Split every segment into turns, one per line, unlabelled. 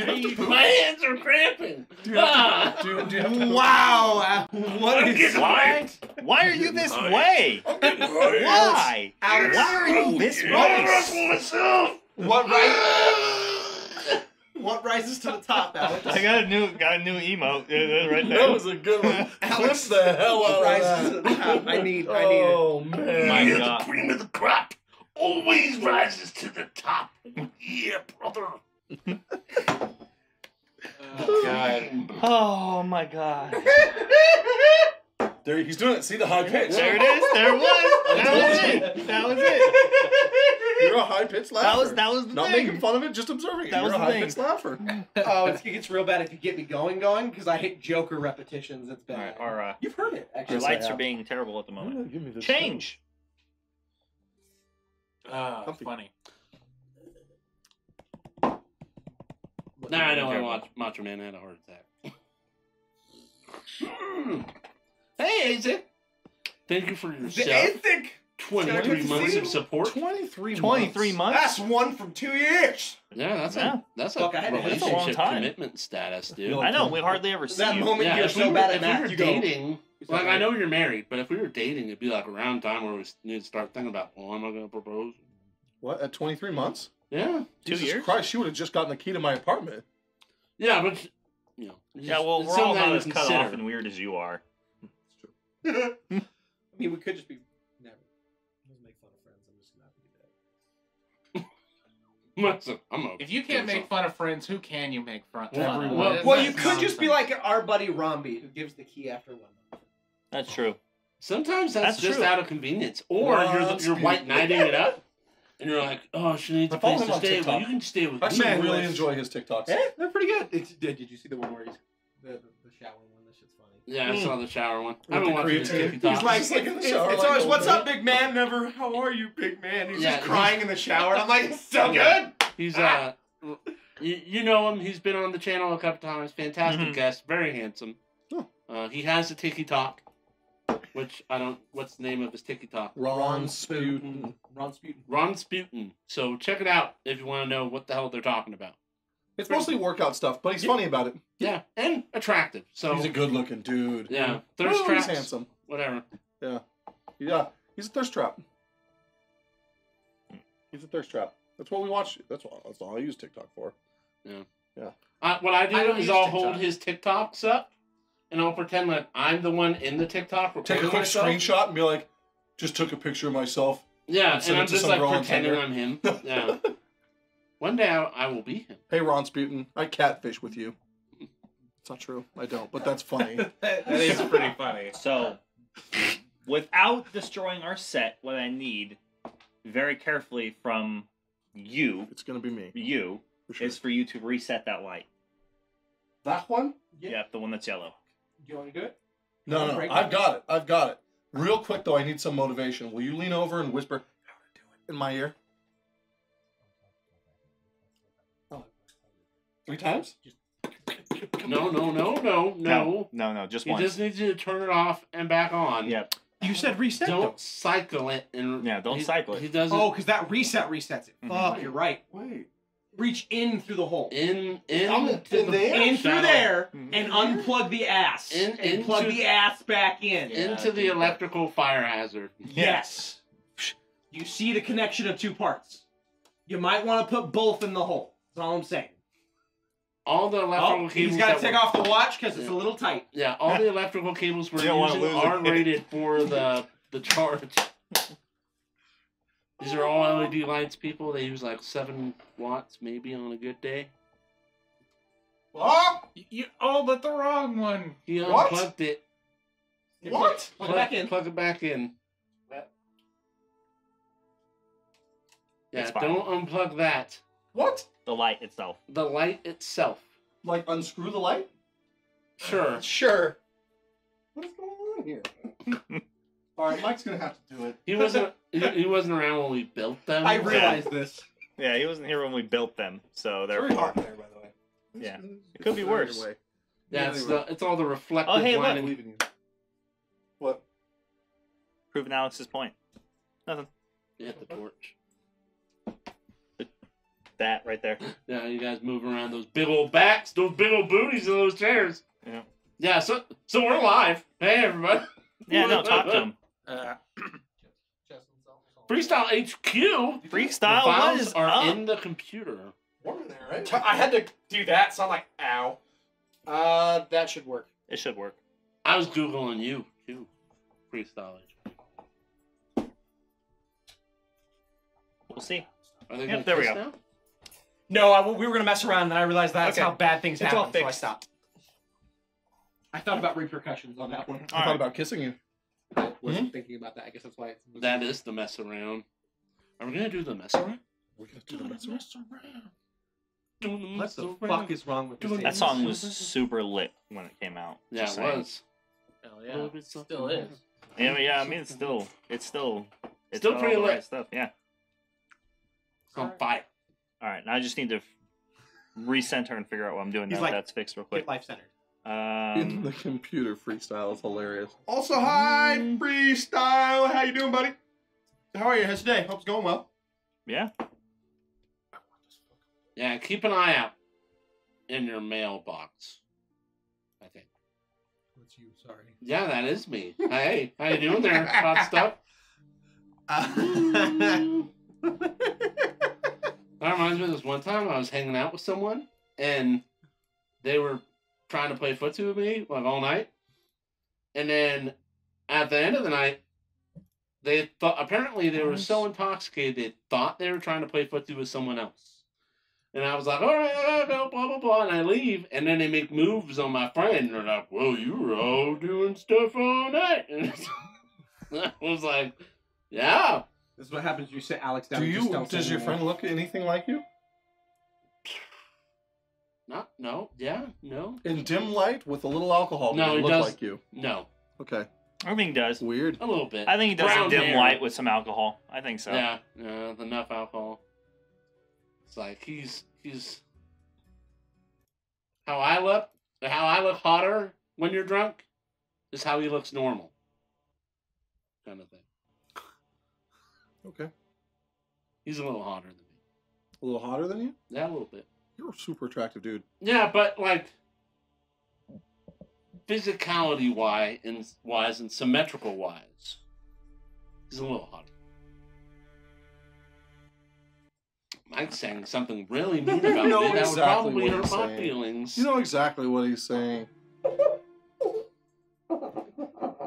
Do you have to poop?
My hands are cramping.
Do you have to poop?
Wow! What is...
Why are you this way? Why?
Alex.
Why are you this way?
myself.
What rises to the top, Alex?
I got a new emote right there.
That was a good one.
Alex,
Clip the hell out of
rises to
that.
the top. I need it.
Oh, man.
My
You're
God.
the cream of the crop. Always rises to the top. Yeah, brother.
Oh, God.
Oh my God.
There, he's doing it. See the high pitch?
There it is. There it was. That was it. That was it.
You're a high pitched laugher.
That was the
Not
thing.
making fun of it, just observing it.
That was
You're a
the
high pitched laugher.
Oh, it gets real bad if you get me going, because I hate Joker repetitions. It's bad.
All right,
You've heard it, actually.
your
Yes, I
lights are
have.
being terrible at the moment.
Give me this
Change.
Funny.
Nah, I know. I watched Macho Man had a heart attack. Hey, Isaac. Thank you for your
Isaac!
23 months of support.
23 months.
That's one from 2 years.
Yeah, that's
Yeah.
a
Fuck, I had to-
relationship
that's a long time.
commitment status, dude.
I know. We hardly ever see
That
you.
moment
Yeah,
you're
if we
so
were,
bad at
if we
math,
were
you go...
dating, like I know you're married, but if we were dating, it'd be like around time where we need to start thinking about, well, am I going to propose?
What, at 23 months?
Yeah.
2
Jesus
years.
Christ, she would have just gotten the key to my apartment.
Yeah, but, you know.
Yeah, well,
it's
we're all
something that
not
you
as cut
consider.
off and weird as you are.
I mean, we could just be... Never. Let's make fun of friends. I'm just not going to do that.
I'm okay.
If you can't make fun of friends, who can you make fun of?
Everyone.
Well, you could just be like our buddy Romby, who gives the key after 1 month.
That's true.
Sometimes that's just
true.
out of convenience. Or
Well,
you're white knighting it up, and you're like, oh, she needs a
I follow
place
him
to
on
stay. Well,
TikTok.
you can stay with
I
me.
actually really enjoy his TikToks.
They're pretty good. Did you see the one where he's... The shower one? That shit's funny.
Yeah, I saw the shower one.
With
I've been
the
watching his
creatine.
TikToks.
He's like,
Just like in the shower,
it's
like
always,
old
what's
man.
up, big man? Never, how are you, big man? He's
Yeah,
just crying in the shower. And I'm like, it's so
Yeah.
good.
He's you know him. He's been on the channel a couple times. Fantastic
Mhm.
guest, very handsome.
Oh.
He has a TikTok, which I don't. What's the name of his TikTok?
Ron Sputin.
Ron Sputin.
Ron Sputin. So check it out if you want to know what the hell they're talking about.
It's mostly workout stuff, but he's funny about it.
Yeah, and attractive. So
He's a good-looking dude.
yeah, thirst
Well,
traps,
he's handsome.
whatever.
Yeah, he's a thirst trap. He's a thirst trap. That's what we watch. That's all I use TikTok for.
What I do
I don't
is
use
I'll
TikTok.
hold his TikToks up, and I'll pretend like I'm the one in the TikTok.
Take a
recording
quick
myself.
screenshot and be like, just took a picture of myself.
Yeah,
and send
and
it
I'm
to
just
some
like
girl on
pretending
Tinder.
I'm him. Yeah. One day I will be him.
Hey, Ron Sputin, I catfish with you. It's not true. I don't, but that's funny.
That is pretty funny.
So, without destroying our set, what I need very carefully from you,
It's going to be me. For sure.
is for you to reset that light.
That one?
Yeah.
Yeah, the one that's yellow.
Do you want to do it?
No,
Break
I've
it.
got it. Real quick, though, I need some motivation. Will you lean over and whisper, how to do it, in my ear? 3 times?
No.
No, just
You
once.
just need to turn it off and back on.
Yeah.
You said reset.
Don't cycle it. And
Yeah, don't cycle it.
He doesn't.
Oh, because that reset resets it.
Mhm.
Fuck, you're right.
Wait.
Reach in through the hole.
in
I'm
to
in
the
there?
In through
channel.
there
Mhm.
and unplug the ass.
In-
and plug
into-
the ass back in.
Yeah.
into the electrical fire hazard.
Yes. You see the connection of 2 parts. You might want to put both in the hole. That's all I'm saying.
All the electrical
Oh,
cables.
he's got to
that
take
were-
off the watch because it's
Yeah.
a little tight.
Yeah, all the electrical cables we're
You don't wanna
using
lose it.
aren't rated for the charge. These are all LED lights, people. They use like 7 watts maybe on a good day.
What?
You all but the wrong one.
He
What?
unplugged it.
What?
Plug it back in.
Plug it back in. Yeah,
It's fine.
don't unplug that.
What?
The light itself.
The light itself.
Like, unscrew the light?
Sure.
Sure.
What is going on here? All right, Mike's going to have to do it.
He wasn't around when we built them.
I realized this.
Yeah, he wasn't here when we built them, so
It's very
therefore.
hot in there, by the way.
Yeah. It could be worse.
Yeah, it's all the reflective
Oh, hey, look.
lighting.
Leaving you. What?
Proving Alex's point. Nothing.
Yeah, the torch.
that right there.
Yeah, you guys move around those big old backs, those big old booties in those chairs.
Yeah.
Yeah, so we're live. Hey, everybody.
Yeah, no, talk to him.
Freestyle HQ.
Freestyle,
The
what
files
is
are
up?
in the computer.
Warm in there, right? I had to do that, so I'm like, ow. That should work.
It should work.
I was Googling you, too. Freestyle HQ.
We'll see.
Are they
Yep,
gonna
there we
kiss
go.
now?
No, we were gonna mess around, and then I realized that's
Okay.
how bad things
It's
happen,
all
so I
fixed.
stopped. I thought about repercussions on that one.
I thought about kissing you.
I wasn't thinking about that. I guess that's why it's...
That is the mess around. Are we going to do the mess around?
We're gonna do the mess around.
Doing the
What
mess
the
around.
fuck is wrong with this?
That song was super lit when it came out.
Yeah,
Just
it
saying.
was.
Hell
A little bit
Still
something.
is.
Yeah, I mean, it's still
Still
got all
pretty
the
lit.
right stuff. Yeah.
It's on fire.
All right, now I just need to recenter and figure out what I'm doing.
He's
Now
like,
that's fixed real
Get
quick.
life centered.
In the computer, freestyle is hilarious. Also, hi, freestyle. How you doing, buddy? How are you? How's your day? Hope it's going well.
Yeah.
Yeah, keep an eye out in your mailbox. I think.
What's you? Sorry.
Yeah, that is me. Hey, how you doing there, hot stuff? That reminds me of this one time I was hanging out with someone, and they were trying to play footsie with me like all night. And then at the end of the night, they thought apparently they were so intoxicated they thought they were trying to play footsie with someone else. And I was like, all right, I go, blah blah blah, and I leave, and then they make moves on my friend, and they're like, well, you were all doing stuff all night, and I was like, yeah.
This is what happens when you sit Alex down.
Do
and just
you?
don't say
Does your
anymore.
friend look anything like you?
No, no.
In dim light with a little alcohol,
No,
does
he
it look
does-
like you?
No,
Okay,
I think he does.
weird.
a little bit.
I think he does
Brown
a dim
hair.
light with some alcohol. I think so.
Yeah, enough alcohol. It's like he's how I look hotter when you're drunk is how he looks normal. Kind of thing.
Okay,
He's a little hotter than me.
a little hotter than you.
Yeah, a little bit.
You're a super attractive dude.
Yeah, but like physicality wise and symmetrical wise, he's a little hotter. Mike's saying something really mean about
know
me that would
exactly
probably
what
hurt
he's
my
saying.
feelings.
You know exactly what he's saying.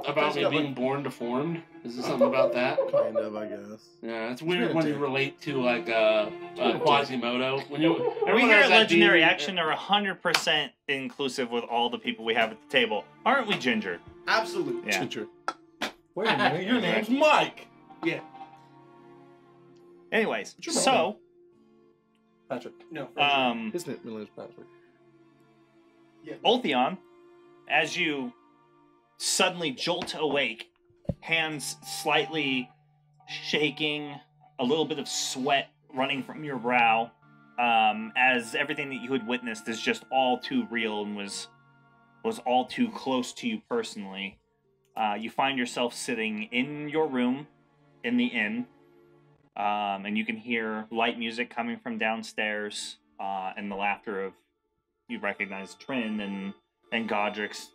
About me being born deformed? Is there something about that?
Kind of, I guess.
Yeah, it's weird
Yeah,
when you
dude.
relate to like Quasimodo. When you
We
everyone
here
has
at
that
Legendary
demon-
Action are 100% inclusive with all the people we have at the table. Aren't we, Ginger?
Absolutely.
Yeah.
Ginger. Wait a minute, your name's Mike.
Anyways,
What's your
so,
Patrick.
No.
His name is Patrick.
Yeah.
Ulthion, as you suddenly jolt awake, hands slightly shaking, a little bit of sweat running from your brow, as everything that you had witnessed is just all too real and was all too close to you personally. You find yourself sitting in your room in the inn, and you can hear light music coming from downstairs, and the laughter of, you recognize Trin and Godric's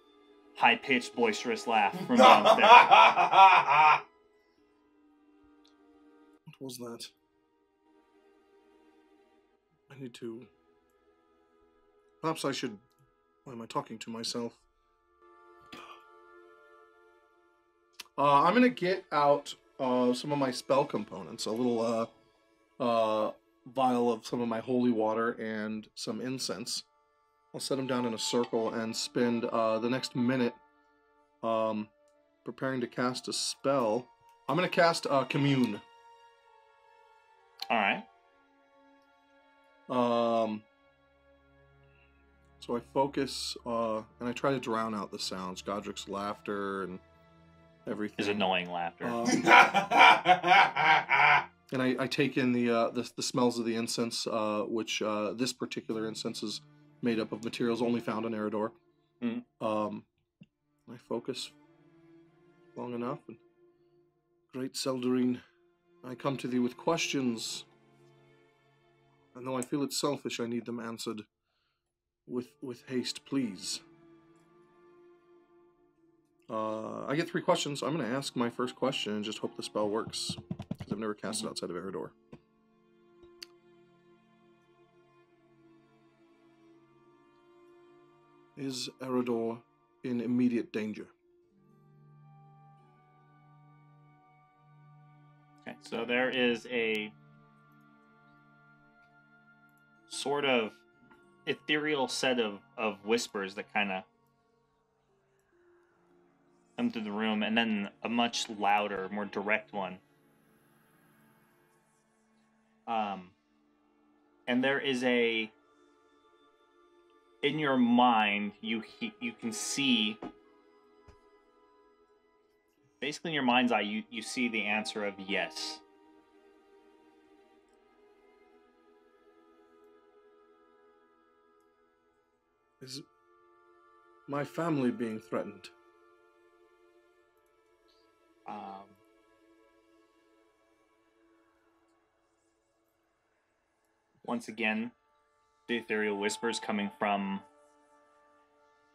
high-pitched, boisterous laugh from downstairs.
What was that? I need to... Perhaps I should... Why am I talking to myself? I'm going to get out some of my spell components. A little vial of some of my holy water and some incense. I'll set them down in a circle and spend the next minute preparing to cast a spell. I'm going to cast Commune.
All right.
So I focus, and I try to drown out the sounds, Godric's laughter and everything.
His annoying laughter.
And I take in the smells of the incense, which this particular incense is made up of materials only found in Eridor.
Mhm.
I focus long enough, and Great Seldarine, I come to thee with questions. And though I feel it's selfish, I need them answered with haste, please. I get 3 questions. I'm going to ask my first question and just hope the spell works, because I've never cast it outside of Eridor. Is Eridor in immediate danger?
Okay, so there is a sort of ethereal set of whispers that kind of come through the room, and then a much louder, more direct one. And there is a... In your mind, you can see... Basically, in your mind's eye, you see the answer of yes.
Is my family being threatened?
Once again, the ethereal whispers coming from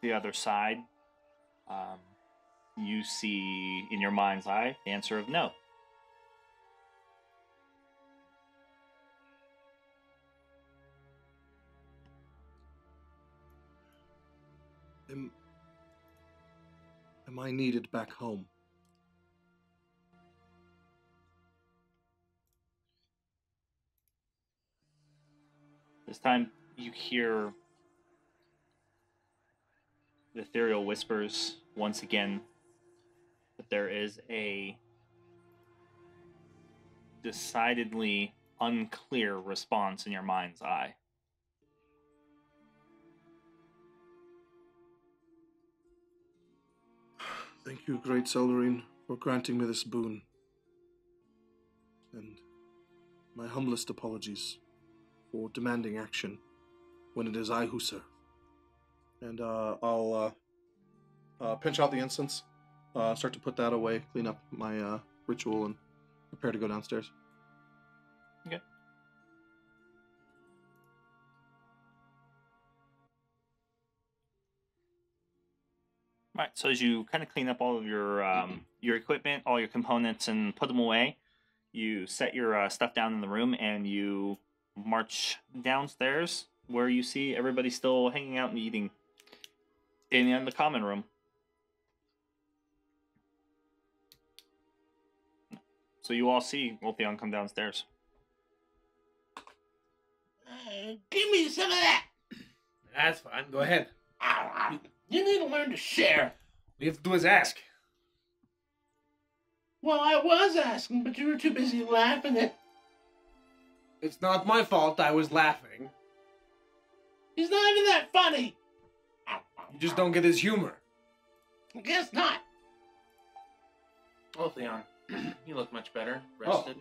the other side. You see in your mind's eye the answer of no.
Am I needed back home?
This time you hear the ethereal whispers once again, but there is a decidedly unclear response in your mind's eye.
Thank you, great Seldarine, for granting me this boon. And my humblest apologies for demanding action when it is I who serve. And I'll pinch out the incense, start to put that away, clean up my ritual, and prepare to go downstairs.
Okay. Right, so as you kind of clean up all of your equipment, all your components, and put them away, you set your stuff down in the room, and you march downstairs, where you see everybody still hanging out and eating in the common room. So you all see Wolfeon come downstairs.
Give me some of that.
That's fine. Go ahead.
You need to learn to share.
All you have to do is ask.
Well, I was asking, but you were too busy laughing at...
It's not my fault I was laughing.
He's not even that funny.
You just don't get his humor.
I guess not.
Oh, Theon, you look much better. Rested.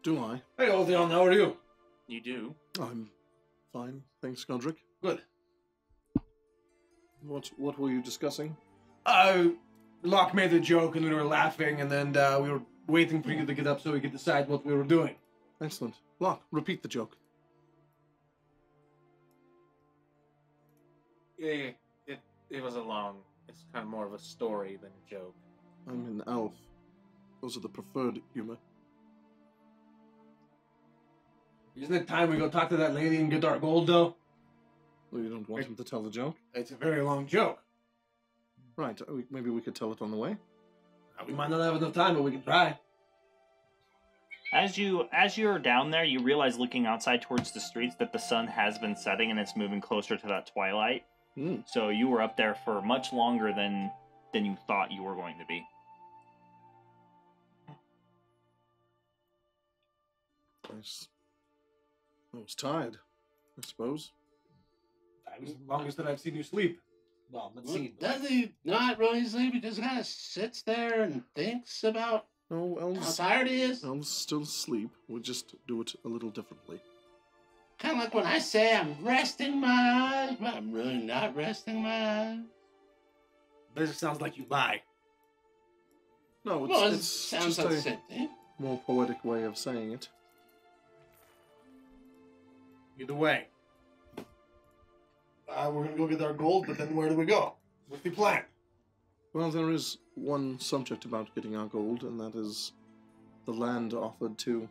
Do I?
Hey, Otheon, how are you?
You do.
I'm fine, thanks, Godric.
Good.
What were you discussing?
Locke made a joke and we were laughing, and then we were waiting for you to get up so we could decide what we were doing.
Excellent. Locke, repeat the joke.
Yeah, it was it's kind of more of a story than a joke.
I'm an elf. Those are the preferred humor.
Isn't it time we go talk to that lady and get our gold, though?
Well, you don't want him to tell the joke?
It's a very long joke.
Right, maybe we could tell it on the way.
We might not have enough time, but we can try.
As you're down there, you realize, looking outside towards the streets, that the sun has been setting and it's moving closer to that twilight. So you were up there for much longer than you thought you were going to be.
I was tired, I suppose.
That was the longest that I've seen you sleep. Well, let's see.
Does he not really sleep? He just kind of sits there and thinks about
No,
how
elves
tired he is.
still asleep. We just do it a little differently.
Kind of like when I say I'm resting my eyes, but I'm really not resting my eyes.
This sounds like you lie.
No,
Well, it
it's
sounds
just
like the
a
same thing.
more poetic way of saying it.
Either way. We're gonna go get our gold, but then where do we go? What's the plan?
Well, there is one subject about getting our gold, and that is the land offered to.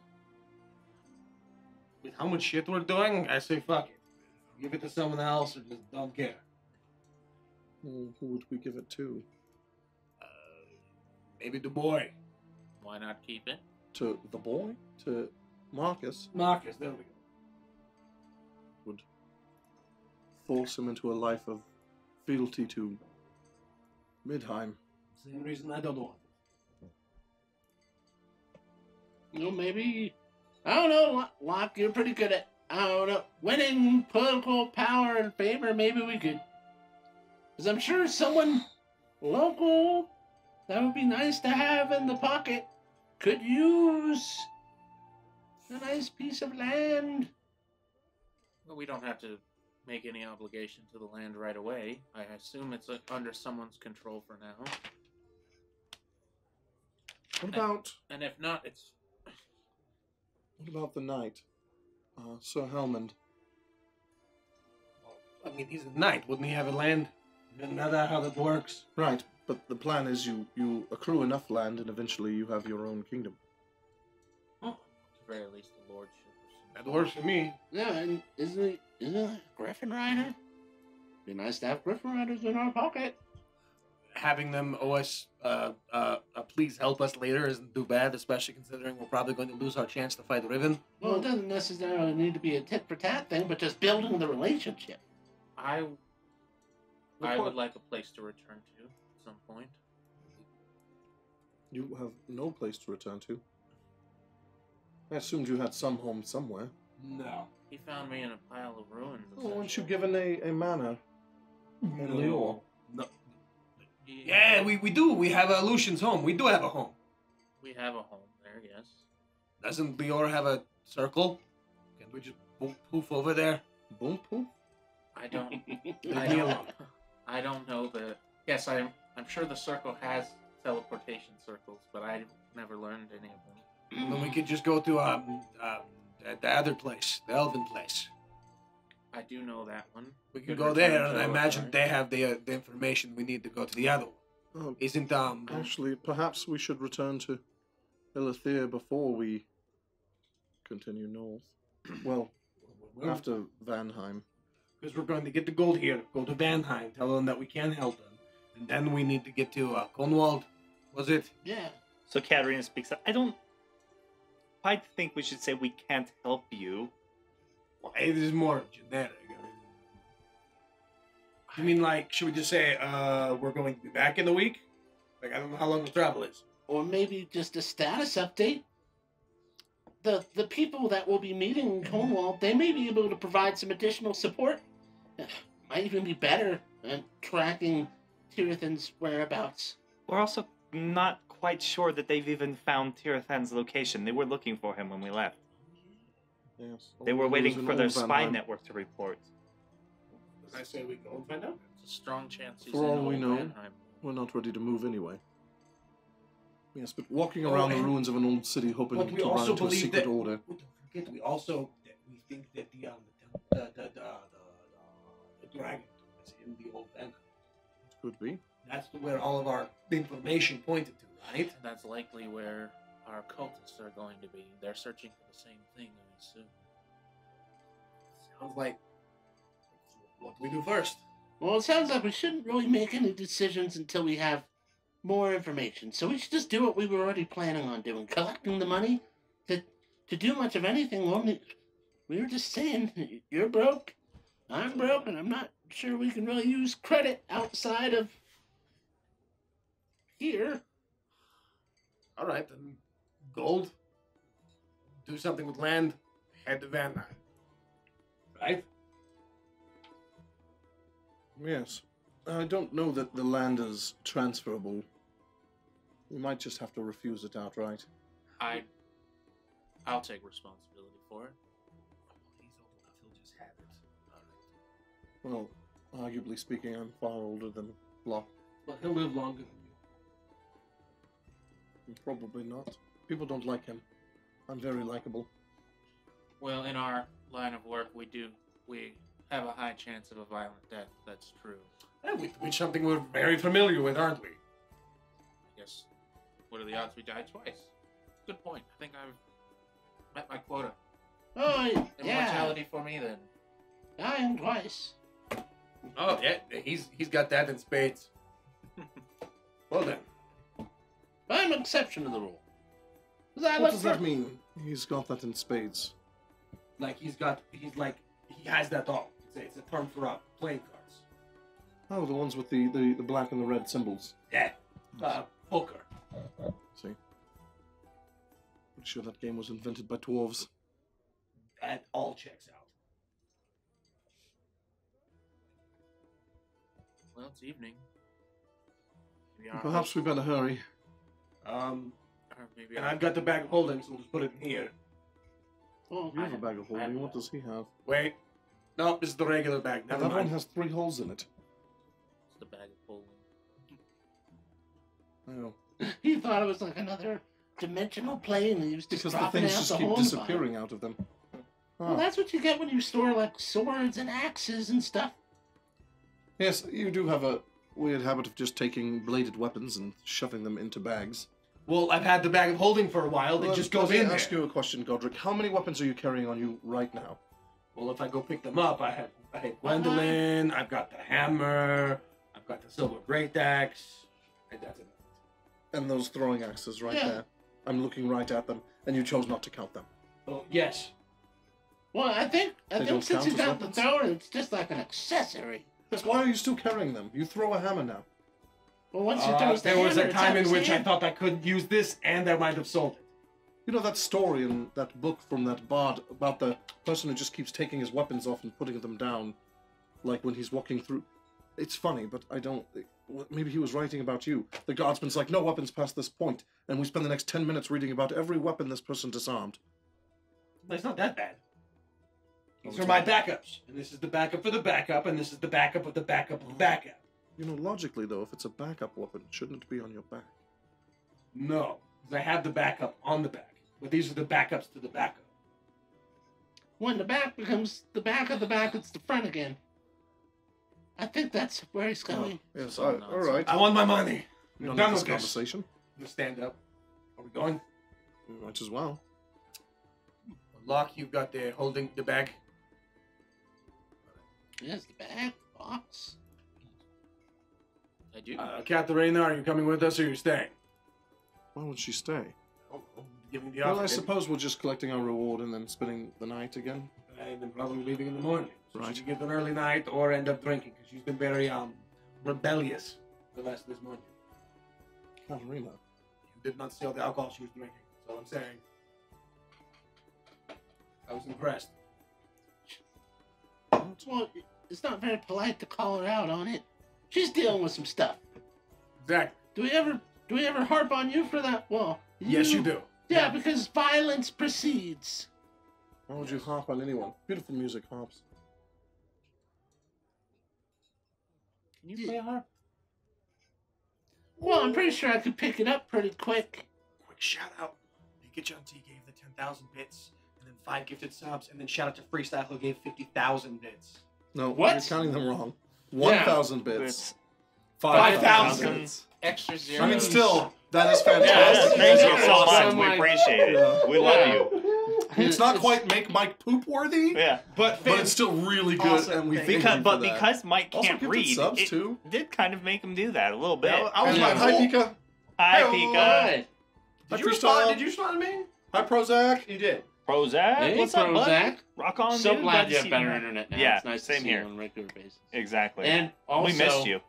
With how much shit we're doing, I say fuck it. Give it to someone else or just don't care.
Well, who would we give it to?
Maybe the boy.
Why not keep it?
To the boy? To Marcus?
Marcus, there we go.
Would force him into a life of fealty to Midheim.
Same reason I don't want it.
You know, maybe, I don't know, Locke, you're pretty good at, I don't know, winning political power and favor. Maybe we could, because I'm sure someone local that would be nice to have in the pocket could use a nice piece of land.
Well, we don't have to make any obligation to the land right away. I assume it's under someone's control for now.
What about
And if not, it's...
what about the knight? Sir Helmond.
I mean, he's a knight. Wouldn't he have a land? Isn't that how that works?
Right, but the plan is you accrue enough land and eventually you have your own kingdom.
At the very least, the lordship.
That works for me.
Yeah, and isn't it a Griffin Rider? Be nice to have Griffin Riders in our pocket.
Having them owe us, please help us later isn't too bad, especially considering we're probably going to lose our chance to fight Riven.
Well, it doesn't necessarily need to be a tit for tat thing, but just building the relationship.
I would like a place to return to at some point.
You have no place to return to. I assumed you had some home somewhere.
No.
He found me in a pile of ruins.
Oh, weren't you
essentially.
given a manor in Lior?
No. Yeah, we do. We have a Lucian's home. We do have a home.
We have a home there, yes.
Doesn't Lior have a circle? Can we just poof over there?
Boom poof?
I don't.
Leave
I
me
don't.
alone.
I don't know the. Yes, I'm sure the circle has teleportation circles, but I've never learned any of them.
Then we could just go to the other place, the Elven place.
I do know that one.
We could
Good
go
return
there, and
to
I
it,
imagine
right?
they have the information we need to go to the other one.
Oh,
Isn't
actually, perhaps we should return to Elithir before we continue north. Well, after Vanheim.
because we're going to get the gold here, go to Vanheim, tell them that we can help them, and then we need to get to Cornwall. Was it?
Yeah.
So Katarina speaks up. I don't quite think we should say we can't help you.
Well, it is more generic. I mean, like, should we just say we're going to be back in a week? Like, I don't know how long the travel is.
Or maybe just a status update. The people that will be meeting in Cornwall, they may be able to provide some additional support. Might even be better at tracking Tirathan's whereabouts.
We're also not quite sure that they've even found Tirathan's location. They were looking for him when we left.
Yes.
They were
All we
waiting
lose
for
in
their
old
spy
Vanheim.
network to report.
I say we go and find out.
It's a strong chance he's
For
in
all we
old
know,
Vanheim.
we're not ready to move anyway. Yes, but walking around the
and-
ruins of an old city hoping
But we
to run
also
into a
believe
secret
that.
order.
Don't forget, we also we think that the dragon is in the old Vanheim.
Could be.
That's where all of our information pointed to, right?
That's likely where our cultists are going to be. They're searching for the same thing, I assume.
Sounds like. What do we do first?
Well, it sounds like we shouldn't really make any decisions until we have more information. So we should just do what we were already planning on doing, collecting the money. To do much of anything, only we were just saying, you're broke, I'm broke, and I'm not sure we can really use credit outside of here.
All right, then. Gold. Do something with land. Head to Vanheim. Right?
Yes. I don't know that the land is transferable. We might just have to refuse it outright.
I'll take responsibility for it.
He's old enough, he'll just have it. All right.
Well, arguably speaking, I'm far older than Locke.
But he'll live longer than you.
Probably not. People don't like him. I'm very likable.
Well, in our line of work, we have a high chance of a violent death. That's true.
Which something we're very familiar with, aren't we?
I guess. What are the odds we die twice? Good point. I think I've met my quota.
Oh, yeah.
Immortality for me then.
Dying twice.
Oh yeah, he's got that in spades. Well then.
I'm an exception to the rule.
What does that mean? He's got that in spades.
Like he has that all. It's a term for playing cards.
Oh, the ones with the black and the red symbols.
Yeah. Poker.
See? Pretty sure that game was invented by dwarves.
That all checks out.
Well, it's evening.
Perhaps we better hurry.
Or maybe
And I've got the bag of holding, so we'll just put it in here.
Oh,
You have a bag of holding. What does he have?
Wait. No, this is the regular bag. Never
That one
mind.
has 3 holes in it.
It's the bag of holding.
Oh.
He thought it was like another dimensional plane, and he was just
Because the
dropping
things
out
just
the
keep
hole in the
disappearing out of them.
bottom. Well, that's what you get when you store like swords and axes and stuff.
Yes, you do have a weird habit of just taking bladed weapons and shoving them into bags.
Well, I've had the bag of holding for a while. It just goes in
Let me
there.
ask you a question, Godric. How many weapons are you carrying on you right now?
Well, if I go pick them up, I have Gwendolyn, I've got the hammer, I've got the silver great axe, and that's it.
And those throwing axes right
Yeah.
there. I'm looking right at them, and you chose not to count them.
Oh, yes.
Well, I think
don't
since
count
you
as
got the
weapons?
thrower, it's just like an accessory.
Yes, why are you still carrying them? You throw a hammer now.
Well, once you throw the
There was
hammer,
a
it's
time
out
in
of
which I
hand.
thought I could use this, and I might have sold it.
You know that story in that book from that bard about the person who just keeps taking his weapons off and putting them down, like when he's walking through. It's funny, but I don't. Maybe he was writing about you. The guardsman's like, no weapons past this point, and we spend the next 10 minutes reading about every weapon this person disarmed.
But it's not that bad. These
Oh,
are my backups, and this is the backup for the backup, and this is the backup of the backup of the backup.
You know, logically though, if it's a backup weapon, shouldn't it be on your back?
No, because I have the backup on the back, but these are the backups to the backup.
When the back becomes the back of the back, it's the front again. I think that's where he's going.
Yes,
Oh, no,
all right.
I want my money.
You
I'm
don't
done
need
with
this
this.
conversation.
I'm gonna stand up. Are we going?
We might as well.
Locke, you've got the holding the bag.
There's the back box.
I do.
Katharina, are you coming with us or you're staying?
Why would she stay?
Oh, giving the
Well,
offer.
I suppose we're just collecting our reward and then spending the night again.
And then probably leaving in the morning. So
Right.
she could get an early night or end up drinking because she's been very rebellious the rest of this morning.
Katarina.
You did not steal the alcohol she was drinking. That's all I'm saying. I was impressed.
Well, it's not very polite to call her out on it. She's dealing with some stuff.
Exactly.
Do we ever harp on you for that? Well,
Yes, you do.
Yeah, because violence precedes.
Why would you harp on anyone? Beautiful music, harps.
Can you play a harp?
Well, I'm pretty sure I could pick it up pretty quick.
Quick shout out. John T gave the 10,000 bits, and then 5 gifted subs, and then shout out to Freestyle who gave 50,000 bits.
No,
What?
you're counting them wrong. 1,000 bits.
It's
5,000.
bits.
Extra zero.
I mean, still, that is
Yeah,
fantastic.
thank you
Yeah.
so much.
So
We
much.
appreciate it.
Yeah.
We love you.
It's not quite make Mike poop worthy,
Yeah.
but it's still really good,
Awesome.
and we
Thank
thank
Because,
you
but
for that.
because Mike
Also
can't
gifted
read,
subs
it
too.
did kind of make him do that a little bit.
I was
And
like,
hi,
oh,
Pika.
Hi,
Hey,
Pika.
Alright.
Hi,
Did you respond?
Freestyle.
Did you respond to me?
Hi, Prozac.
You did.
Prozac.
Hey,
What's up, bud?
Prozac.
Rock on,
So
dude.
glad
to
you have
see
better internet now.
Yeah,
It's nice
same
to see
here.
you on a regular basis.
Exactly.
And also,
we missed you.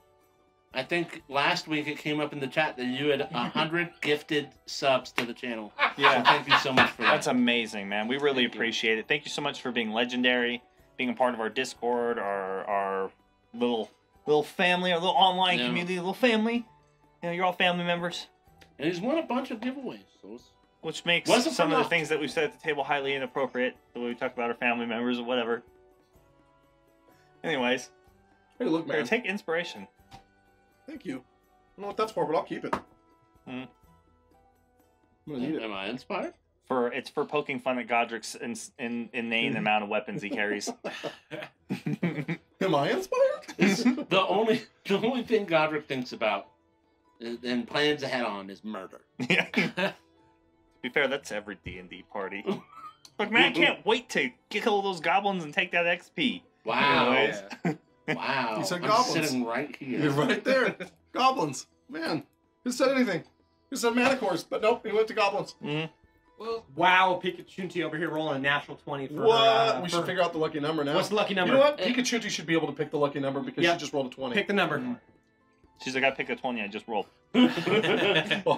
I think last week it came up in the chat that you had 100 gifted subs to the channel. So
Yeah.
thank you so much for that.
That's amazing, man. We really
Thank you.
appreciate it. Thank you so much for being legendary, being a part of our Discord, our little family, our little online
Yeah.
community, little family. You know, you're all family members,
And he's won a bunch of giveaways. So it's...
which makes
Wasn't
some
for
of the
luck.
things that we've said at the table highly inappropriate. The way we talk about our family members or whatever. Anyways,
Hey, look,
here,
man.
take inspiration.
Thank you. I don't know what that's for, but I'll keep it.
Hmm.
I'm gonna need it.
Am I inspired?
It's for poking fun at Godric's inane amount of weapons he carries.
Am I inspired?
The only thing Godric thinks about and plans ahead on is murder.
Yeah. To be fair, that's every D&D party. Look, man, I can't wait to kill those goblins and take that XP.
Wow.
Anyways.
Wow.
You said
I'm
goblins.
sitting right here.
You're right there. Goblins. Man. Who said anything? Who said manticores? But nope, he went to goblins.
Mhm.
Well, wow, Pikachu over here rolling a natural 20 for
What? We
for-
should figure out the lucky number now.
What's the lucky number?
You know what? Pikachu should be able to pick the lucky number because
Yeah.
she just rolled a 20.
Pick the number.
She's like, I picked a 20, I just rolled.
Well,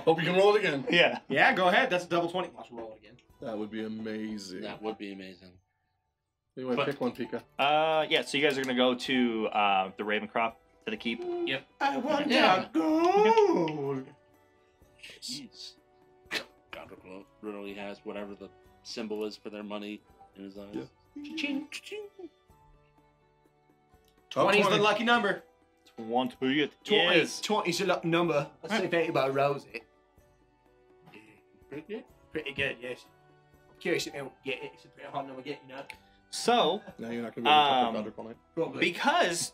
hope you can roll it again.
Yeah.
Yeah, go ahead. That's a double 20. Watch roll it again.
That would be amazing.
That would be amazing.
Anyway,
But-
pick one, Pika.
Yeah, so you guys are going to go to the Ravencroft, to the keep.
I want
Yeah.
gold.
Jeez. Godric literally has whatever the symbol is for their money in his eyes.
Yeah.
Ching, ching.
20 is the lucky number.
20 it
20.
is.
20 is the lucky number. Let's see if anybody rolls it.
Pretty good.
Pretty good, yes. I'm curious if anyone get it. It's a pretty hard number to get, you know.
So,
Now you're not going to be able to talk about Godric all night.
Probably.
because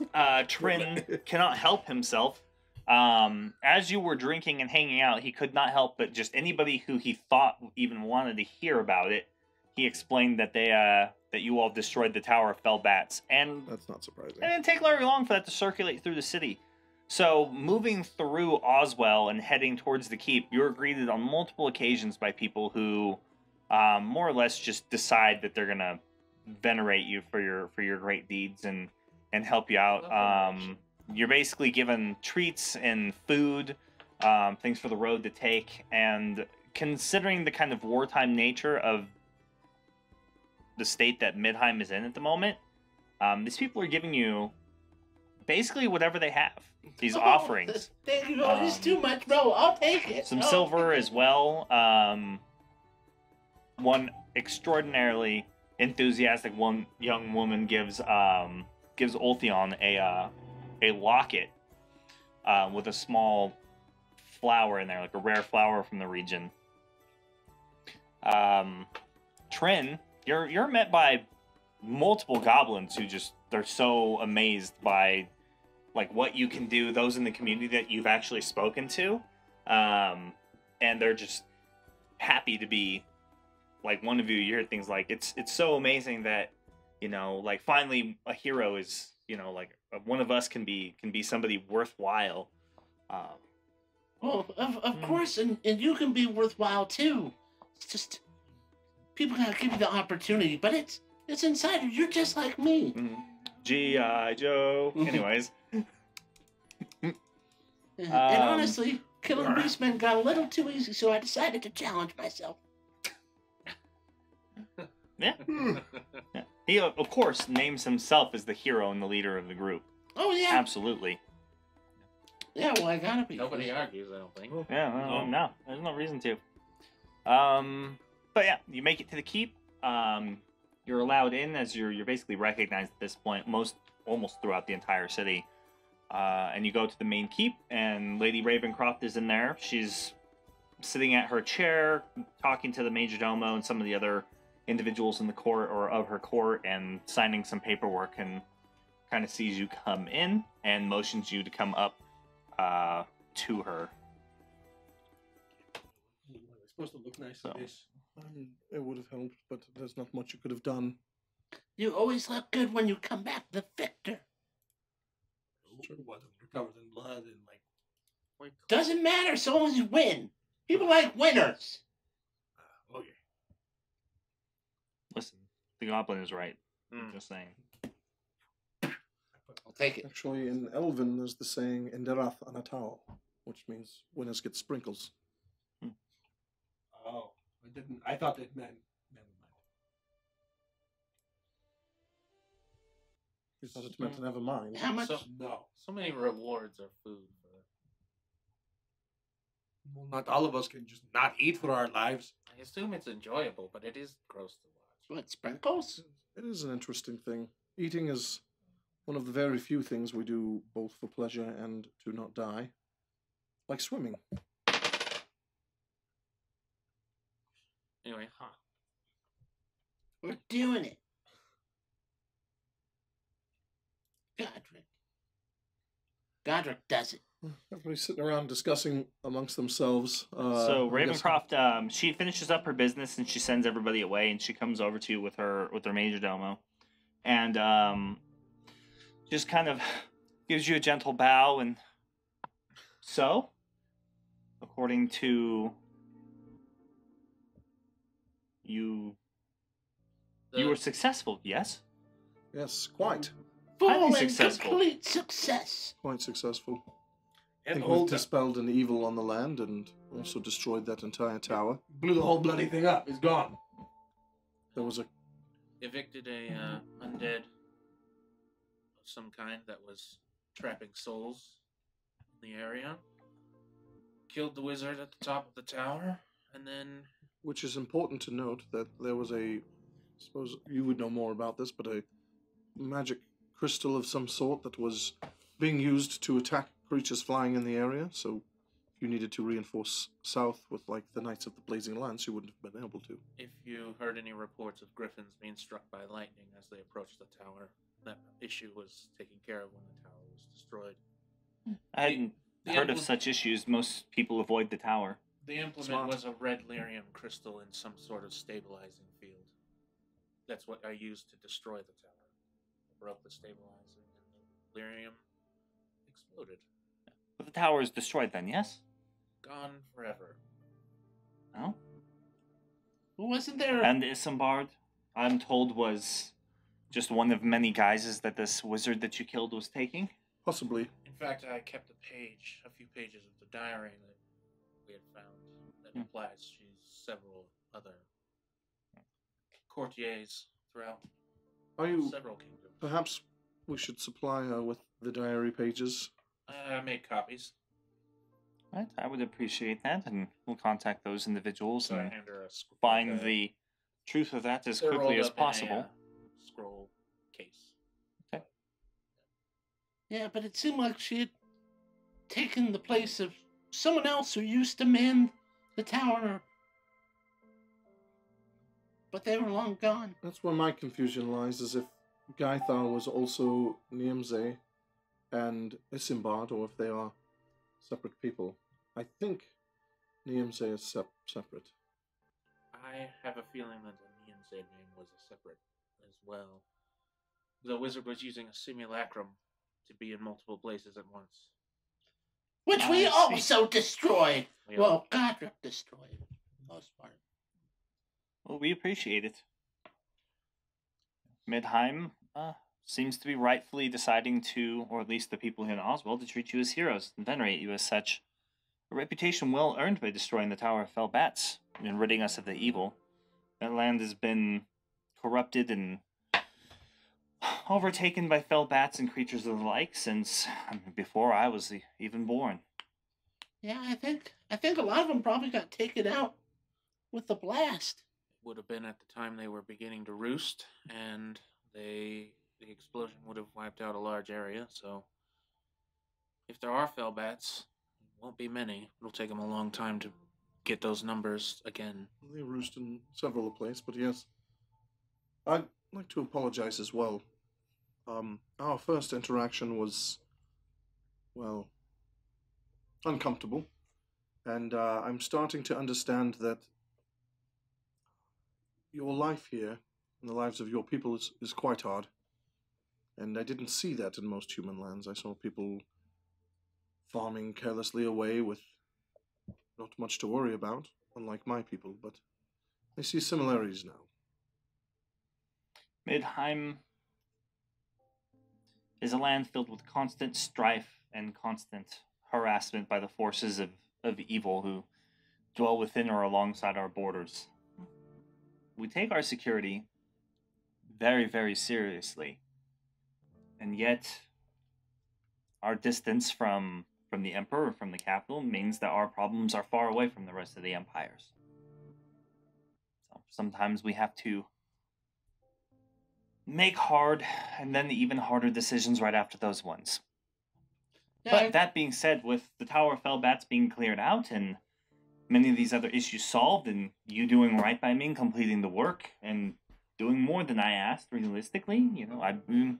Trin cannot help himself, as you were drinking and hanging out, he could not help but just anybody who he thought even wanted to hear about it, he explained that that you all destroyed the Tower of Fell Bats. And
That's not surprising.
it didn't take very long for that to circulate through the city. So, moving through Oswell and heading towards the keep, you're greeted on multiple occasions by people who more or less just decide that they're going to venerate you for your great deeds and help you out. You're basically given treats and food, things for the road to take, and considering the kind of wartime nature of the state that Midheim is in at the moment, these people are giving you basically whatever they have. These offerings.
Thank you. Oh, it's too much, bro. I'll take it.
Some
I'll
silver
take it.
as well. One extraordinarily enthusiastic young woman gives Ulthion a locket with a small flower in there, like a rare flower from the region. Trin, you're met by multiple goblins who they're so amazed by like what you can do, those in the community that you've actually spoken to, and they're just happy to be like one of you. You hear things like it's so amazing that, you know, like finally a hero is, you know, like one of us can be somebody worthwhile.
Well, of course, and you can be worthwhile too. It's just people gotta give you the opportunity, but it's inside you. You're just like me.
G.I. Joe. Anyways.
And honestly, killing beastmen got a little too easy, so I decided to challenge myself.
Yeah. Yeah. He, of course, names himself as the hero and the leader of the group.
Oh yeah,
Absolutely.
yeah. Well, I gotta be.
Nobody argues, I don't think.
Yeah, no, there's no reason to. But yeah, you make it to the keep. You're allowed in as you're basically recognized at this point, almost throughout the entire city. And you go to the main keep, and Lady Ravencroft is in there. She's sitting at her chair, talking to the majordomo and some of the other individuals in the court or of her court, and signing some paperwork, and kind of sees you come in and motions you to come up to her.
It's supposed to look nice
So.
like this.
It would have helped, but there's not much you could have done.
You always look good when you come back the victor.
Wasn't covered in blood and like.
Doesn't matter so long as you win. People like winners.
Oh yeah.
Listen, the goblin is right.
Mm.
Just saying.
I'll take it.
Actually, in Elven, there's the saying "Enderath Anatao," which means winners get sprinkles.
Oh, I didn't. I thought that meant. Never mind.
You thought it meant never mind.
How much?
No.
So many rewards are food for
Well, not all of us can just not eat for our lives.
I assume it's enjoyable, but it is gross to watch.
What, sprinkles?
It is an interesting thing. Eating is one of the very few things we do both for pleasure and to not die. Like swimming.
Anyway,
We're doing it. Godric does it.
Everybody's sitting around discussing amongst themselves.
So
I guess-
Ravencroft, she finishes up her business and she sends everybody away, and she comes over to you with her major domo, and just kind of gives you a gentle bow. And so, according to you, you were successful. Yes.
Yes, quite.
Full and
successful.
complete success.
Quite successful. I
And
think
the
we've
whole
dispelled an evil on the land and also destroyed that entire tower.
blew the whole bloody thing up. It's gone.
There was a
evicted a undead of some kind that was trapping souls in the area. Killed the wizard at the top of the tower, and then
which is important to note that there was I suppose you would know more about this, but a magic crystal of some sort that was being used to attack creatures flying in the area. So if you needed to reinforce south with like the Knights of the Blazing Lance, you wouldn't have been able to.
if you heard any reports of griffins being struck by lightning as they approached the tower, that issue was taken care of when the tower was destroyed.
I hadn't
The
heard of
emblem-
such issues. Most people avoid the tower.
The implement
Smart.
was a red lyrium crystal in some sort of stabilizing field. That's what I used to destroy the tower. I broke the stabilizer and the lyrium exploded.
But the tower is destroyed then, yes?
Gone forever.
No?
Wasn't there
And Isambard, I'm told, was just one of many guises that this wizard that you killed was taking?
Possibly.
In fact, I kept a few pages of the diary that we had found that implies she's several other courtiers throughout
Are you
several kingdoms.
perhaps we should supply her with the diary pages?
I made copies,
Right, I would appreciate that, and we'll contact those individuals
so I
and
hand her
find the truth of that as
they're
quickly
rolled
as
up in a,
possible.
scroll case.
Yeah, but it seemed like she had taken the place of someone else who used to man the tower. But they were long gone.
That's where my confusion lies, as if Gaithar was also Niamze and Isimbard, or if they are separate people. I think Niamze is separate.
I have a feeling that the Nianze name was a separate as well. The wizard was using a simulacrum to be in multiple places at once.
Which
I
we
see.
also destroyed.
We
Well, Godric destroyed for the most part.
Well, we appreciate it. Midheim seems to be rightfully deciding to, or at least the people here in Oswald, to treat you as heroes and venerate you as such. A reputation well earned by destroying the Tower of Fell Bats and ridding us of the evil. That land has been corrupted and overtaken by fell bats and creatures of the like since before I was even born.
Yeah, I think a lot of them probably got taken out with the blast.
would have been at the time they were beginning to roost, and the explosion would have wiped out a large area. So, if there are fell bats, it won't be many. It'll take them a long time to get those numbers again.
They roost in several places, but yes. I'd like to apologize as well. Our first interaction was, well, uncomfortable. And I'm starting to understand that your life here and the lives of your people is quite hard. And I didn't see that in most human lands. I saw people farming carelessly away with not much to worry about, unlike my people, but I see similarities now.
Midheim is a land filled with constant strife and constant harassment by the forces of evil who dwell within or alongside our borders. We take our security very, very seriously, and yet our distance from the Emperor, from the capital, means that our problems are far away from the rest of the empires. So sometimes we have to make hard and then even harder decisions right after those ones.
Yeah,
But that being said, with the Tower of Fell Bats being cleared out and many of these other issues solved, and you doing right by me and completing the work and doing more than I asked, realistically, I'm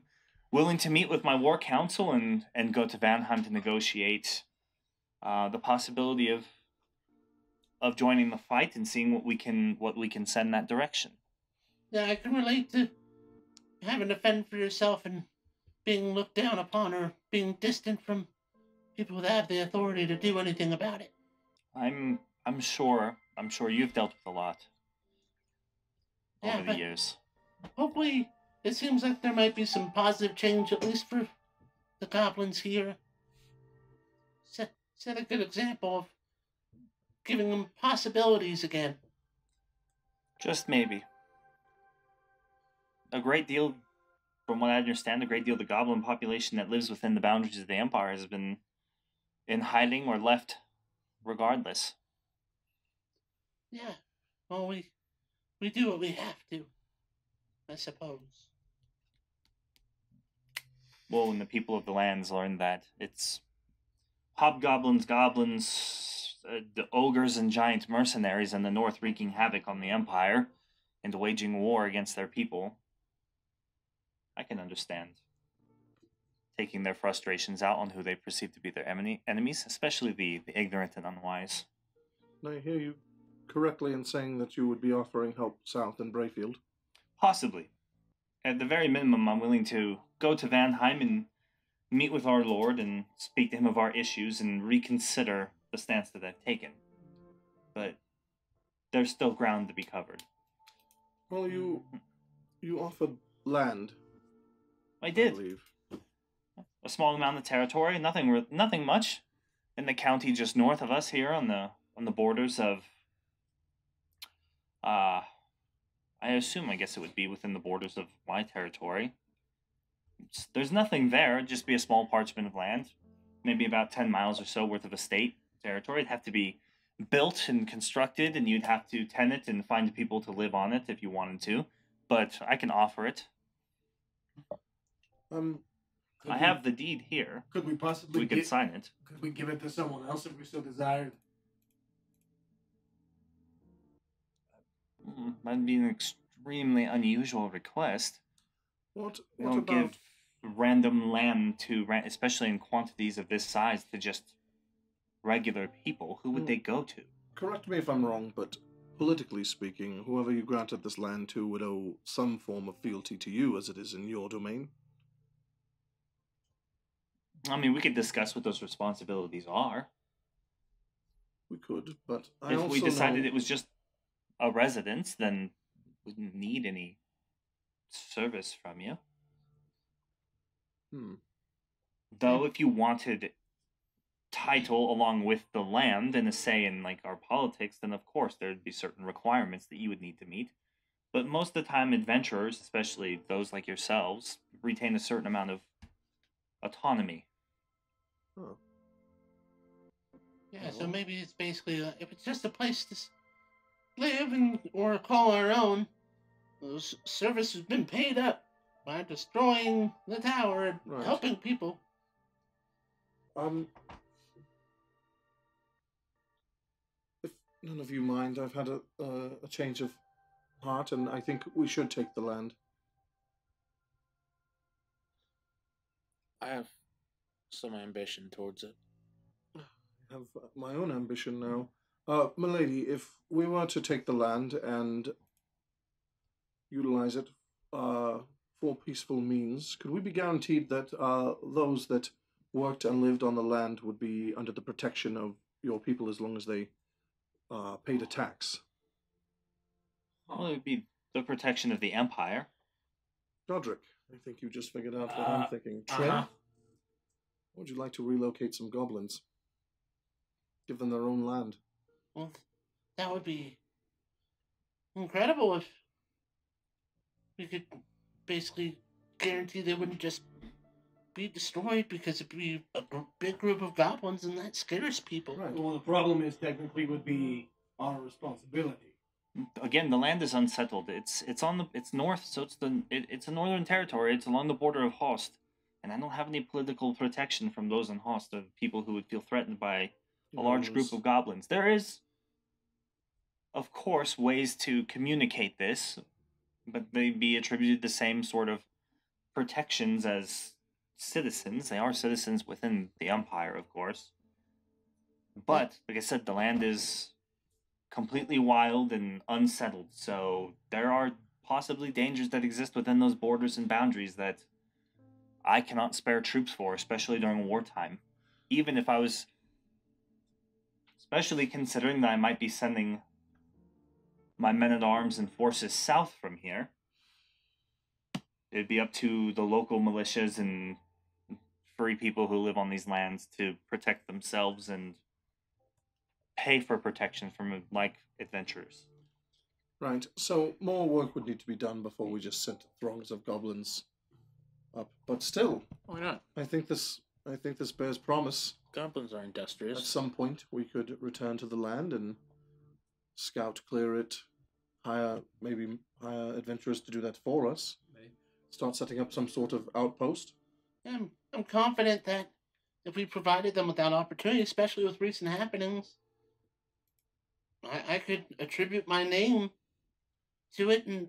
willing to meet with my war council and go to Vanheim to negotiate the possibility of joining the fight and seeing what we can send in that direction.
Yeah, I can relate to having to fend for yourself and being looked down upon or being distant from people that have the authority to do anything about it.
I'm sure you've dealt with a lot
Yeah,
over the years.
Hopefully, it seems like there might be some positive change, at least for the goblins here. Set a good example of giving them possibilities again.
Just maybe. A great deal, from what I understand, a great deal of the goblin population that lives within the boundaries of the Empire has been in hiding or left regardless.
Yeah, well, we do what we have to, I suppose.
Well, when the people of the lands learn that it's hobgoblins, goblins, the ogres and giant mercenaries in the north wreaking havoc on the Empire and waging war against their people, I can understand taking their frustrations out on who they perceive to be their enemies, especially the ignorant and unwise.
I hear you correctly in saying that you would be offering help south in Brayfield.
Possibly. At the very minimum, I'm willing to go to Vanheim and meet with our Lord and speak to him of our issues and reconsider the stance that I've taken. But there's still ground to be covered.
Well, you offered land.
I did.
I believe.
A small amount of territory, nothing much, in the county just north of us here on the borders of. I guess it would be within the borders of my territory. There's nothing there. It'd just be a small parchment of land, maybe about 10 miles or so worth of estate territory. It'd have to be built and constructed, and you'd have to tenant and find people to live on it if you wanted to. But I can offer it. I have the deed here.
Could we possibly
We could sign it.
Could we give it to someone else if we so desired?
That'd be an extremely unusual request.
What
We don't
about
give random land especially in quantities of this size, to just regular people. Who would they go to?
Correct me if I'm wrong, but politically speaking, whoever you granted this land to would owe some form of fealty to you, as it is in your domain.
I mean, we could discuss what those responsibilities are.
We could, but I
If
also
we decided
know...
it was just a residence, then we wouldn't need any service from you. Though, if you wanted title along with the land and a say in our politics, then of course there'd be certain requirements that you would need to meet. But most of the time, adventurers, especially those like yourselves, retain a certain amount of autonomy.
Oh.
Yeah, so maybe it's basically, if it's just a place to live or call our own, those service has been paid up by destroying the tower and
Right.
helping people.
If none of you mind, I've had a change of heart, and I think we should take the land.
I have some ambition towards it.
I have my own ambition now. Milady, if we were to take the land and utilize it for peaceful means, could we be guaranteed that those that worked and lived on the land would be under the protection of your people as long as they paid a tax?
Well, it would be the protection of the Empire.
Godric, I think you just figured out what I'm thinking. Trin, would you like to relocate some goblins? Give them their own land.
Well, that would be incredible if we could basically guarantee they wouldn't just be destroyed, because it'd be a big group of goblins and that scares people.
Right.
Well, the problem is technically would be our responsibility.
Again, the land is unsettled. It's north, so it's a northern territory. It's along the border of Host, and I don't have any political protection from those in Host, of people who would feel threatened by a large group of goblins. There is of course, ways to communicate this, but they'd be attributed the same sort of protections as citizens. They are citizens within the Empire, of course. But, like I said, the land is completely wild and unsettled, so there are possibly dangers that exist within those borders and boundaries that I cannot spare troops for, especially during wartime. Even if I was... Especially considering that I might be sending my men-at-arms and forces south from here. It'd be up to the local militias and free people who live on these lands to protect themselves and pay for protection from, like, adventurers.
Right. So more work would need to be done before we just sent throngs of goblins up. But still,
Why not?
I think this bears promise.
Goblins are
At
industrious.
some point, we could return to the land and scout clear it, hire adventurers to do that for us. Start setting up some sort of outpost.
I'm confident that if we provided them with that opportunity, especially with recent happenings, I could attribute my name to it and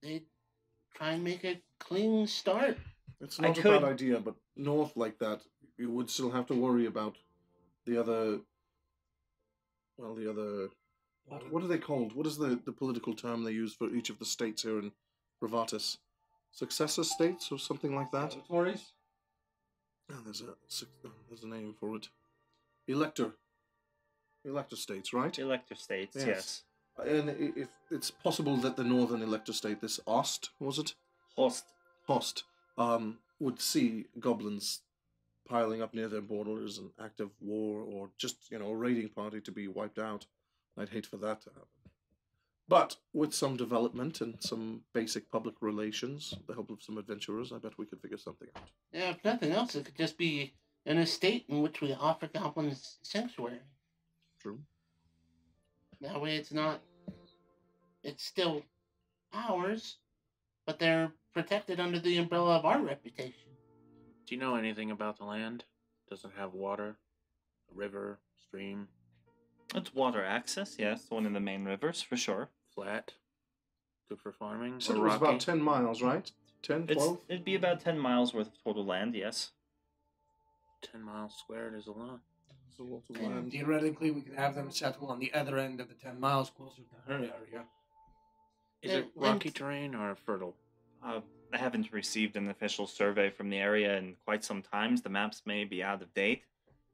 they'd try and make a clean start.
It's not a bad idea, but north like that, you would still have to worry about the other. Well, the other. What are they called? What is the political term they use for each of the states here in Revatus? Successor states or something like that?
Territories?
Oh, there's a name for it. Elector states, right?
Elector states, yes.
And if it's possible that the northern elector state, this Ost, was it? Host, would see goblins piling up near their borders, an active war, or just, a raiding party to be wiped out. I'd hate for that to happen. But with some development and some basic public relations, the help of some adventurers, I bet we could figure something out.
Yeah, if nothing else, it could just be an estate in which we offer goblins sanctuary.
True.
That way it's still ours, but they're protected under the umbrella of our reputation.
Do you know anything about the land? Does it have water? A river? Stream?
It's water access, yes. One of the main rivers, for sure.
Flat? Good for farming?
So
or
it was
rocky?
about 10 miles, right? 10, 12?
It'd be about 10 miles worth of total land, yes.
10 miles squared is a lot.
It's a lot of
And
land.
theoretically, we could have them settle on the other end of the 10 miles closer to her area.
Is it rocky terrain or fertile?
I haven't received an official survey from the area in quite some time. The maps may be out of date.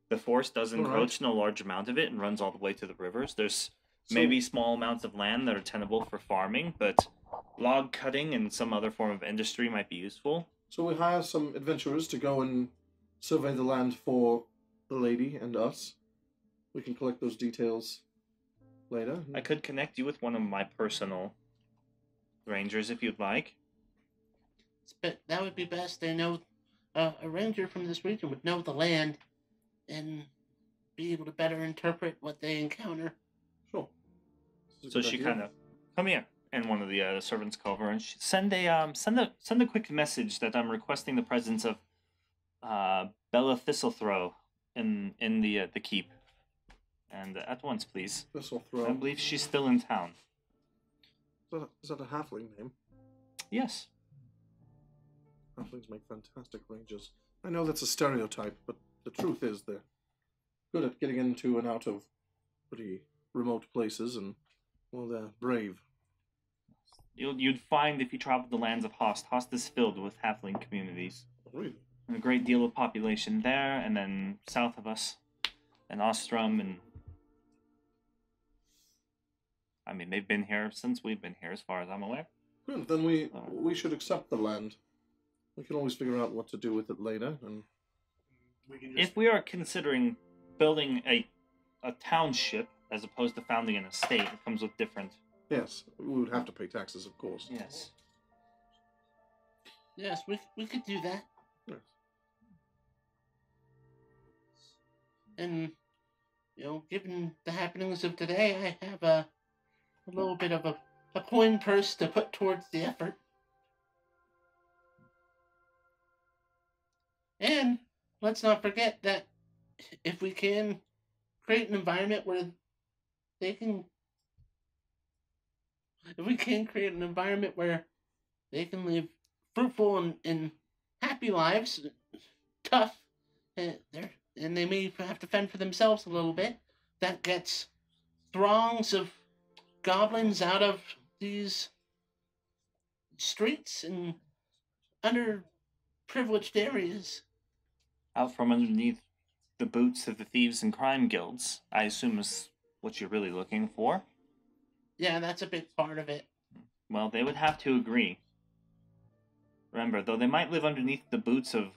The forest does encroach in a large amount of it and runs all the way to the rivers. There's maybe small amounts of land that are tenable for farming, but log cutting and some other form of industry might be useful.
So we hire some adventurers to go and survey the land for the lady and us. We can collect those details later.
I could connect you with one of my personal rangers if you'd like.
But that would be best. They know a ranger from this region would know the land and be able to better interpret what they encounter.
Sure.
So she kind of, come here, and one of the servants call her, and she send a quick message that I'm requesting the presence of Bella Thistlethrow in the keep, and at once, please.
Thistlethrow.
I believe she's still in town.
Is that a halfling name?
Yes.
Halflings make fantastic rangers. I know that's a stereotype, but the truth is they're good at getting into and out of pretty remote places, and, well, they're brave.
You'd find if you traveled the lands of Host. Host is filled with halfling communities.
Really?
And a great deal of population there, and then south of us, and Ostrom, and... I mean, they've been here since we've been here, as far as I'm aware.
Good, then we should accept the land. We can always figure out what to do with it later, and...
We can just...
If we are considering building a township, as opposed to founding an estate, it comes with different...
Yes, we would have to pay taxes, of course.
Yes.
Yes, we could do that.
Yes.
And, given the happenings of today, I have a little bit of a coin purse to put towards the effort. And let's not forget that if we can create an environment where they can if we can create an environment where they can live fruitful and happy lives, tough, and they may have to fend for themselves a little bit, that gets throngs of goblins out of these streets and underprivileged areas.
Out from underneath the boots of the thieves and crime guilds, I assume is what you're really looking for.
Yeah, that's a big part of it.
Well, they would have to agree. Remember, though they might live underneath the boots of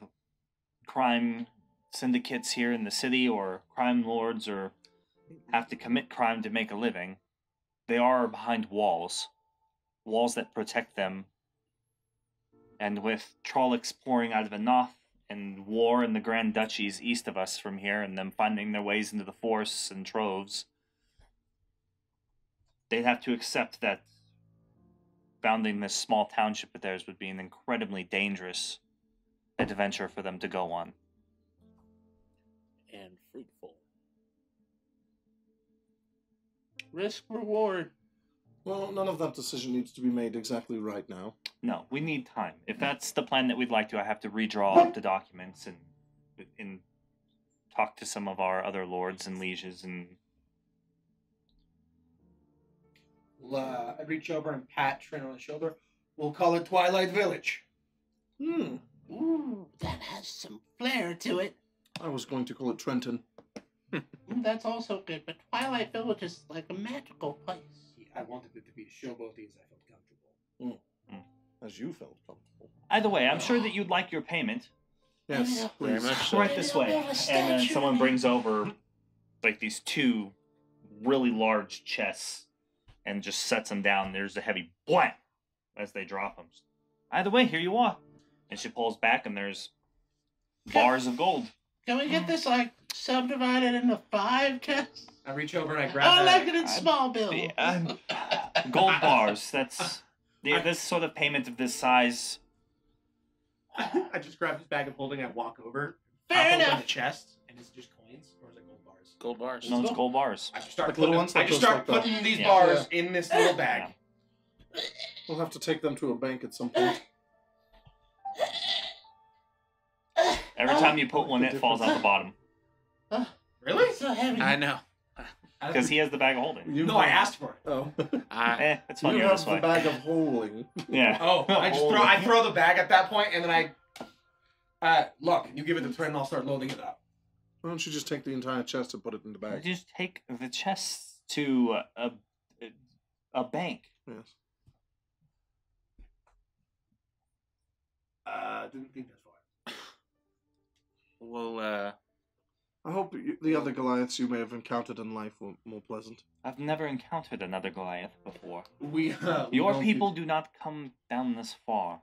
crime syndicates here in the city, or crime lords, or have to commit crime to make a living, they are behind walls. Walls that protect them. And with Trollocs pouring out of the north, and war in the Grand Duchies east of us from here, and them finding their ways into the forests and troves, they'd have to accept that founding this small township of theirs would be an incredibly dangerous adventure for them to go on.
And fruitful.
Risk reward.
Well, none of that decision needs to be made exactly right now.
No, we need time. If that's the plan that we'd like to, I have to redraw up the documents and talk to some of our other lords and lieges and...
I'd reach over and pat Trin on the shoulder. We'll call it Twilight Village.
Ooh, that has some flair to it.
I was going to call it Trenton.
That's also good, but Twilight Village is like a magical place.
I wanted it to be as showboaty as I felt comfortable.
As you felt comfortable.
Either way, I'm sure that you'd like your payment.
Yes,
Yeah.
please.
Very much so.
Right this way. And then someone brings over like these two really large chests and just sets them down. There's a heavy blam as they drop them. Either way, here you are. And she pulls back and there's bars of gold.
Can we get this like subdivided into 5 chests?
I reach over and I grab
I
that.
like it in small bills.
Gold bars. That's this sort of payment of this size.
I just grab his bag of holding and walk over.
Fair
pop open
enough.
the chest, and it's just coins, or is it gold bars?
Gold bars.
No, it's gold bars.
I just start
Like little
putting,
ones
I
that
just
goes
start
like that.
putting these
Yeah.
bars in this little bag.
We'll have to take them to a bank at some point.
Every time you put one, it falls out the bottom.
Really?
It's so heavy.
I know.
Because he has the bag of holding.
You
No, I asked for it.
Oh.
It's
You
funnier
have
this
the
way.
bag of holding.
Yeah.
Oh, I throw the bag at that point, and then look, you give it to Trin, and I'll start loading it up.
Why don't you just take the entire chest and put it in the bag?
Just take the chests to a bank.
Yes.
Didn't think that's far.
Well,
I hope the other Goliaths you may have encountered in life were more pleasant.
I've never encountered another Goliath before.
We
Your
don't
people do not come down this far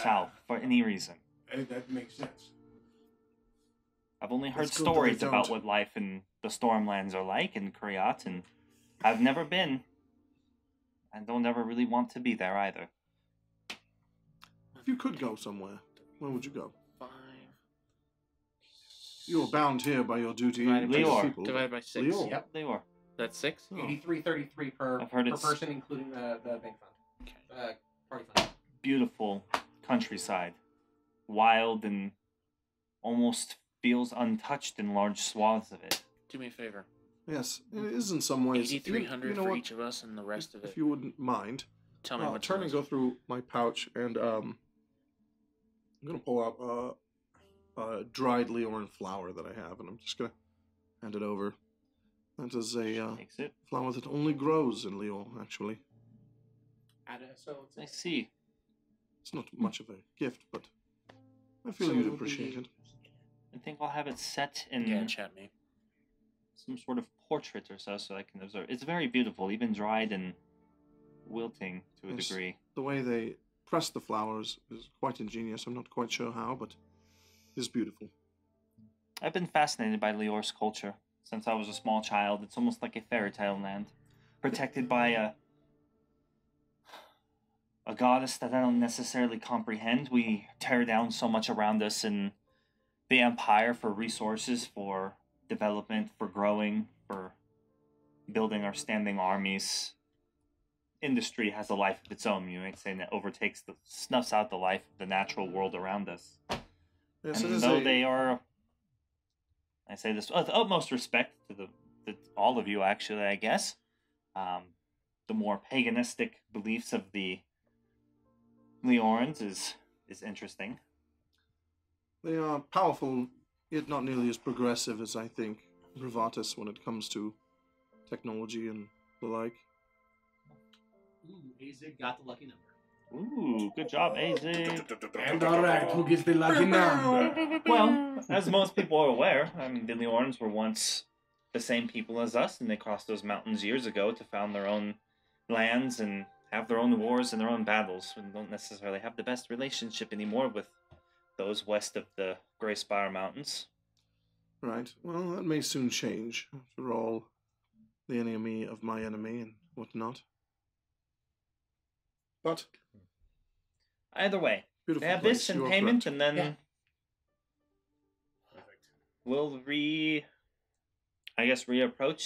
south for any reason.
That makes sense.
I've only heard
It's good that they
stories about
don't.
what life in the Stormlands are like in Kriat, and I've never been. I don't ever really want to be there either.
If you could go somewhere, where would you go?
5.
You are bound here by your duty
Divided
to
by
the
six.
people.
Divided by 6.
Leo.
Yep.
They were.
That's 6?
Oh.
83.33 per
I've heard
per
it's-
person, including the bank fund.
Okay.
Party fund.
Beautiful countryside. Wild and almost feels untouched in large swaths of it.
Do me a favor.
Yes, it is in some ways.
8,300
You know
for
what?
each of us, and the rest of it.
If you wouldn't mind,
Tell me
I'll
what.
turn and go through my pouch, and I'm gonna pull out dried Leorin flour that I have, and I'm just gonna hand it over. That is a
Takes it.
flower that only grows in Leon, actually.
So
I see.
It's not much of a gift, but I feel
So
you'd
it'll
appreciate
be-
it.
I think I'll have it set in
Yeah, chat me.
some sort of portrait or so I can observe. It's very beautiful, even dried and wilting to a
Yes.
degree.
The way they press the flowers is quite ingenious. I'm not quite sure how, but it's beautiful.
I've been fascinated by Lior's culture since I was a small child. It's almost like a fairy tale land, protected by a goddess that I don't necessarily comprehend. We tear down so much around us in the Empire for resources, for development, for growing, for building our standing armies. industry has a life of its own. You might say that snuffs out the life of the natural world around us.
Yes, it
And
is
though they are, I say this with utmost respect to all of you, actually, I guess, the more paganistic beliefs of the Leorans is interesting.
They are powerful, yet not nearly as progressive as I think Gravatus when it comes to technology and the like.
Ooh, Azig got the lucky number.
Ooh, good job, Azig.
And alright, who gets the lucky number?
Well, as most people are aware, I mean, the Leorans were once the same people as us, and they crossed those mountains years ago to found their own lands and have their own wars and their own battles, and don't necessarily have the best relationship anymore with those west of the Grey Spire Mountains.
Right. Well, that may soon change. After all, the enemy of my enemy and whatnot. But
Either way,
beautiful
they have
place,
this in
you are
payment,
correct.
and then
Yeah.
Perfect.
we'll reapproach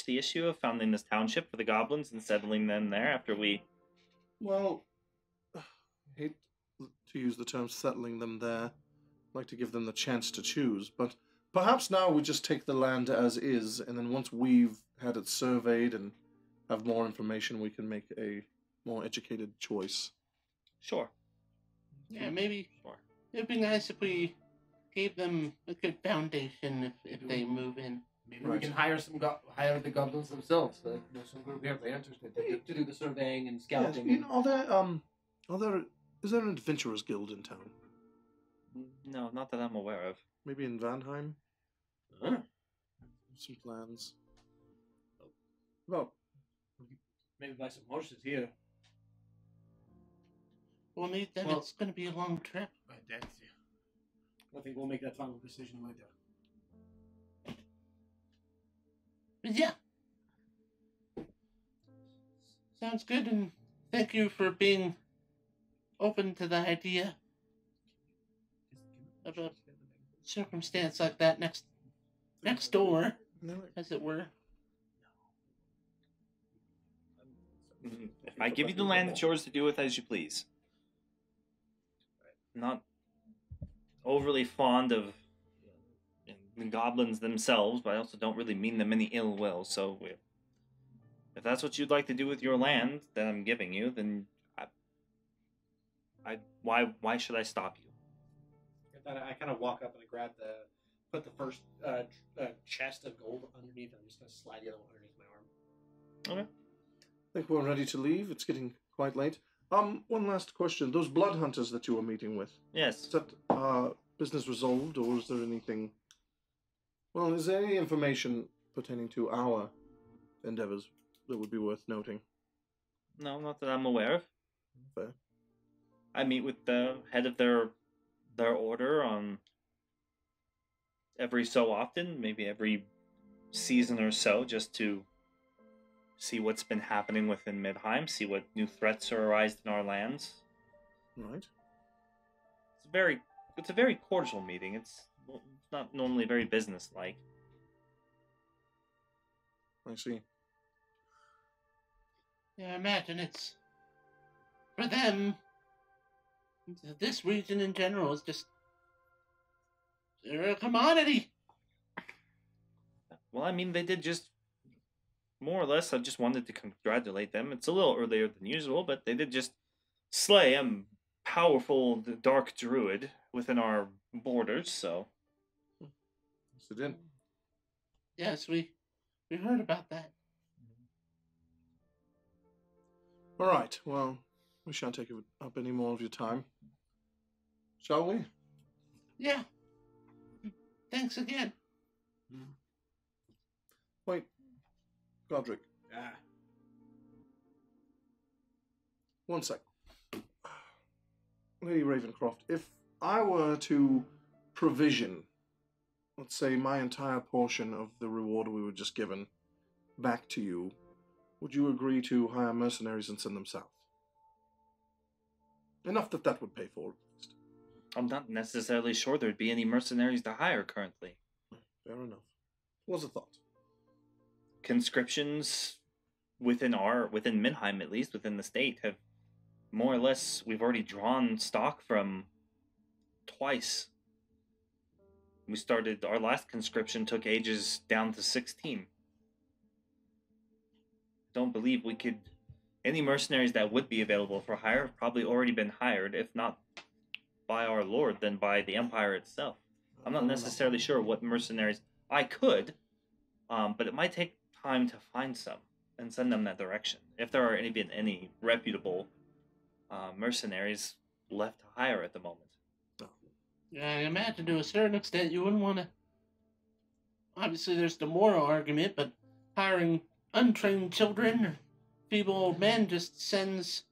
the issue of founding this township for the goblins and settling them there after we...
Well, I hate to use the term settling them there. I'd like to give them the chance to choose, but perhaps now we just take the land as is, and then once we've had it surveyed and have more information, we can make a more educated choice.
Sure.
Yeah, maybe
Sure.
it'd be nice if we gave them a good foundation if they move in.
Maybe we
Right.
can hire hire the goblins themselves. Some group here they interested to do the surveying and
Yes,
scouting.
you know, is there an adventurers guild in town?
No, not that I'm aware of.
Maybe in Vanheim?
Huh?
Some plans. Well,
Maybe buy some horses here.
We'll need them.
Well-
It's going to be a long trip.
Right, that's I think we'll make that final decision later.
But yeah. Sounds good, and thank you for being open to the idea of a circumstance like that next door, as it were.
If I give you the land, it's yours to do with as you please. Not overly fond of the goblins themselves, but I also don't really mean them any ill will, so if that's what you'd like to do with your land that I'm giving you, then why should I stop you?
I kind of walk up and I put the first chest of gold underneath. I'm just going to slide the other one underneath my arm.
Okay.
I think we're ready to leave. It's getting quite late. One last question. Those blood hunters that you were meeting with,
Yes.
is that business resolved, or is there anything... Well, is there any information pertaining to our endeavors that would be worth noting?
No, not that I'm aware of.
Fair.
I meet with the head of their order on every so often, maybe every season or so, just to see what's been happening within Midheim, see what new threats are arising in our lands.
Right.
It's a very cordial meeting. It's not normally very business-like.
I see.
Yeah, I imagine it's for them. This region in general is just they're a commodity.
Well, I mean, they did just more or less. I just wanted to congratulate them. It's a little earlier than usual, but they did just slay a powerful dark druid within our borders. So
Yes, it did.
Yes, we heard about that.
All right. Well, we shan't take up any more of your time. Shall we?
Yeah. Thanks again.
Wait. Godric,
Ah,
one sec. Lady Ravencroft, if I were to provision, let's say, my entire portion of the reward we were just given back to you, would you agree to hire mercenaries and send them south? Enough that would pay for it.
I'm not necessarily sure there'd be any mercenaries to hire currently.
Fair enough. Was a thought.
Conscriptions within Minheim, at least within the state, have more or less, we've already drawn stock from twice. We started, our last conscription took ages down to 16. Don't believe we could, any mercenaries that would be available for hire have probably already been hired, if not by our lord, then by the empire itself. I'm not necessarily sure what mercenaries I could, but it might take time to find some and send them that direction. If there are any reputable mercenaries left to hire at the moment.
Yeah, I imagine to a certain extent you wouldn't want to. Obviously, there's the moral argument, but hiring untrained children or feeble old men just sends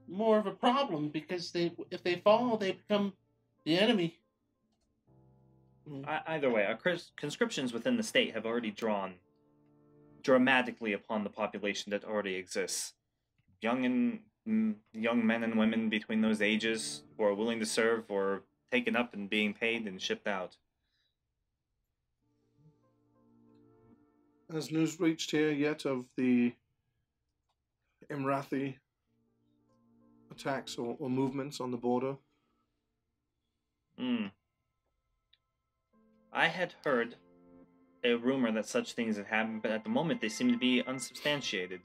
more of a problem because if they fall, they become the enemy.
Either way, our conscriptions within the state have already drawn dramatically upon the population that already exists. Young men and women between those ages who are willing to serve or taken up and being paid and shipped out.
Has news reached here yet of the Imrathi attacks or movements on the border?
I had heard a rumor that such things had happened, but at the moment they seem to be unsubstantiated.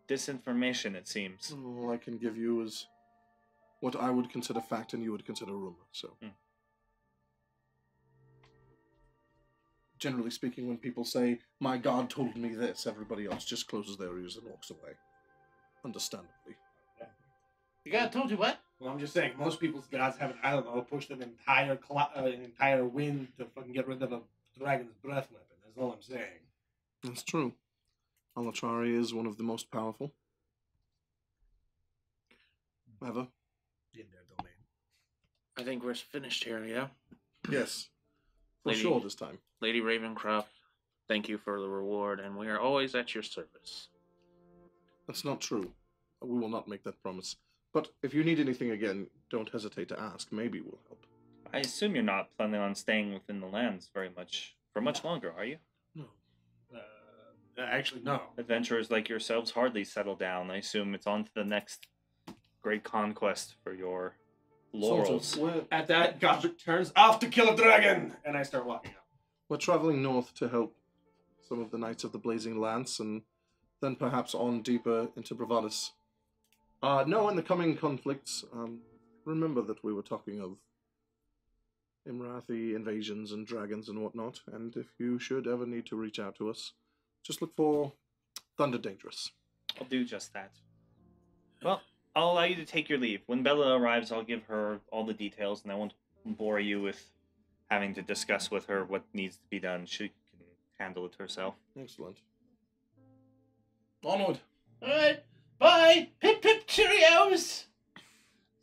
Disinformation, it seems.
All I can give you is what I would consider fact and you would consider rumor, so. Generally speaking, when people say, my God told me this, everybody else just closes their ears and walks away. Understandably.
The God told you what?
Well, I'm just saying, most people's gods haven't, I don't know, pushed an entire wind to fucking get rid of a dragon's breath weapon. That's all I'm saying.
That's true. Alatrari is one of the most powerful ever.
In their domain.
I think we're finished here, yeah?
Yes. For
Lady-
sure this time.
Lady Ravencroft, thank you for the reward, and we are always at your service.
That's not true. We will not make that promise. But if you need anything again, don't hesitate to ask. Maybe we'll help.
I assume you're not planning on staying within the lands for much longer, are you?
No.
Actually, no.
Adventurers like yourselves hardly settle down. I assume it's on to the next great conquest for your laurels.
At that, Godric turns off to kill a dragon, and I start walking up.
We're traveling north to help some of the Knights of the Blazing Lance, and then perhaps on deeper into Bravadis. No, in the coming conflicts, remember that we were talking of Imrathi invasions and dragons and whatnot, and if you should ever need to reach out to us, just look for Thunder Dangerous.
I'll do just that. Well, I'll allow you to take your leave. When Bella arrives, I'll give her all the details, and I won't bore you with having to discuss with her what needs to be done. She can handle it herself.
Excellent. Onward.
Alright, bye! Pip pip Cheerios!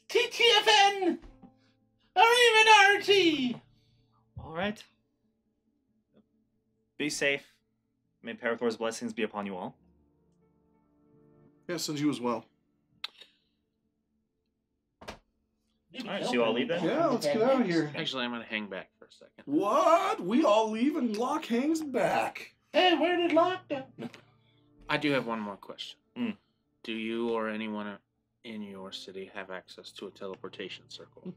TTFN! Arrivederci!
All right. Be safe. May Parathor's blessings be upon you all.
Yes, and you as well.
Alright, so you all leave then?
Yeah, let's get out of here.
Actually, I'm going to hang back for a second.
What? We all leave and Locke hangs back.
Hey, where did Locke go?
I do have one more question.
Mm.
Do you or anyone in your city have access to a teleportation circle?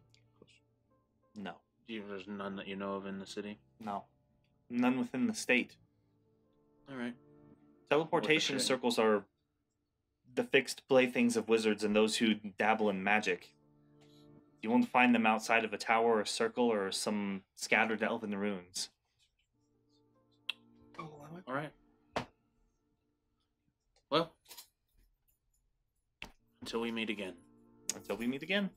No.
There's none that you know of in the city?
No. None within the state.
All right.
Teleportation
Worth a try.
circles are the fixed playthings of wizards and those who dabble in magic. You won't find them outside of a tower or a circle or some scattered elven ruins.
All right. Well, until we meet again.
Until we meet again.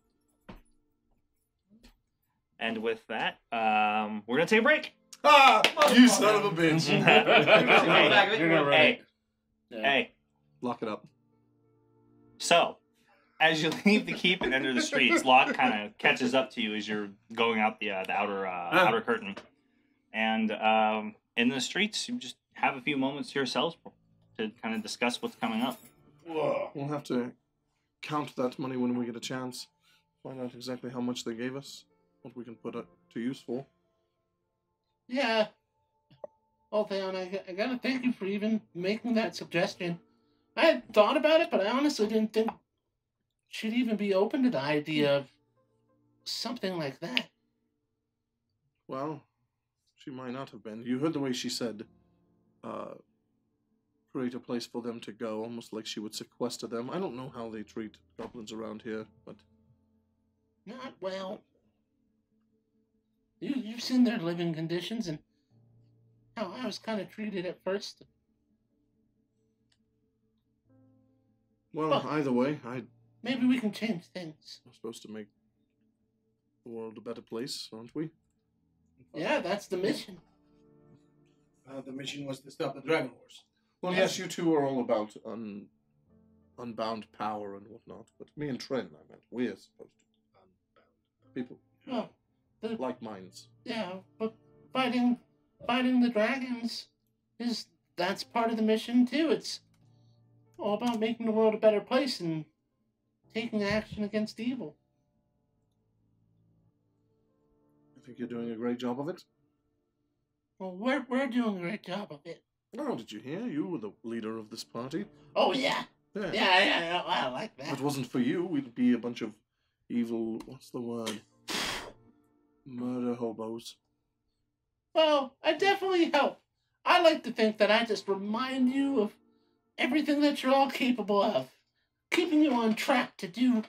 And with that, we're going to take a break.
Ah! You son of a bitch.
Hey.
Lock it up.
So, as you leave the keep and enter the streets, Locke kind of catches up to you as you're going out the outer curtain. And in the streets, you just have a few moments to yourselves to kind of discuss what's coming up.
We'll have to count that money when we get a chance. Find out exactly how much they gave us. What we can put it to use for.
Yeah. Well, Theon, I gotta thank you for even making that suggestion. I had thought about it, but I honestly didn't think she'd even be open to the idea of something like that.
Well, she might not have been. You heard the way she said, create a place for them to go, almost like she would sequester them. I don't know how they treat goblins around here, but...
Not well. You've seen their living conditions and how I was kind of treated at first.
Well, either way, I'm
Maybe we can change things.
supposed to make the world a better place, aren't we?
Yeah, that's the mission.
The mission was to stop the Dragon Wars.
Well, yes, you two are all about unbound power and whatnot, but me and Tren, I meant, we're supposed to. People
Well,
like minds.
yeah, but fighting the dragons that's part of the mission too. It's all about making the world a better place and taking action against evil.
I think you're doing a great job of it.
Well, we're doing a great job of it.
Oh, did you hear? You were the leader of this party.
Oh yeah,
Yeah.
yeah. I like
If
that.
it wasn't for you, we'd be a bunch of evil, what's the word? Murder hobos.
Well, I definitely help. I like to think that I just remind you of everything that you're all capable of, keeping you on track to do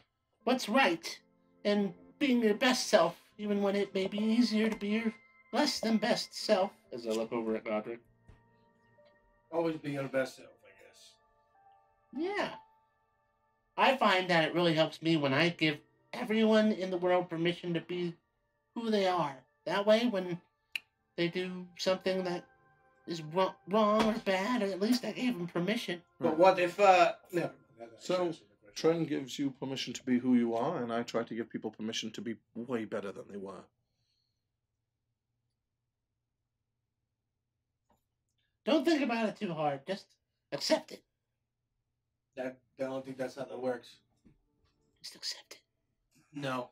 what's right, and being your best self, even when it may be easier to be your less than best self. As I look over at Godric.
Always be your best self, I guess.
Yeah. I find that it really helps me when I give everyone in the world permission to be who they are. That way, when they do something that is wrong or bad, or at least I gave them permission.
But what if, never.
So, Tren gives you permission to be who you are, and I try to give people permission to be way better than they were.
Don't think about it too hard. Just accept it.
I don't think that's how that works.
Just accept it.
No.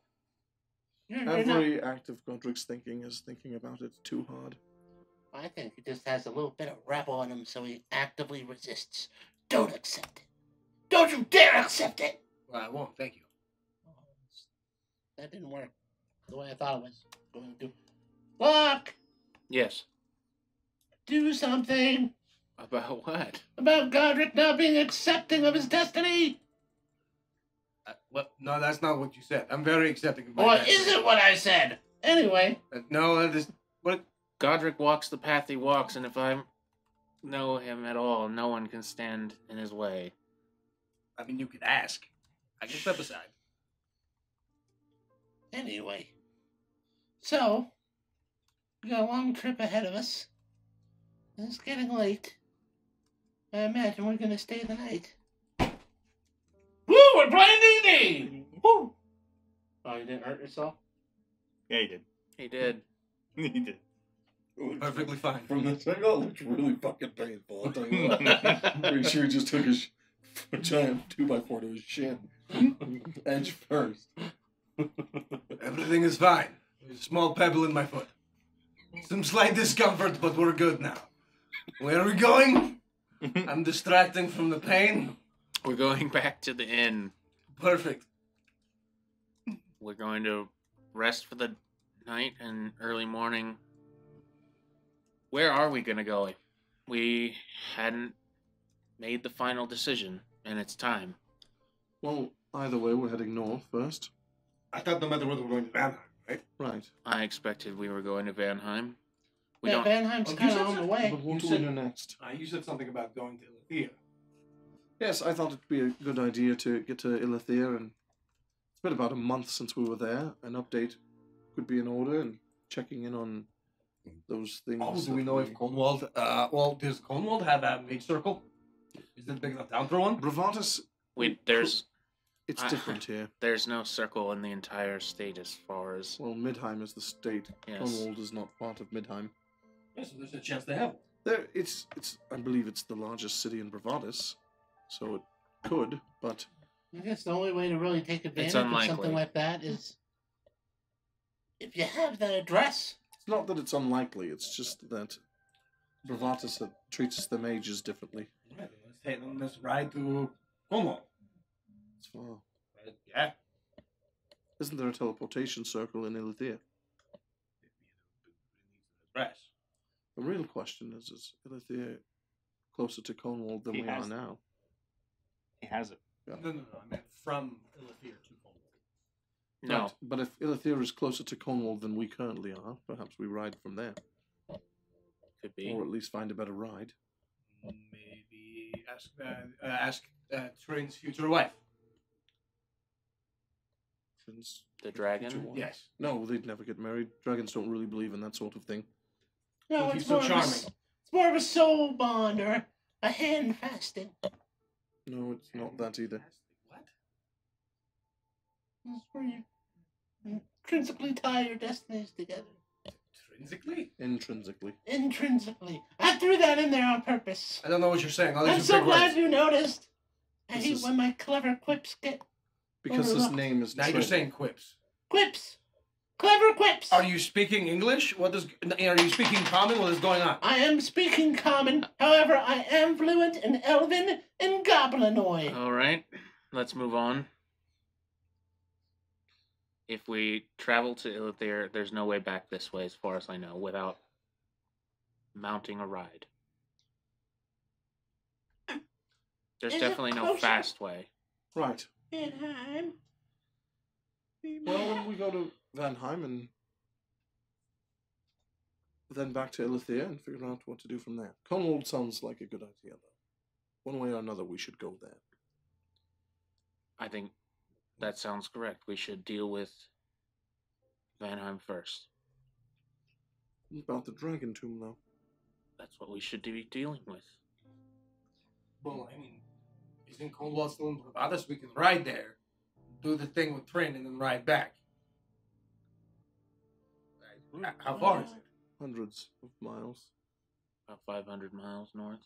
You're not.
Every act of Godric's thinking is thinking about it too hard.
I think he just has a little bit of rebel in him, so he actively resists. Don't accept it. Don't you dare accept it!
Well, I won't, thank you.
That didn't work the way I thought it was going to. Locke!
Yes.
Do something
About what?
about Godric not being accepting of his destiny!
What? No, that's not what you said. I'm very accepting of my
Or
destiny.
is it what I said? Anyway,
No, that is... What?
Godric walks the path he walks, and if I know him at all, no one can stand in his way.
I mean, you could ask. I can step aside.
anyway. So, we got a long trip ahead of us. It's getting late. I imagine we're gonna stay the night. Woo! We're playing D&D! Woo! Oh, you didn't hurt yourself?
Yeah, you did.
He did.
You did.
Perfectly fine.
From this angle, it looks really fucking painful. I'll tell you what. Pretty sure he just took a giant 2x4 to his shin. Edge first.
Everything is fine. There's a small pebble in my foot. Some slight discomfort, but we're good now. Where are we going? I'm distracting from the pain.
We're going back to the inn.
Perfect.
We're going to rest for the night and early morning. Where are we going to go? We hadn't made the final decision, and it's time.
Well, either way, we're heading north first.
I thought no matter what we're going to Vanheim, right?
Right.
I expected we were going to Vanheim. We
Yeah,
don't.
Vanheim's
Oh, you
kind of
said
on the
so?
way.
But what
You
do we
said-
do next?
You said something about going to Ilithia.
Yes, I thought it'd be a good idea to get to Ilithir, and it's been about a month since we were there. An update could be in order, and checking in on those things.
Oh, do
that
we know if Cornwall... well, does Cornwall have a mage circle? Is it big enough town for one?
Bravatus,
There's
it's different here.
there's no circle in the entire state as far as.
Well, Midheim is the state.
Yes.
Cornwall is not part of Midheim.
Yeah, so there's a chance they have.
It's. I believe it's the largest city in Bravatus, so it could. But
I guess the only way to really take advantage of
unlikely.
something like that is if you have that address.
it's not that it's unlikely. It's just that Bravatus treats the mages differently.
Let's ride to Cornwall.
It's far.
Yeah.
Isn't there a teleportation circle in Ilithir?
Rest.
The real question is Ilithir closer to Cornwall than
He
we are
has-
now?
He has it.
No. I meant from Ilithir to Cornwall.
No,
Right, but if Ilithir is closer to Cornwall than we currently are, perhaps we ride from there.
could be.
Or at least find a better ride.
Maybe ask Trin's future wife.
Since
The dragon?
wife.
Yes.
No, they'd never get married. Dragons don't really believe in that sort of thing.
No,
But
it's
he's so
more, of a,
charming.
it's more of a soul bond or a hand fasting.
No, it's not that either.
What?
It's where you intrinsically tie your destinies together.
Intrinsically?
Intrinsically.
Intrinsically. I threw that in there on purpose.
I don't know what you're saying. All these
I'm
are
so
big
glad
words.
you noticed. I
This
hate
is-
when my clever quips get
Because his
Overlooked.
name is
Now you're
Trin.
saying quips.
quips. Clever quips.
Are you speaking English? Are you speaking common? What is going on?
I am speaking common. However, I am fluent in Elven and Goblinoid.
All right, let's move on. If we travel to Ilithir, there's no way back this way, as far as I know, without mounting a ride. There's
Is it
definitely no
closer?
fast way.
Right.
Manheim.
Well, when we go to Vanheim and then back to Ilithir and figure out what to do from there. Cornwall sounds like a good idea, though. One way or another, we should go there.
I think that sounds correct. We should deal with Vanheim first.
What about the Dragon Tomb, though?
That's what we should be dealing with.
Well, I mean, isn't Cornwall still in Bravadas? We can ride there, do the thing with Trin, and then ride back. How far is it?
Hundreds of miles.
About 500 miles north.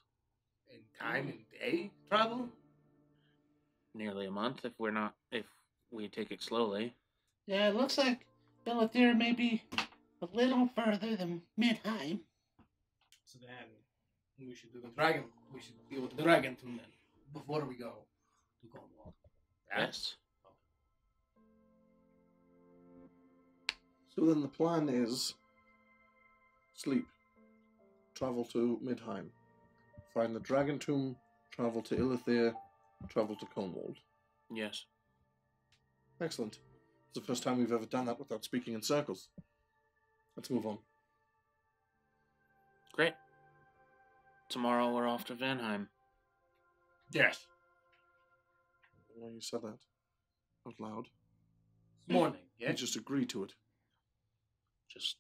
In time and day travel?
Nearly a month if we take it slowly.
Yeah, it looks like Belethir may be a little further than Midheim.
So then we should do the dragon. We should deal with the dragon tomb then before we go to Cornwall.
Yes.
So then the plan is sleep, travel to Midheim, find the Dragon Tomb, travel to Ilithir, travel to Cornwall.
Yes.
Excellent. It's the first time we've ever done that without speaking in circles. Let's move on.
Great. Tomorrow we're off to Vanheim.
Yes.
Why you said that out loud?
Morning.
You
Yeah.
just agree to it.
Just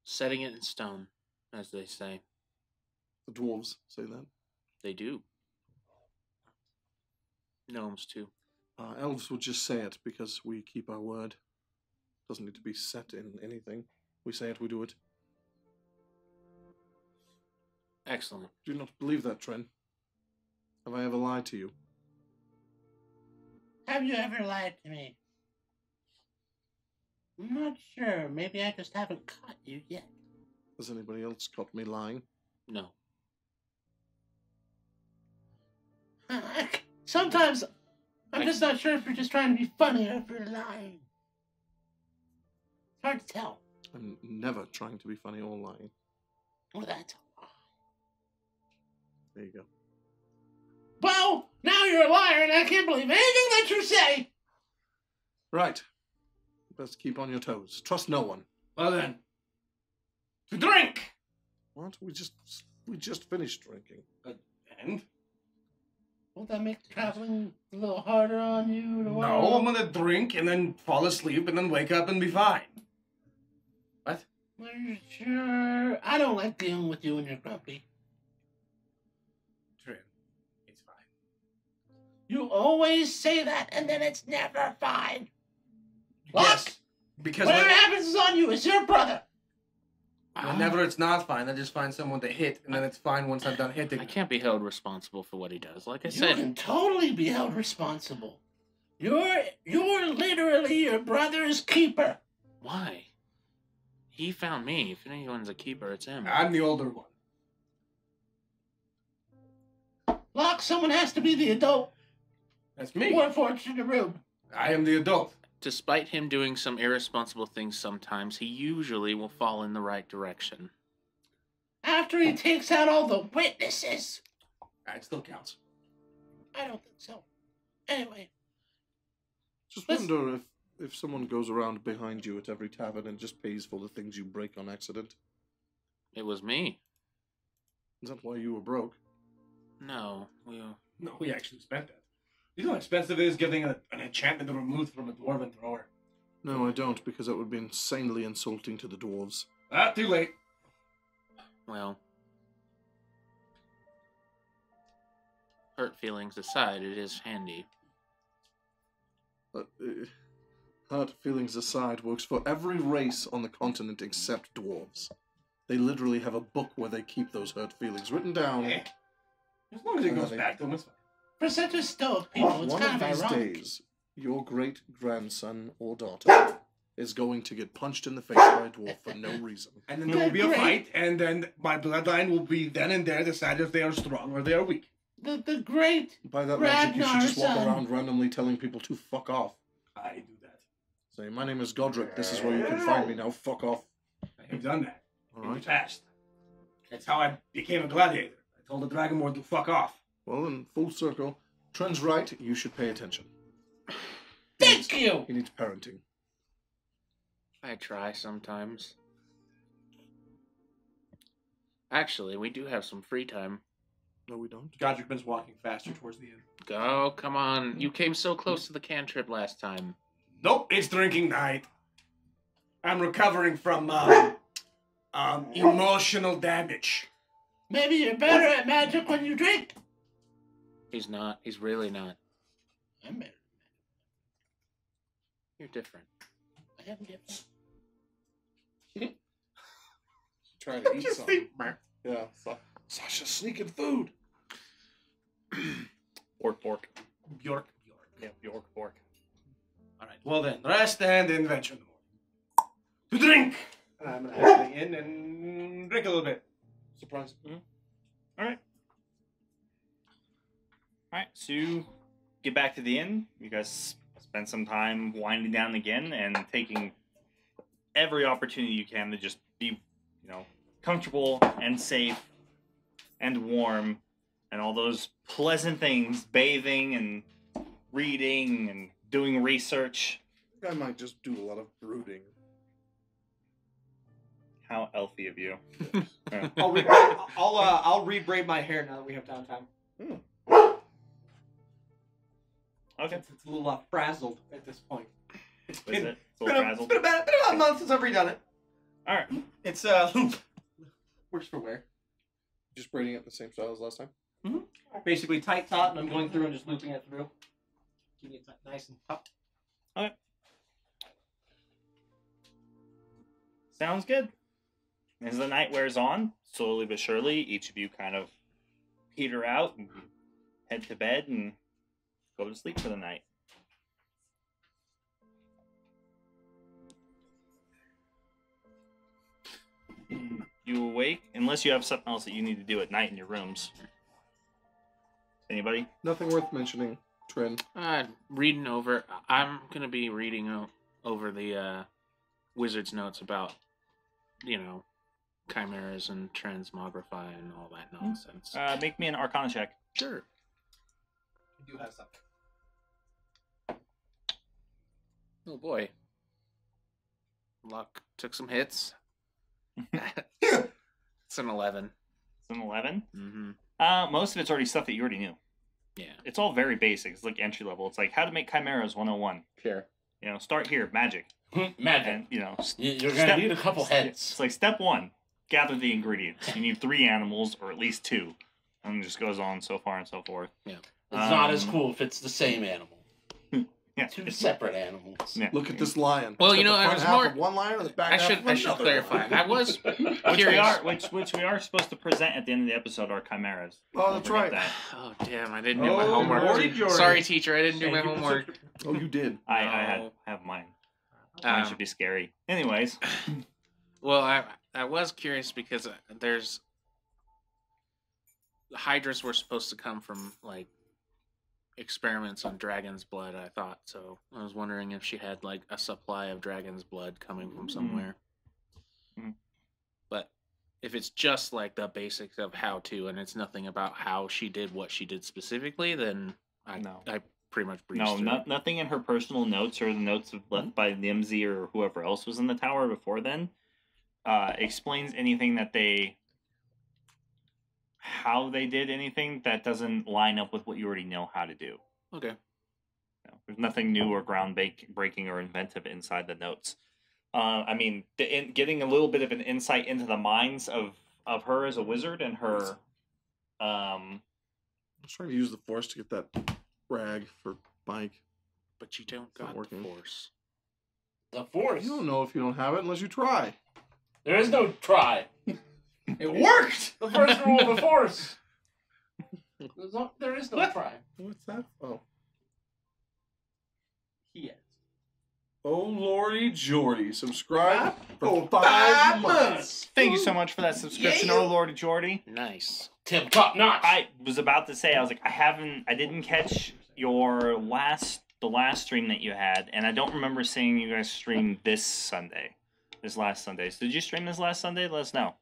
setting it in stone, as they say.
The dwarves say that.
They do. Gnomes too.
Elves would just say it because we keep our word. Doesn't need to be set in anything. We say it, we do it.
Excellent.
Do you not believe that, Trin? Have I ever lied to you?
Have you ever lied to me? I'm not sure. Maybe I just haven't caught you yet.
Has anybody else caught me lying?
No.
Sometimes I'm just not sure if you're just trying to be funny or if you're lying. It's hard to tell.
I'm never trying to be funny or lying.
Well, that's
There you go.
well, now you're a liar and I can't believe anything that you say.
Right. Best keep on your toes. Trust no one.
Well then, to drink.
What? We just finished drinking.
And
Won't that make traveling a little harder on you?
no, I'm gonna drink and then fall asleep and then wake up and be fine. What?
Are you sure? I don't like dealing with you when you're grumpy.
Trin, it's fine.
You always say that and then it's never fine. Look,
Yes, because
whatever happens is on you. It's your brother.
whenever it's not fine, I just find someone to hit, and then it's fine once I'm done hitting.
I can't be held responsible for what he does. Like I
You
said,
can totally be held responsible. You're literally your brother's keeper.
why? He found me. If anyone's a keeper, it's him.
I'm the older one.
Locke, someone has to be the adult.
That's me.
Warforged in the room.
I am the adult.
Despite him doing some irresponsible things sometimes, he usually will fall in the right direction.
After he takes out all the witnesses.
It still counts.
I don't think so. Anyway.
Just wonder if someone goes around behind you at every tavern and just pays for the things you break on accident.
It was me.
Is that why you were broke?
No,
No, we actually spent that. You know how expensive it is getting an enchantment removed from a dwarven thrower?
No, I don't, because that would be insanely insulting to the dwarves.
Too late.
well, hurt feelings aside, it is handy.
Hurt feelings aside works for every race on the continent except dwarves. They literally have a book where they keep those hurt feelings written down.
As long as it goes back to them, it's fine.
For such a stoic people, it's
One
kind
of
of
these
ironic.
days, your great-grandson or daughter is going to get punched in the face by a dwarf for no reason.
And then there will be a fight, and then my bloodline will be then and there decide if they are strong or they are weak.
The great
By that logic, you should just walk
Ragnar-son.
around randomly telling people to fuck off.
I do that.
Say, my name is Godric, this is where you can find me, now fuck off.
I have done that in the
Alright.
past. That's how I became a gladiator. I told the dragonborn to fuck off.
Well, in full circle, Trent's right, you should pay attention.
Thank you!
He needs parenting.
I try sometimes. Actually, we do have some free time.
No, we don't.
Godric's walking faster towards the end.
Go, come on. You came so close to the cantrip last time.
Nope, it's drinking night. I'm recovering from emotional damage.
Maybe you're better at magic when you drink.
He's not. He's really not.
I'm better.
You're different.
I am different.
Trying to eat something. Yeah, Sasha's sneaking food.
Pork.
Bjork.
Yeah, Bjork, pork.
Alright, well then, rest and adventure in the morning. To drink! And I'm gonna actually in and drink a little bit.
Surprise.
Alright, so you get back to the inn. You guys spend some time winding down again and taking every opportunity you can to just be, comfortable and safe and warm and all those pleasant things, bathing and reading and doing research.
I might just do a lot of brooding.
How elfy of you. Yeah.
I'll rebraid my hair now that we have downtime.
Okay.
It's a little frazzled at this point.
Is it? It's a
It's
little frazzled.
been about a month since I've redone it.
Alright.
It's worse for wear.
Just braiding it the same style as last time?
Basically tight top, and I'm going through and just looping it through. Keeping it nice and tough.
Sounds good. As the night wears on, slowly but surely, each of you kind of peter out and head to bed and go to sleep for the night. You awake, unless you have something else that you need to do at night in your rooms. Anybody?
Nothing worth mentioning, Trin.
Reading over. I'm gonna be reading over the wizard's notes about, chimeras and transmogrify and all that nonsense.
Make me an Arcana check.
Sure.
I do have something.
Oh boy. Luck took some hits. It's an 11.
It's an 11.
Mm-hmm.
Most of it's already stuff that you already knew.
Yeah.
It's all very basic. It's like entry level. It's like how to make chimeras 101.
Sure.
Start here, magic.
Magic.
And,
You're going to need a couple heads.
It's like step 1, gather the ingredients. You need 3 animals, or at least 2. And it just goes on so far and so forth.
Yeah.
It's not as cool if it's the same animal.
Yeah.
2 separate animals.
Yeah.
Look at this lion.
Well,
It's got the
I
front
was
half
more-
of one lion and the back
I
half
should
of
I should
another
clarify.
lion.
I was
Which we are supposed to present at the end of the episode are chimeras.
Oh, that's
Don't forget
right.
that.
Oh damn! I didn't do my
Oh,
homework.
Lordy Jory.
Sorry, teacher. I didn't do my homework.
Oh, you did.
I have mine. Mine should be scary. Anyways,
Well, I was curious because there's hydras were supposed to come from like experiments on dragon's blood, I thought. So I was wondering if she had like a supply of dragon's blood coming from somewhere. But if it's just like the basics of how to, and it's nothing about how she did what she did specifically, then I pretty much breezed through.
Nothing in her personal notes or the notes left by Nimsy or whoever else was in the tower before then explains anything that how they did anything that doesn't line up with what you already know how to do.
Okay.
No, there's nothing new or groundbreaking or inventive inside the notes. I mean, getting a little bit of an insight into the minds of her as a wizard and her.
I was trying to use the force to get that rag for Mike.
But you don't got the force.
The force?
You don't know if you don't have it unless you try.
There is no try.
It worked!
The first rule of the force. There is no try.
What's that? Oh.
Yes.
Oh, Lordy Jordy. Subscribe for 5 months.
Thank you so much for that subscription, oh Lordy Jordy.
Nice.
Tip top notch.
I was about to say, I was like, I didn't catch the last stream that you had, and I don't remember seeing you guys stream this last Sunday. So did you stream this last Sunday? Let us know.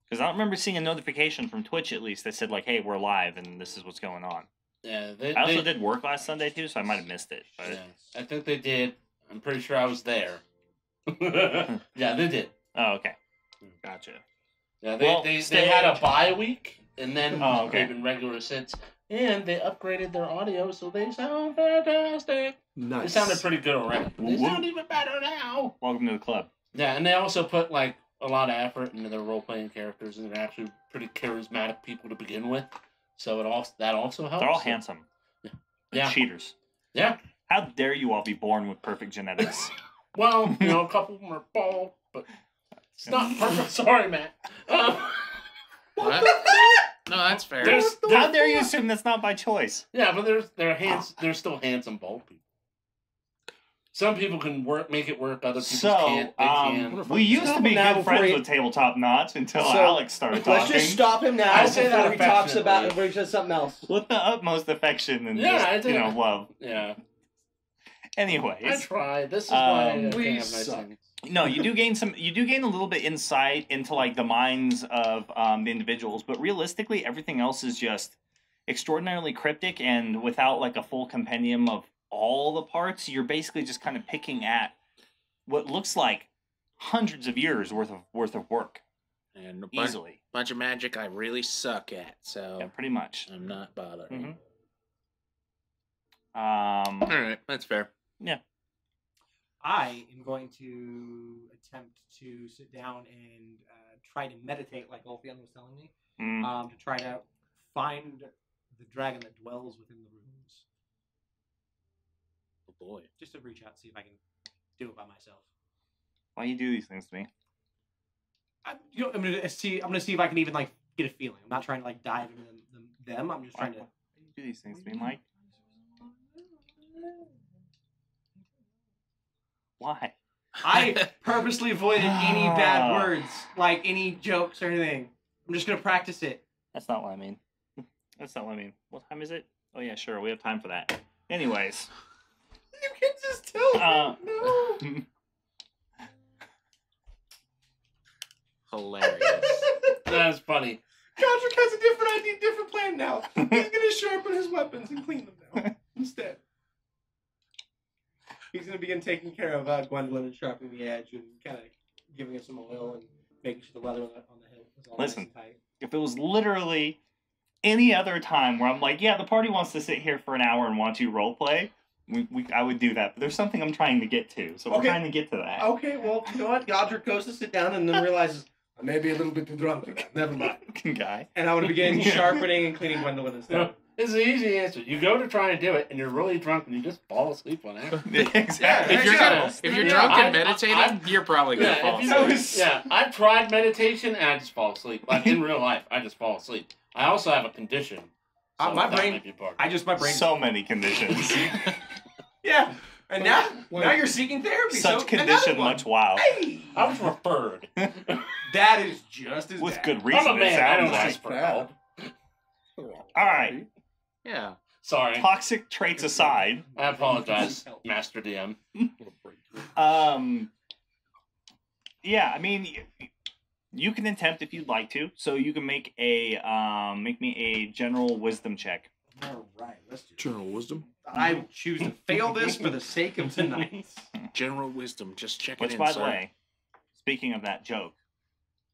Because I don't remember seeing a notification from Twitch, at least, that said, like, hey, we're live, and this is what's going on.
Yeah,
I also did work last Sunday, too, so I might have missed it. But...
Yeah, I think they did. I'm pretty sure I was there. Yeah, they did.
Oh, okay. Gotcha.
Yeah,
Well,
they had a bye week, and then
Oh, okay.
they've been regular since. And they upgraded their audio, so they sound fantastic.
Nice.
They sounded pretty good already. They
Woo-woo.
sound even better now.
Welcome to the club.
Yeah, and they also put, like, a lot of effort into their role-playing characters, and they're actually pretty charismatic people to begin with. So that also helps.
They're all handsome.
Yeah.
Cheaters.
Yeah.
How dare you all be born with perfect genetics?
Well, a couple of them are bald, but it's not perfect. Sorry, Matt.
What? No, that's fair.
How dare you assume that's not by choice?
Yeah, but they're still handsome bald people. Some people can make it work. Other people can't. They can.
We used to be
Now
good
before
friends
you-
with Tabletop Notch until Alex started talking.
Let's just stop him now
I say that
before he talks about
affectionately.
before he says something else.
With the utmost affection and
Yeah, I
just,
do.
love.
Yeah, I
Anyways,
try. This is why I can't
we
have nice
suck.
things.
no, you do gain a little bit insight into like the minds of the individuals, but realistically, everything else is just extraordinarily cryptic, and without like a full compendium of all the parts, you're basically just kind of picking at what looks like hundreds of years worth of work
And
easily.
bunch of magic I really suck at, so
Yeah, pretty much.
I'm not bothering.
Mhm.
All right, that's fair.
I am going to attempt to sit down and try to meditate, like Olfion was telling me, to try to find the dragon that dwells within the ruins.
Oh boy.
Just to reach out, see if I can do it by myself.
Why you do these things to me?
I'm gonna see if I can even like get a feeling. I'm not trying to like dive into them. I'm just
Why
trying to.
you do these things to me, Mike? Why?
I purposely avoided any bad words, like any jokes or anything. I'm just gonna practice it.
That's not what I mean. That's not what I mean. What time is it? Oh yeah, sure. We have time for that. Anyways.
You can just tell.
No.
Hilarious.
That's funny.
Godric has a different plan now. He's gonna sharpen his weapons and clean them now instead.
He's gonna begin taking care of Gwendolyn and sharpening the edge and kind of giving her some oil and making sure the leather on the hilt is all
Listen.
nice and tight.
If it was literally any other time where I'm like, yeah, the party wants to sit here for an hour and watch you roleplay, I would do that. But there's something I'm trying to get to, so we're
Okay.
trying to get to that.
Okay, well, you know what? Godric goes to sit down and then realizes I may be a little bit too drunk again. Never mind.
Guy.
And I want to begin sharpening and cleaning Gwendolyn instead.
It's an easy answer. You go to try and do it, and you're really drunk, and you just fall asleep on it.
Exactly.
If you're
Yeah.
drunk and
I-
meditating, you're probably gonna fall asleep.
I've tried meditation, and I just fall asleep. Like in real life, I just fall asleep. I also have a condition. So
My
that
brain-
might be part of it.
My brain.
So many conditions.
Yeah. And now you're seeking therapy.
Such
so
condition,
another one.
much wow.
Hey!
I was referred.
That is just as
With
bad.
good reason,
I'm a
it
man. I
sounds
don't
like.
ask for help.
All right.
Yeah.
Sorry.
Toxic traits aside,
I apologize, Master DM.
yeah, I mean, you can attempt if you'd like to. So you can make me a general wisdom check.
All right, let's do it.
Journal wisdom.
I choose to fail this for the sake of tonight.
General wisdom. Just check it
Which,
in,
by
sir.
the way, speaking of that joke,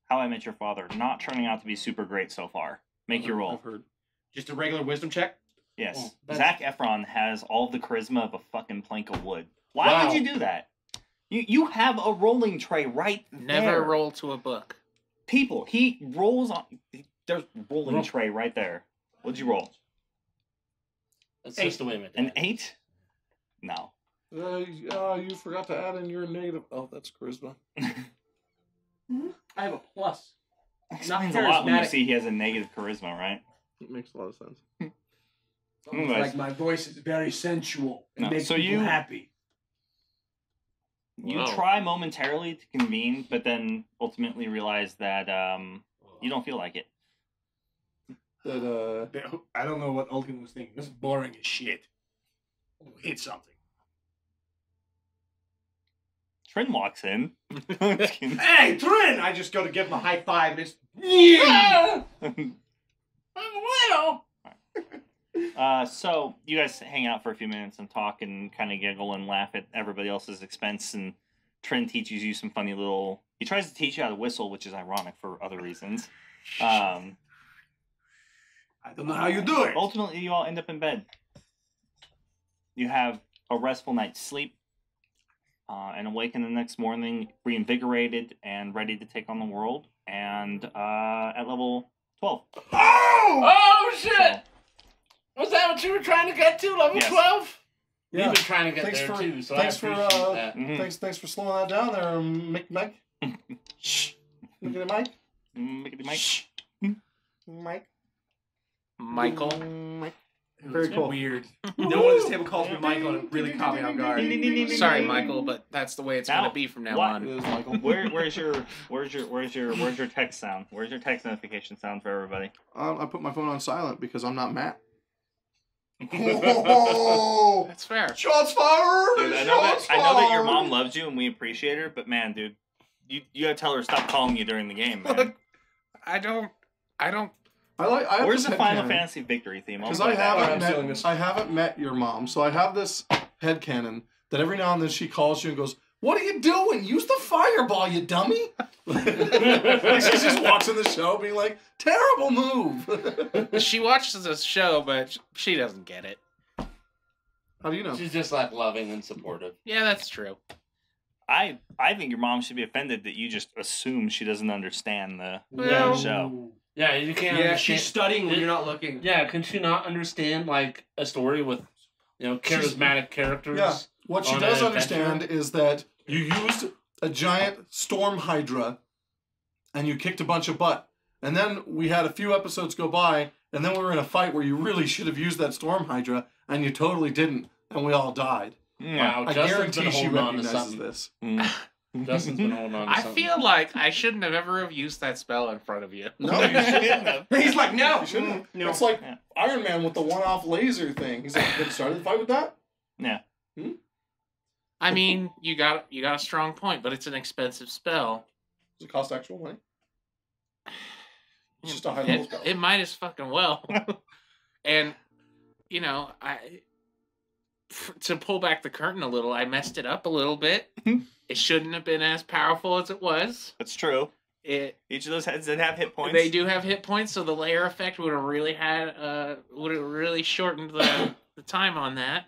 How I Met Your Father not turning out to be super great so far. Make your roll.
I've heard.
Just a regular wisdom check.
Yes.
Oh, that's-
Zac Efron has all the charisma of a fucking plank of wood. Why
Wow.
would you do that? You have a rolling tray right
Never
there.
roll to a book.
People, he rolls on. There's rolling tray right there. What'd you roll?
That's just a way of
An 8? No.
You forgot to add in your negative. Oh, that's charisma.
I have a plus.
Explains a lot when you
charismatic.
see he has a negative charisma, right?
It makes a lot of sense.
It's
Anyways.
like my voice is very sensual. It
No,
makes
so
people
you-
happy.
You
Whoa.
try momentarily to convene, but then ultimately realize that you don't feel like it.
That
I don't know what Ulkin was thinking. This is boring as shit. Hit something.
Trin walks in. Just kidding.
Hey, Trin! I just go to give him a high five and it's... Yeah!
So you guys hang out for a few minutes and talk and kind of giggle and laugh at everybody else's expense. And Trin teaches you some funny little. He tries to teach you how to whistle, which is ironic for other reasons.
I don't know how you do it.
Ultimately, you all end up in bed. You have a restful night's sleep, and awaken the next morning reinvigorated and ready to take on the world. And at level 12.
Oh shit!
So,
Was that what you were trying to get to? Level
Yes.
12?
Yeah.
You've been trying to get
Thanks
there
for-
too, so
thanks
I
for,
appreciate that.
mhm.
Thanks for slowing that down there, Mike.
Shh.
Look at it, Mike.
Mickey Mike.
Mike.
Michael.
Mike. Very cool.
Weird. No one at this table calls me Michael and it really caught me off guard.
Sorry, Michael, but that's the way it's
Now,
gonna be from now
what?
It
on.
is Michael.
Where's your text sound? Where's your text notification sound for everybody?
I put my phone on silent because I'm not Matt. Oh,
That's fair.
shots fired!
Dude, I know that your mom loves you and we appreciate her, but man, dude, you gotta tell her to stop calling you during the game, man.
Look, I don't.
I have
Where's
this
the Final
headcanon.
Fantasy victory theme? I'll
Because
play
I
that.
I'm stealing this.
haven't met your mom, so I have this headcanon that every now and then she calls you and goes, "What are you doing? Use the fireball, you dummy!" Like she just walks in the show being like, "Terrible move."
She watches this show, but she doesn't get it.
How do you know?
She's just like loving and supportive.
Yeah, that's true.
I think your mom should be offended that you just assume she doesn't understand the
Well-
show.
Yeah, you can't
Yeah,
understand.
she's studying when you're not looking.
Yeah, can she not understand like a story with, charismatic characters?
Yeah. What she
On
does
an
understand is that you used a giant storm hydra and you kicked a bunch of butt. And then we had a few episodes go by, and then we were in a fight where you really should have used that storm hydra, and you totally didn't, and we all died.
Wow,
I
Justin's
guarantee
been
she
holding on to
recognizes
something.
this.
Mm.
Justin's been holding on to
I
something.
feel like I shouldn't have ever used that spell in front of you.
No, you shouldn't have.
He's like, no.
You shouldn't have.
No.
It's like
Yeah.
Iron Man with the one-off laser thing. He's like, "You started the fight with that?"
Yeah.
I mean, you got a strong point, but it's an expensive spell.
Does it cost actual money? It's just a high-level spell.
It might as fucking well. And to pull back the curtain a little, I messed it up a little bit. It shouldn't have been as powerful as it was.
That's true.
It
Each of those heads did have hit points.
They do have hit points, so the layer effect would have really shortened the time on that.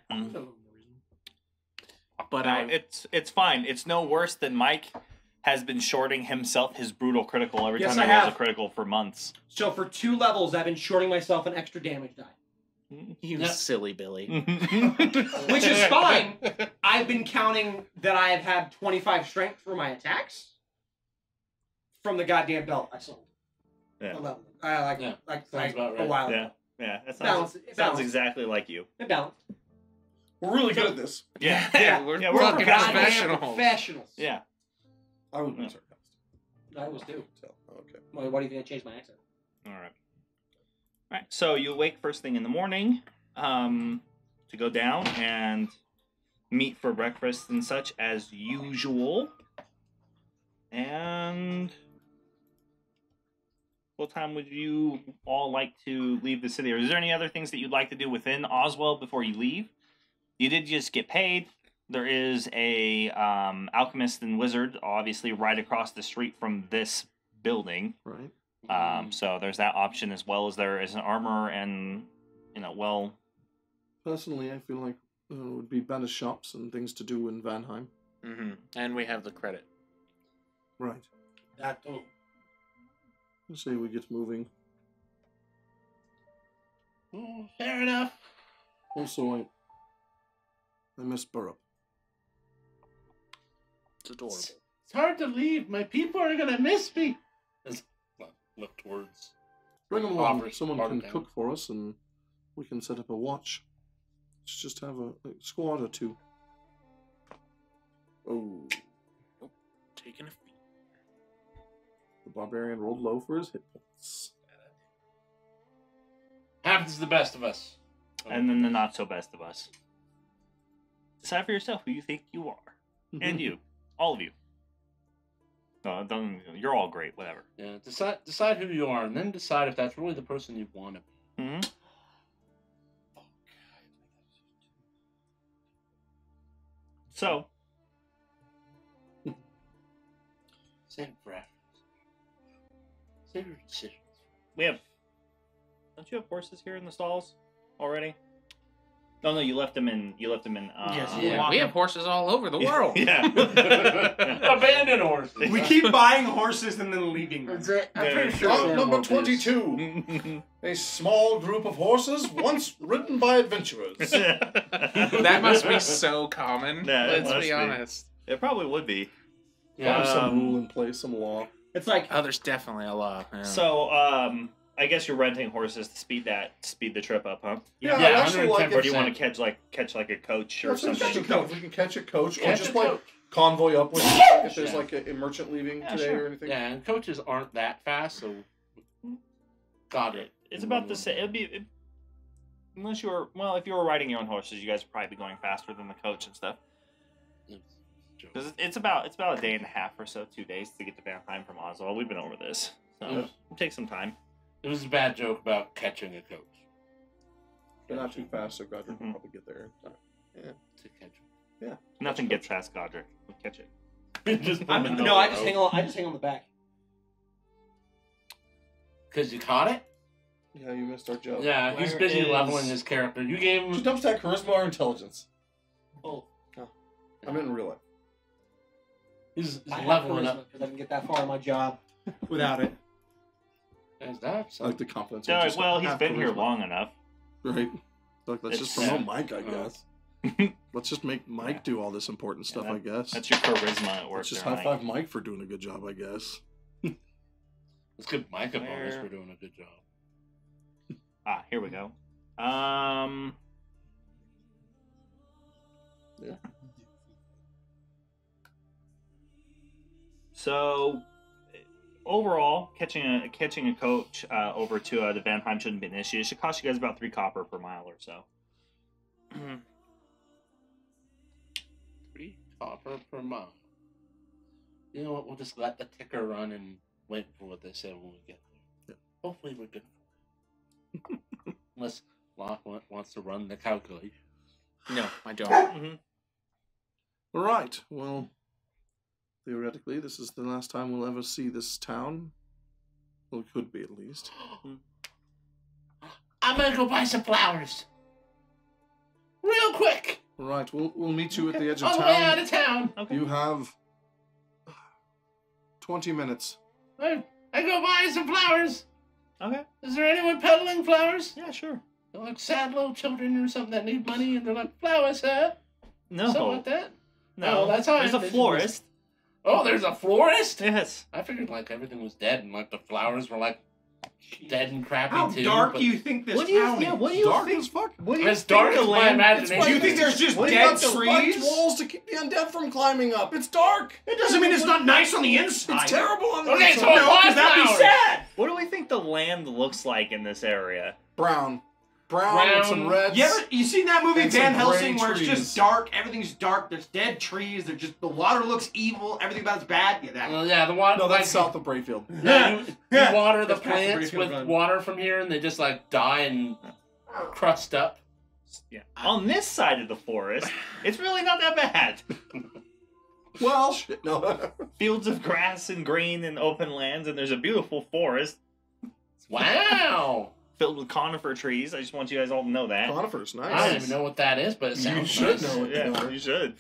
But
It's fine. It's no worse than Mike has been shorting himself his brutal critical every
Yes,
time he
I
rolls
have.
a critical for months.
So for 2 levels, I've been shorting myself an extra damage die.
you
Yep.
silly Billy.
Which is fine. I've been counting that I have had 25 strength for my attacks from the goddamn belt I sold.
Yeah.
A level.
Yeah, sounds about
a
right.
while
Yeah.
ago.
Yeah, that
Balance-
sounds
balance.
exactly like you.
It balanced.
We're really good at this.
Yeah.
Yeah,
we're
we're
fucking
Goddamn
professionals.
professionals.
Yeah.
I would be
Yeah.
sarcastic.
I was too.
So, okay.
Why do you think I changed my accent?
All right. Right. So you wake first thing in the morning to go down and meet for breakfast and such as usual. And what time would you all like to leave the city? Or is there any other things that you'd like to do within Oswald before you leave? You did just get paid. There is a alchemist and wizard, obviously, right across the street from this building.
Right.
So there's that option, as well as there is an armor and, well...
Personally, I feel like it would be better shops and things to do in Vanheim.
Mm-hmm. And we have the credit.
Right.
That too.
I say we get moving.
Fair enough.
Also, I miss Burrup.
It's adorable.
It's hard to leave. My people are gonna miss me. Look towards.
Bring them along.
Offers
Someone
part
can
of town.
cook for us, and we can set up a watch. Let's just have a squad or two. Oh,
Taking a feat.
the barbarian rolled low for his hit points.
Happens to the best of us.
And then the not so best of us. Decide for yourself who you think you are. And you. All of you. No, you're all great, whatever.
Yeah, decide who you are, and then decide if that's really the person you want to be.
Mm-hmm. So,
Save it for after. Save your decisions.
we have... Don't you have horses here in the stalls already? No, you left them in...
Yes,
yeah.
We have horses all over the world.
Yeah.
Abandoned horses.
We keep buying horses and then leaving them.
I'm pretty sure.
Route number
Morbius.
22. A small group of horses once ridden by adventurers.
That must be so common.
Yeah, it
Let's
must
be
be.
honest.
It probably would be.
Yeah.
Have some rule in place, some law.
It's like
Oh, there's definitely a law. Yeah.
So, I guess you're renting horses to speed the trip up, huh?
Yeah,
Yeah,
I'd actually like
110%.
Or do you want to catch like a coach or
Let's catch a
something?
coach. We can catch a coach, or
Catch
just
a
like
coach.
convoy up with if there's
Yeah.
like a merchant leaving
Yeah,
today
sure.
or anything.
Yeah, and coaches aren't that fast, so got it.
It's about the same. Unless you were if you were riding your own horses, you guys would probably be going faster than the coach and stuff. Because it's about a day and a half or so, 2 days to get to Vanheim from Oswald. We've been over this, so
Yeah.
it'll take some time.
It was a bad joke about catching a coach.
They're not too fast, so Godric will
Mhm.
probably get there.
To catch
Nothing gets past Godric. We'll catch it.
him. Just
I just hang on. I just hang on the back.
Because you caught it?
Yeah, you missed our joke.
Yeah, he's
Where
busy
is-
leveling his character. You gave
Just
him.
dumps that charisma or intelligence.
Oh,
I meant in real life.
He's
I have
leveling
charisma
up.
because I didn't get that far in my job without it.
Is that
I like the confidence.
So,
Just
well, he's
have
been here
charisma.
long enough.
Right. Look, let's just
It's-
promote Mike, I guess. Let's just make Mike do all this important stuff, I guess.
That's your charisma at work.
Let's just
there,
high
Mike.
five Mike for doing a good job, I guess.
Let's give Mike a bonus
Where-
for doing a good job.
Here we go.
Yeah.
So, overall, catching a coach over to the Vanheim shouldn't be an issue. It should cost you guys about 3 copper per mile or so.
3 copper per mile. You know what? We'll just let the ticker run and wait for what they say when we get there.
Yeah.
Hopefully we're good for it. Unless Locke wants to run the calculation.
No, I don't.
Mm-hmm.
All right. Well, theoretically, this is the last time we'll ever see this town. Well, it could be at least.
I'm gonna go buy some flowers. Real quick.
All right. We'll meet you at the edge of
On the way out
town.
of town.
Okay.
You have 20 minutes.
I go buy some flowers.
Okay.
Is there anyone peddling flowers?
Yeah, sure.
They're like sad little children or something that need money, and they're like, flowers, sir?
No.
Something like that?
No,
Oh, that's how I
there's a
envisioned
florist.
Oh, there's a florist?
Yes.
I figured like everything was dead and like the flowers were like dead and crappy
How
too.
dark
but
do you think this
What do you-
town
yeah,
is?
what do you
Dark
think?
as fuck.
What do you
As
think
dark
the
as my
land?
imagination.
Do you think there's just
What do you
dead
got the spiked
trees?
walls to keep the undead from climbing up? It's dark.
It doesn't mean it's not nice on the inside.
It's terrible on the
Okay,
inside.
so
No, because that'd be
Flowers.
sad.
What do we think the land looks like in this area?
Brown with some reds.
You seen that movie
And
Van
some
Helsing
gray
where it's
trees.
just dark, everything's dark, there's dead trees, there's just the water looks evil, everything about it's bad? Yeah, that.
Well, yeah, the water.
No, that's
like,
south of Brayfield.
Yeah, you water the
Just past the
plants
Brayfield
with
Run.
water from here, and they just like die and crust up.
Yeah. On this side of the forest, it's really not that bad.
Well, shit, no.
Fields of grass and green and open lands, and there's a beautiful forest
Wow.
filled with conifer trees. I just want you guys all to know that.
Conifers, nice.
I don't even know what that is, but it sounds
You should
nice.
know it.
Yeah, you should.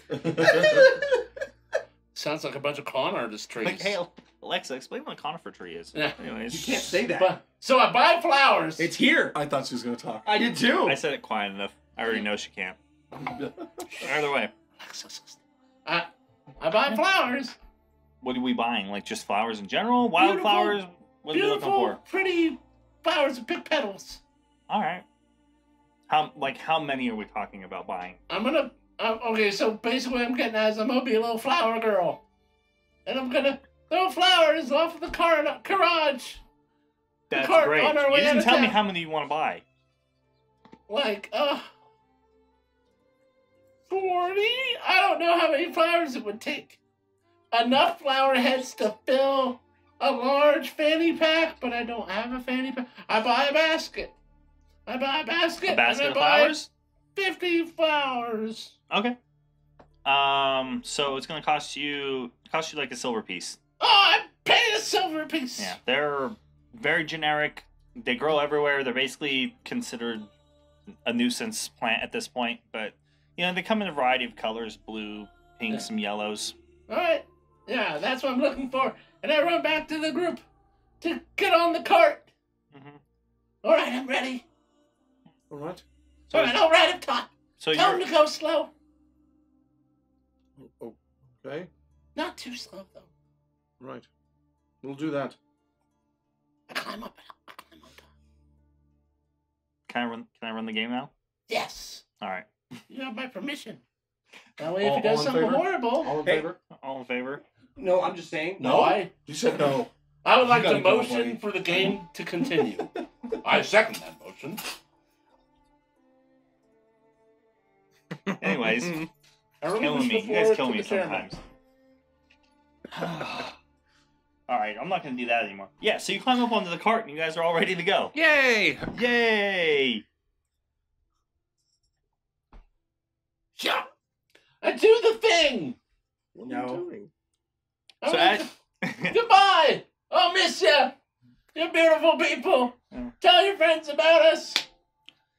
Sounds like a bunch of con artist trees.
Like, hey, Alexa, explain what a conifer tree is.
Yeah.
Anyways,
You can't say that.
But, so I buy flowers.
It's here.
I thought she was going to talk.
I did too.
I said it quiet enough. I already know she can't. Either way,
I buy flowers.
what are we buying? Like just flowers in general? Wildflowers? What are you looking
Beautiful,
for?
pretty flowers with big petals.
All right. How many are we talking about buying?
I'm gonna. Okay, so basically, what I'm getting at is I'm gonna be a little flower girl, and I'm gonna throw flowers off of the garage.
That's
cart
great.
on our
You
way
didn't
out of
tell me
town.
how many you want to buy.
Like 40. I don't know how many flowers it would take. Enough flower heads to fill a large fanny pack, but I don't have a fanny pack. I buy a basket.
A basket
and I
of
buy
flowers?
50 flowers.
Okay. So it's gonna cost you like a silver piece.
Oh, I paid a silver piece.
Yeah, they're very generic. They grow everywhere. They're basically considered a nuisance plant at this point, but you know they come in a variety of colors: blue, pink,
Yeah.
some yellows.
All right. Yeah, that's what I'm looking for. And I run back to the group to get on the cart.
Mm-hmm.
All right, I'm ready.
All right.
All right, all right, up top.
So
Tell
you're
them to go slow.
Okay.
Not too slow, though.
Right. We'll do that.
I climb up. I climb up top.
Can I run the game now?
Yes.
All right.
You have my permission. That way, if
All-
he does
all in
something
favor?
horrible...
All in
Hey.
favor?
All in favor?
No, I'm just saying.
You said no.
I would like
You
to
gotta go,
motion
buddy.
for the game to continue. I second that motion.
Anyways,
I
killing
release
me.
the
You guys
floor
kill
to
me
the chairman.
sometimes. All right, I'm not gonna do that anymore. Yeah, so you climb up onto the cart and you guys are all ready to go.
Yay!
Yay!
Yeah. I do the thing.
What
No.
are you doing?
So
I'm Goodbye. I'll miss you. You're beautiful people.
Yeah.
Tell your friends about us.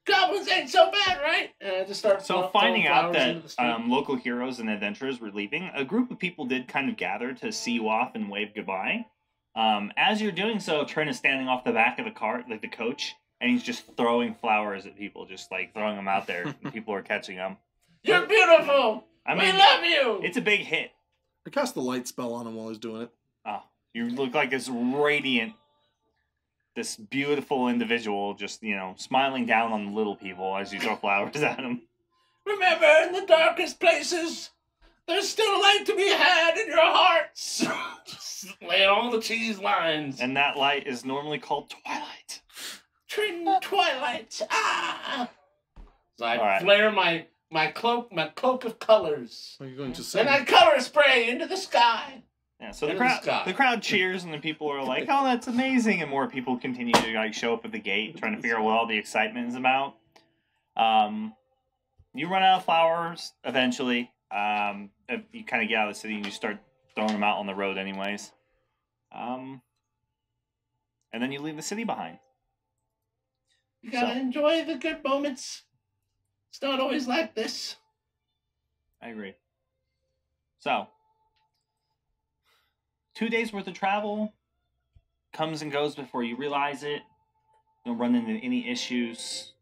Goblins ain't so bad, right? And I just start
So
throwing
finding out
flowers into the
that
street.
local heroes and adventurers were leaving, a group of people did kind of gather to see you off and wave goodbye. As you're doing so, Trent is standing off the back of the cart, like the coach, and he's just throwing flowers at people, just like throwing them out there, and people are catching them.
You're beautiful.
I
We
mean,
love you.
it's a big hit.
I cast the light spell on him while he's doing it.
Oh, you look like this radiant, this beautiful individual, just, you know, smiling down on the little people as you throw flowers at them.
Remember, in the darkest places, there's still light to be had in your hearts. Just laying all the cheese lines.
And that light is normally called Twilight.
Trin twilight. Ah. So I
All right.
flare my cloak of colors,
Are you going to say?
and I color spray into the sky.
Yeah, so the
Into the sky.
crowd cheers, and the people are like, "Oh, that's amazing!" And more people continue to like show up at the gate, trying to figure out what all the excitement is about. You run out of flowers eventually. You kind of get out of the city and you start throwing them out on the road, anyways. And then you leave the city behind.
You gotta
So-
enjoy the good moments. It's not always like this.
I agree. So, 2 days worth of travel comes and goes before you realize it. You don't run into any issues.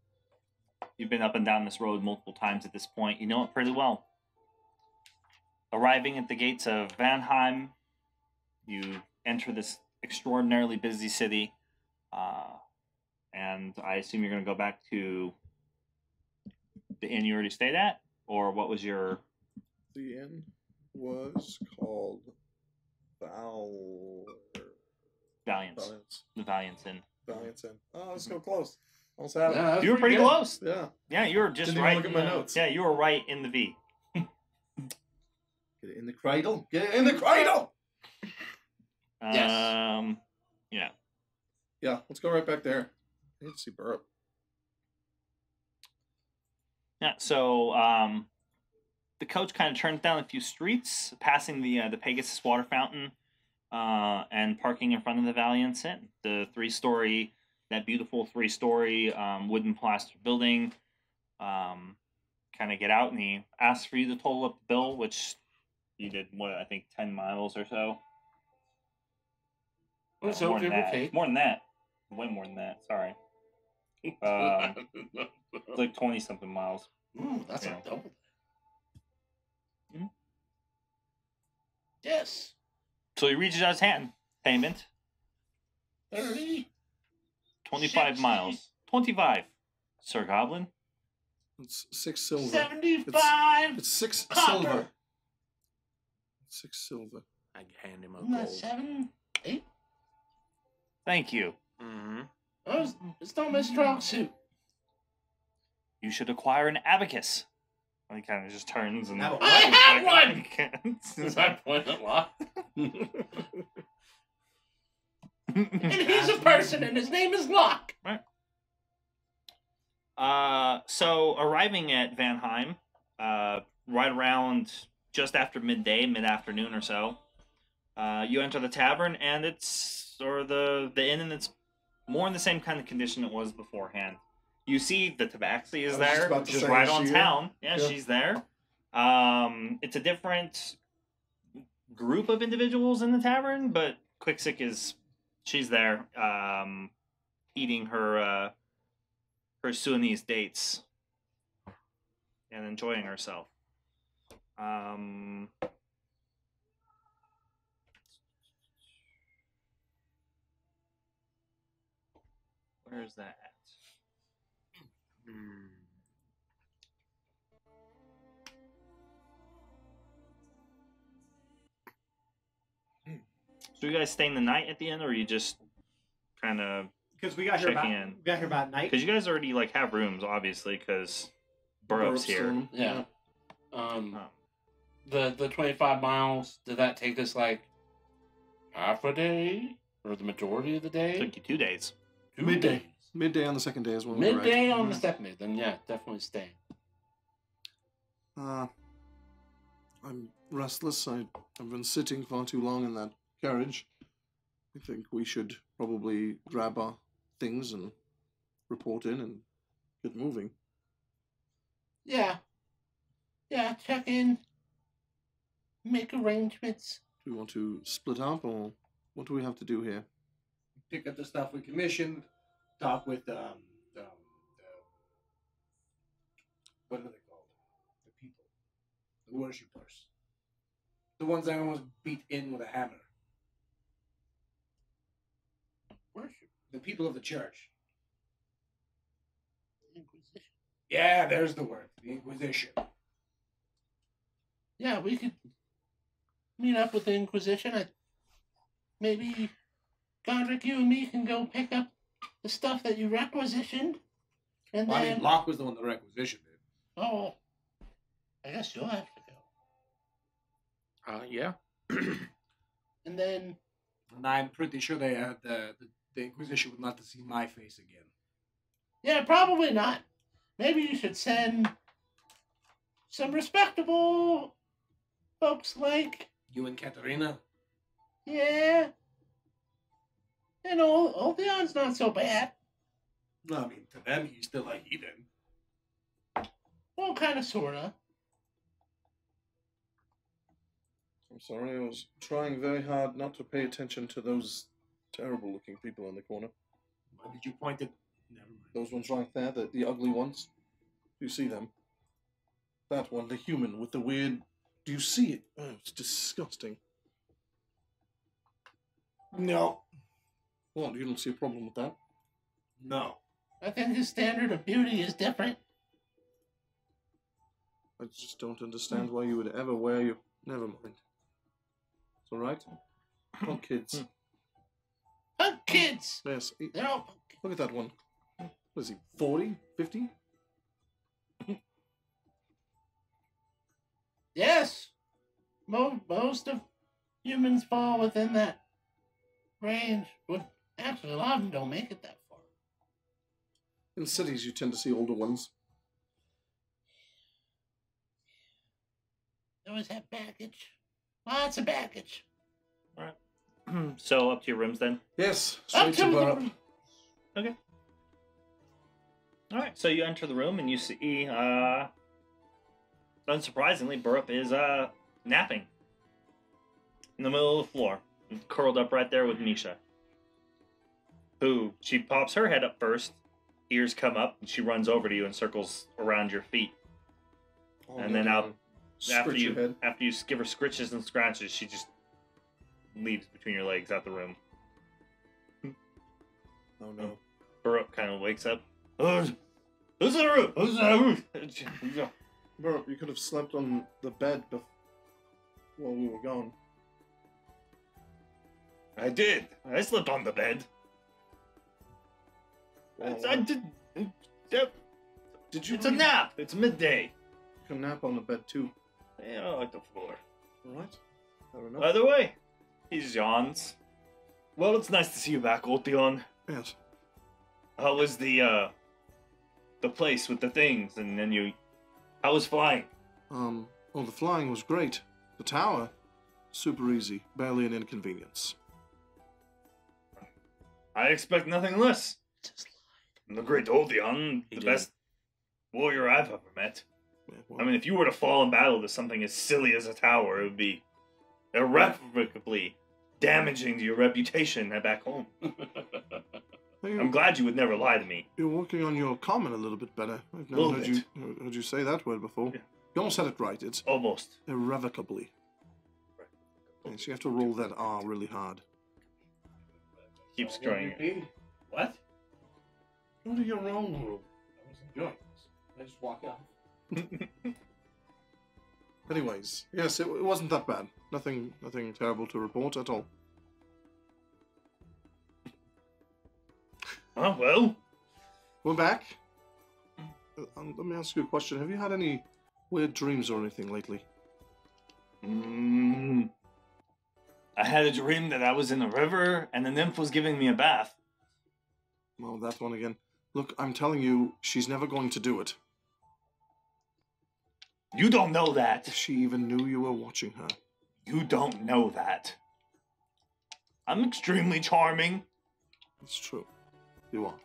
You've been up and down this road multiple times at this point. You know it pretty well. Arriving at the gates of Vanheim, you enter this extraordinarily busy city. And I assume you're going to go back to the inn you already stayed at? Or what was your...
The inn was called
Valiance. The Valiance Inn.
Valiance Inn. Oh, let's go close. Almost had it.
Yeah, that's
You were pretty
good.
close.
Yeah.
Yeah, you were just
Didn't
right.
even look at my notes.
Yeah, you were right in the V.
Get it in the cradle. Get it in the cradle.
Yes.
Yeah.
Yeah, let's go right back there. I need to see Burrup.
Yeah, so the coach kind of turns down a few streets, passing the Pegasus water fountain, and parking in front of the Valiance Inn. That beautiful three-story wooden plaster building. Kind of get out, and he asks for you to total up the bill, which you did, 10 miles or so.
Well,
more
give
than
or
that.
take.
More than that. Way more than that. Sorry. It's like 20-something miles.
Ooh, that's
Yeah.
a double.
Mhm.
Yes.
So he reaches out his hand. Payment.
30.
25
60.
miles. 25. Sir Goblin.
It's 6 silver.
75.
It's 6
Copper.
silver. 6 silver.
I hand him a
Isn't that
gold.
7, 8?
Thank you.
Mm-hmm.
It's not my strong suit.
You should acquire an abacus. And he kind of just turns and...
Have a
I have one!
one!
Is that point a lot? And he's a person, and his name is Locke.
So arriving at Van Heim, right around just after midday, mid-afternoon or so, you enter the tavern, and the inn, and it's more in the same kind of condition it was beforehand. You see the Tabaxi is
I was just
there,
about to
just
say,
right
is
on
she here?
town. Yeah,
Yeah.
she's there. It's a different group of individuals in the tavern, but Quixick she's there, eating her Sudanese dates and enjoying herself. Where is that at? So you guys staying the night at the inn, or are you just kind of...
Because we got here
Checking
about
in.
night.
Because you guys already have rooms, obviously, because Burrup's here.
soon.
Yeah.
Oh.
The 25 miles, did that take us like half a day? Or the majority of the day?
Took you 2 days.
2
Midday.
days.
Midday on the second day as well.
Midday
right?
on the second day. Then yeah, definitely staying.
I'm restless. I've been sitting far too long in that carriage. I think we should probably grab our things and report in and get moving.
Yeah. Yeah, check in. Make arrangements.
Do we want to split up, or what do we have to do here?
Pick up the stuff we commissioned. Talk with what are they called? The people, the worshippers, the ones that almost beat in with a hammer.
Worship.
The people of the church.
Inquisition.
Yeah, there's the word. The Inquisition.
Yeah, we could meet up with the Inquisition. Maybe Godric, you and me can go pick up the stuff that you requisitioned. And
Well, I
then...
mean, Locke was the one that requisitioned it.
Oh, I guess you'll have to go.
Yeah.
And then...
And I'm pretty sure the Inquisition would not to see my face again.
Yeah, probably not. Maybe you should send some respectable folks like...
You and Katerina?
Yeah. And Oltheon's not so bad.
No, I mean, to them, he's still a heathen.
Well, kind of, sort of.
I'm sorry, I was trying very hard not to pay attention to those terrible-looking people in the corner.
Why did you point it? Never mind.
Those ones right there, the ugly ones. Do you see them? That one, the human with the weird... Do you see it? Oh, it's disgusting.
No.
What, you don't see a problem with that?
No.
I think his standard of beauty is different.
I just don't understand why you would ever wear your... Never mind. It's alright. Punk kids.
Punk kids!
Yes.
They're all punk kids.
Look at that one. What is he, 40? 50?
Yes! Most of humans fall within that range. But actually, a lot of them don't make it that far.
In cities, you tend to see older ones.
They always have baggage. Lots of baggage.
So up to your rooms then.
Yes,
Up
straight to
to
Burrup.
the-
Okay. All right. So you enter the room and you see, unsurprisingly, Burrup is napping in the middle of the floor, curled up right there with Misha. Who she pops her head up first, ears come up, and she runs over to you and circles around your feet.
Oh,
And then out after
Scratch your head.
you give her scritches and scratches, she just leaves between your legs out the room.
Oh no.
Burrup kind of wakes up. Who's in the room? Who's in the room?
Burrup, you could have slept on the bed while we were gone.
I did. I slept on the bed. I did.
Did you
It's a nap. It's midday.
You can nap on the bed too.
Yeah, I like the floor.
Alright. Fair enough.
By the way, he yawns. Well, it's nice to see you back, Ultion.
Yes.
How was the place with the things, and then you... How was flying?
Well, the flying was great. The tower, super easy. Barely an inconvenience.
I expect nothing less. I'm the great Ultion, the
did.
best warrior I've ever met.
Yeah, well,
I mean, if you were to fall in battle to something as silly as a tower, it would be irrevocably damaging to your reputation back home. I'm glad you would never lie to me.
you're working on your common a little bit better. I've never
Little
heard you say that word before.
Yeah.
You almost said it right. It's
Almost.
irrevocably. Yes, you have to roll that R really hard.
Keeps going.
What?
Go to your own room.
I was enjoying this. I just walk out.
Anyways, yes, it wasn't that bad. Nothing terrible to report at all.
Oh, well.
We're back. Let me ask you a question. Have you had any weird dreams or anything lately?
I had a dream that I was in a river and the nymph was giving me a bath.
Well, that one again. Look, I'm telling you, she's never going to do it.
You don't know that.
If she even knew you were watching her.
You don't know that. I'm extremely charming.
It's true. You are.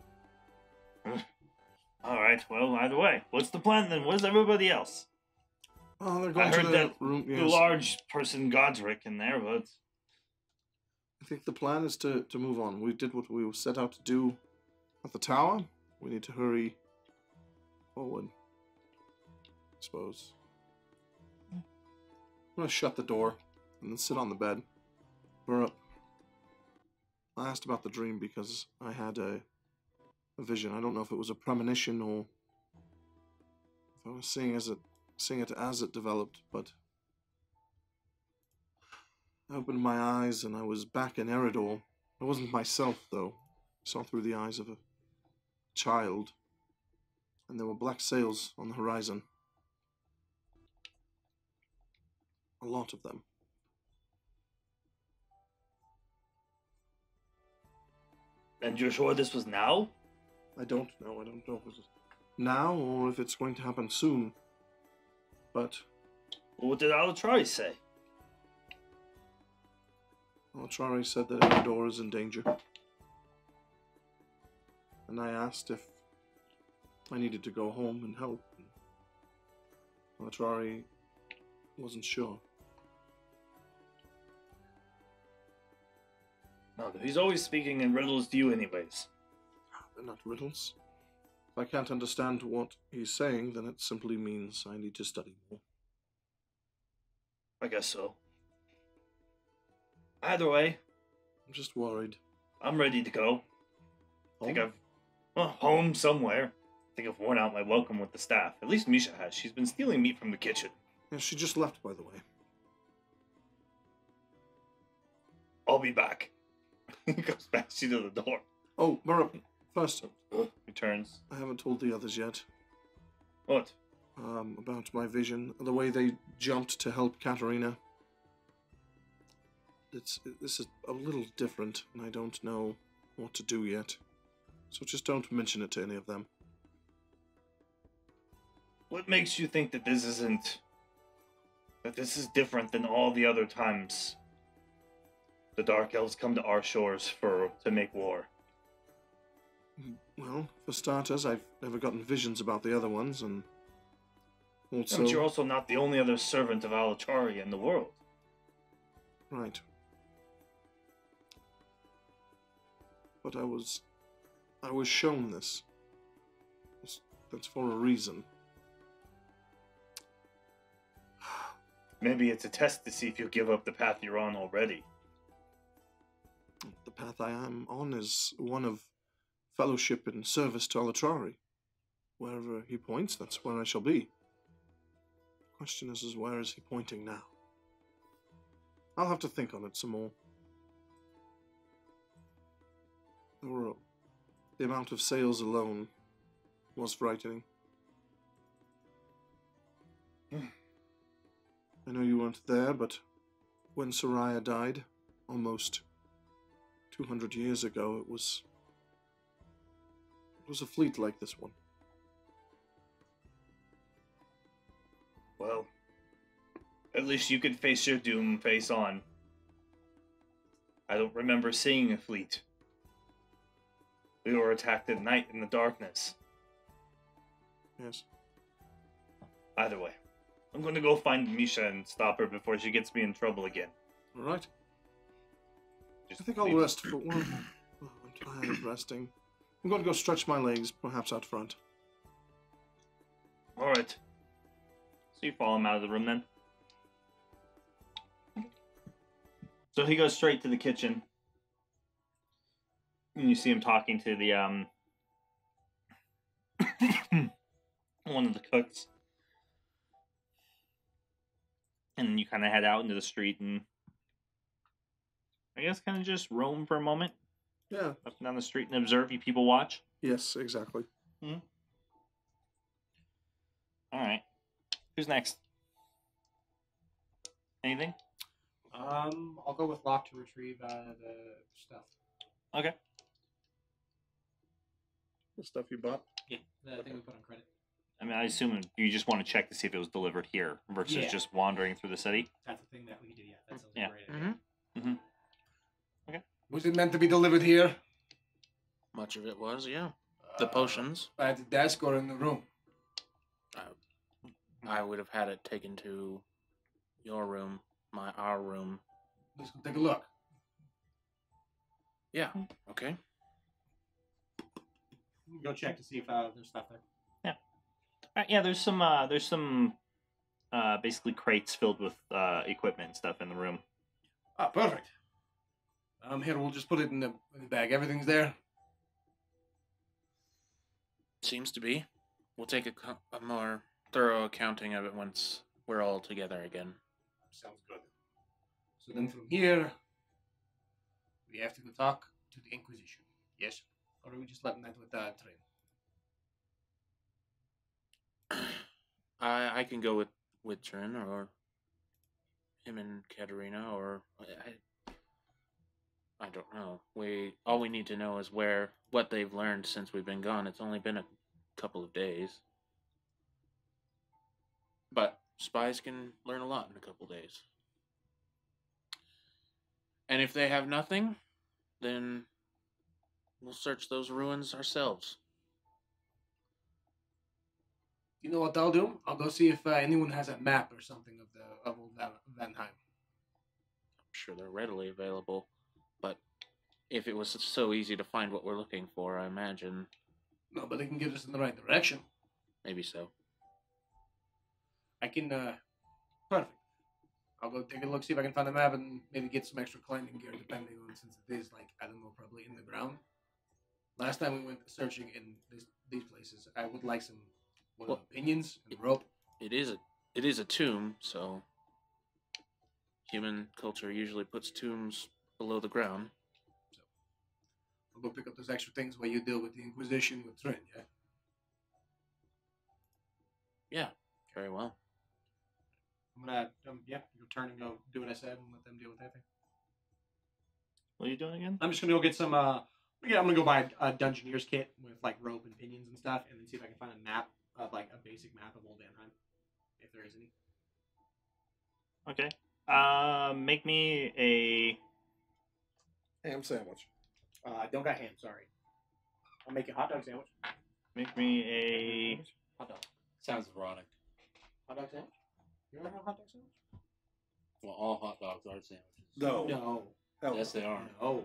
All right, well, either way. What's the plan then? Where's everybody else?
Oh, they're
I
going to
heard
the
that
room.
the
Yes.
large person Godric in there, but...
I think the plan is to move on. We did what we set out to do at the tower. We need to hurry forward. I suppose. I'm going to shut the door and then sit on the bed. We're up. I asked about the dream because I had a vision. I don't know if it was a premonition or if I was seeing it as it developed, but I opened my eyes and I was back in Eridor. I wasn't myself, though. I saw through the eyes of a child, and there were black sails on the horizon. A lot of them.
And you're sure this was now?
I don't know. I don't know if it's now or if it's going to happen soon. But
What did Alatrari say?
Altrari said that Eridor is in danger. And I asked if I needed to go home and help. Altrari wasn't sure.
No, he's always speaking in riddles to you anyways.
They're not riddles. If I can't understand what he's saying, then it simply means I need to study more.
I guess so. Either way,
I'm just worried.
I'm ready to go. I think
Home?
Well, home somewhere. I think I've worn out my welcome with the staff. At least Misha has. She's been stealing meat from the kitchen.
Yeah, she just left, by the way.
I'll be back. He goes back to the door.
Oh, Murray, first,
Returns.
I haven't told the others yet.
What?
About my vision, the way they jumped to help Katerina. This is a little different, and I don't know what to do yet. So just don't mention it to any of them.
What makes you think that this isn't... that this is different than all the other times the Dark Elves come to our shores to make war?
Well, for starters, I've never gotten visions about the other ones, and also...
But you're also not the only other servant of Alachari in the world.
Right. But I was shown this. That's for a reason.
Maybe it's a test to see if you'll give up the path you're on already.
The path I am on is one of fellowship and service to Alatrari. Wherever he points, that's where I shall be. The question is where is he pointing now? I'll have to think on it some more. The amount of sales alone was frightening. I know you weren't there, but when Soraya died, almost 200 years ago, it was a fleet like this one.
Well, at least you could face your doom face on. I don't remember seeing a fleet. We were attacked at night in the darkness.
Yes.
Either way, I'm going to go find Misha and stop her before she gets me in trouble again.
All right.
Just
I think I'll rest for one. Oh, I'm tired of resting. I'm going to go stretch my legs, perhaps out front.
All right. So you follow him out of the room then? So he goes straight to the kitchen. And you see him talking to the, one of the cooks. And then you kind of head out into the street and I guess kind of just roam for a moment.
Yeah.
Up and down the street and observe you people watch.
Yes, exactly.
Mm-hmm. All right. Who's next? Anything?
I'll go with Locke to retrieve the stuff.
Okay.
The stuff you bought?
Yeah, the thing we put on credit.
I mean, I assume you just want to check to see if it was delivered here versus just wandering through the city.
That's the thing that we did. Yeah, that sounds
Yeah.
great. Idea.
Mm-hmm. Okay.
Was it meant to be delivered here?
Much of it was, yeah. The potions.
At the desk or in the room?
I would have had it taken to your room, our room.
Let's go take a look.
Yeah. Okay.
Go check to see if there's stuff there.
Yeah, there's some basically crates filled with equipment and stuff in the room.
Ah, perfect. Here, we'll just put it in the bag. Everything's there?
Seems to be. We'll take a more thorough accounting of it once we're all together again.
Sounds good. So then from here, we have to go talk to the Inquisition. Yes? Or are we just letting that with Train?
I can go with Trin or him and Katerina or I don't know. All we need to know is what they've learned since we've been gone. It's only been a couple of days. But spies can learn a lot in a couple days. And if they have nothing, then we'll search those ruins ourselves.
You know what I'll do? I'll go see if anyone has a map or something of old Vanheim.
I'm sure they're readily available, but if it was so easy to find what we're looking for, I imagine...
No, but they can get us in the right direction.
Maybe so.
I can, perfect. I'll go take a look, see if I can find a map and maybe get some extra climbing gear, depending on, since it is, like, I don't know, probably in the ground. Last time we went searching in these places, I would like some opinions and rope.
It is a tomb, so human culture usually puts tombs below the ground.
So I'll go pick up those extra things while you deal with the Inquisition with Trin, yeah?
Yeah, very well.
I'm gonna, return and go do what I said and let them deal with that thing.
What are you doing again?
I'm just gonna go get some. I'm gonna go buy a Dungeoneer's kit with like rope and pinions and stuff, and then see if I can find a map of like a basic map of Old Vanheim, if there is any.
Okay. Make me a.
Ham sandwich.
I don't got ham. Sorry. I'll make you a hot dog sandwich.
Make me a.
Hot dog.
Sounds erotic.
Hot dog sandwich. You want to have a hot dog sandwich?
Well, all hot dogs are sandwiches.
No.
No.
Hell
Yes, they are.
No.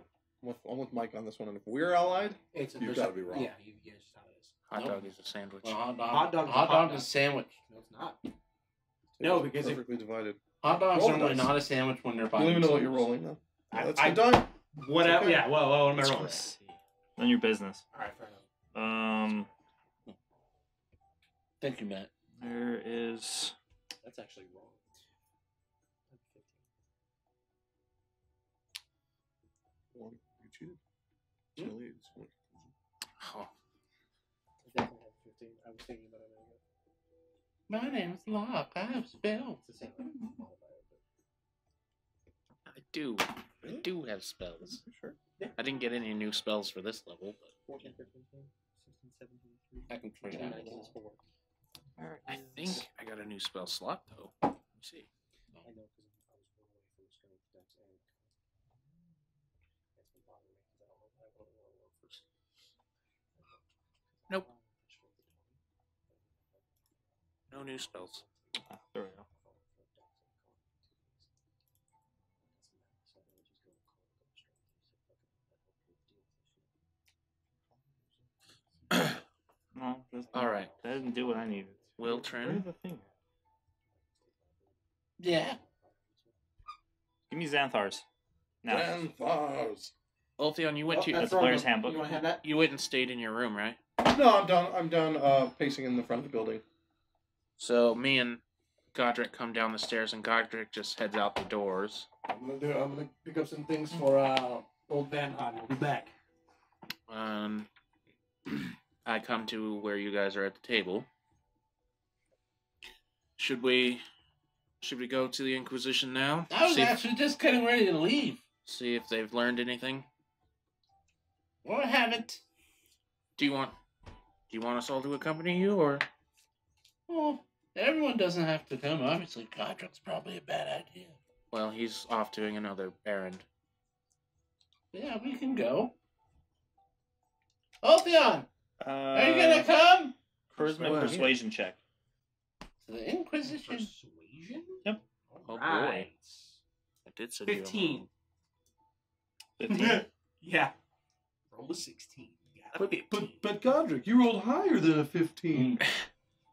I'm with Mike on this one, and if we're allied,
It's
you've got to be wrong.
Yeah, it's just how it is.
Hot
Nope.
dog is a sandwich.
Well,
Hot
hot
dog
dog
is
is a sandwich.
No, it's not. No, because if-
perfectly divided.
Hot dogs
Roll
are
the
really
dice.
not a sandwich when they're
You
by
don't even know what you're
themselves.
rolling now.
I-
Let's
I-
get done.
Whatever.
Okay.
Yeah. Well, what am I
Let's
rolling?
see.
None of your business.
All right, fair enough.
Thank you, Matt.
There is.
That's actually wrong.
One. You cheated. Chili is one.
Oh,
I definitely have 15. I was thinking about it.
My name's Locke. I have spells.
It's the same modifier.
I do have spells.
You sure?
I didn't get any new spells for this level, but
14, 15, 16, 17,
I can trade
18,
out.
19 is 4.
I think I got a new spell slot though. Let me see.
I know because I was one away from strength, dex, and it's been bothering me because I don't know what I roll first.
Nope. No new spells.
There we go. No,
All right.
That didn't do what I needed.
Will
Where's
Trin.
the thing?
Yeah.
Give me Xanthar's. Now.
Grandfathers.
Ulthion, you went to
That's the player's handbook.
You want to have that?
you went and stayed in your room, right?
No, I'm done. I'm done pacing in the front of the building.
So me and Godric come down the stairs, and Godric just heads out the doors.
I'm gonna pick up some things for Old Van Hod. We'll be back.
I come to where you guys are at the table. Should we go to the Inquisition now?
I was
see,
actually just getting ready to leave.
see if they've learned anything.
Or haven't.
Do you want us all to accompany you, or
Well, everyone doesn't have to come. Obviously, Godric's probably a bad idea.
well, he's off doing another errand.
Yeah, we can go. Ulthion, are you
Uh,
gonna come?
Charisma
Well,
persuasion check.
To the Inquisition.
Persuasion?
Yep.
Oh, boy.
Right.
I did send you a
15.
15.
Yeah. Roll a 16. Yeah, 15.
But Godric, you rolled higher than a 15.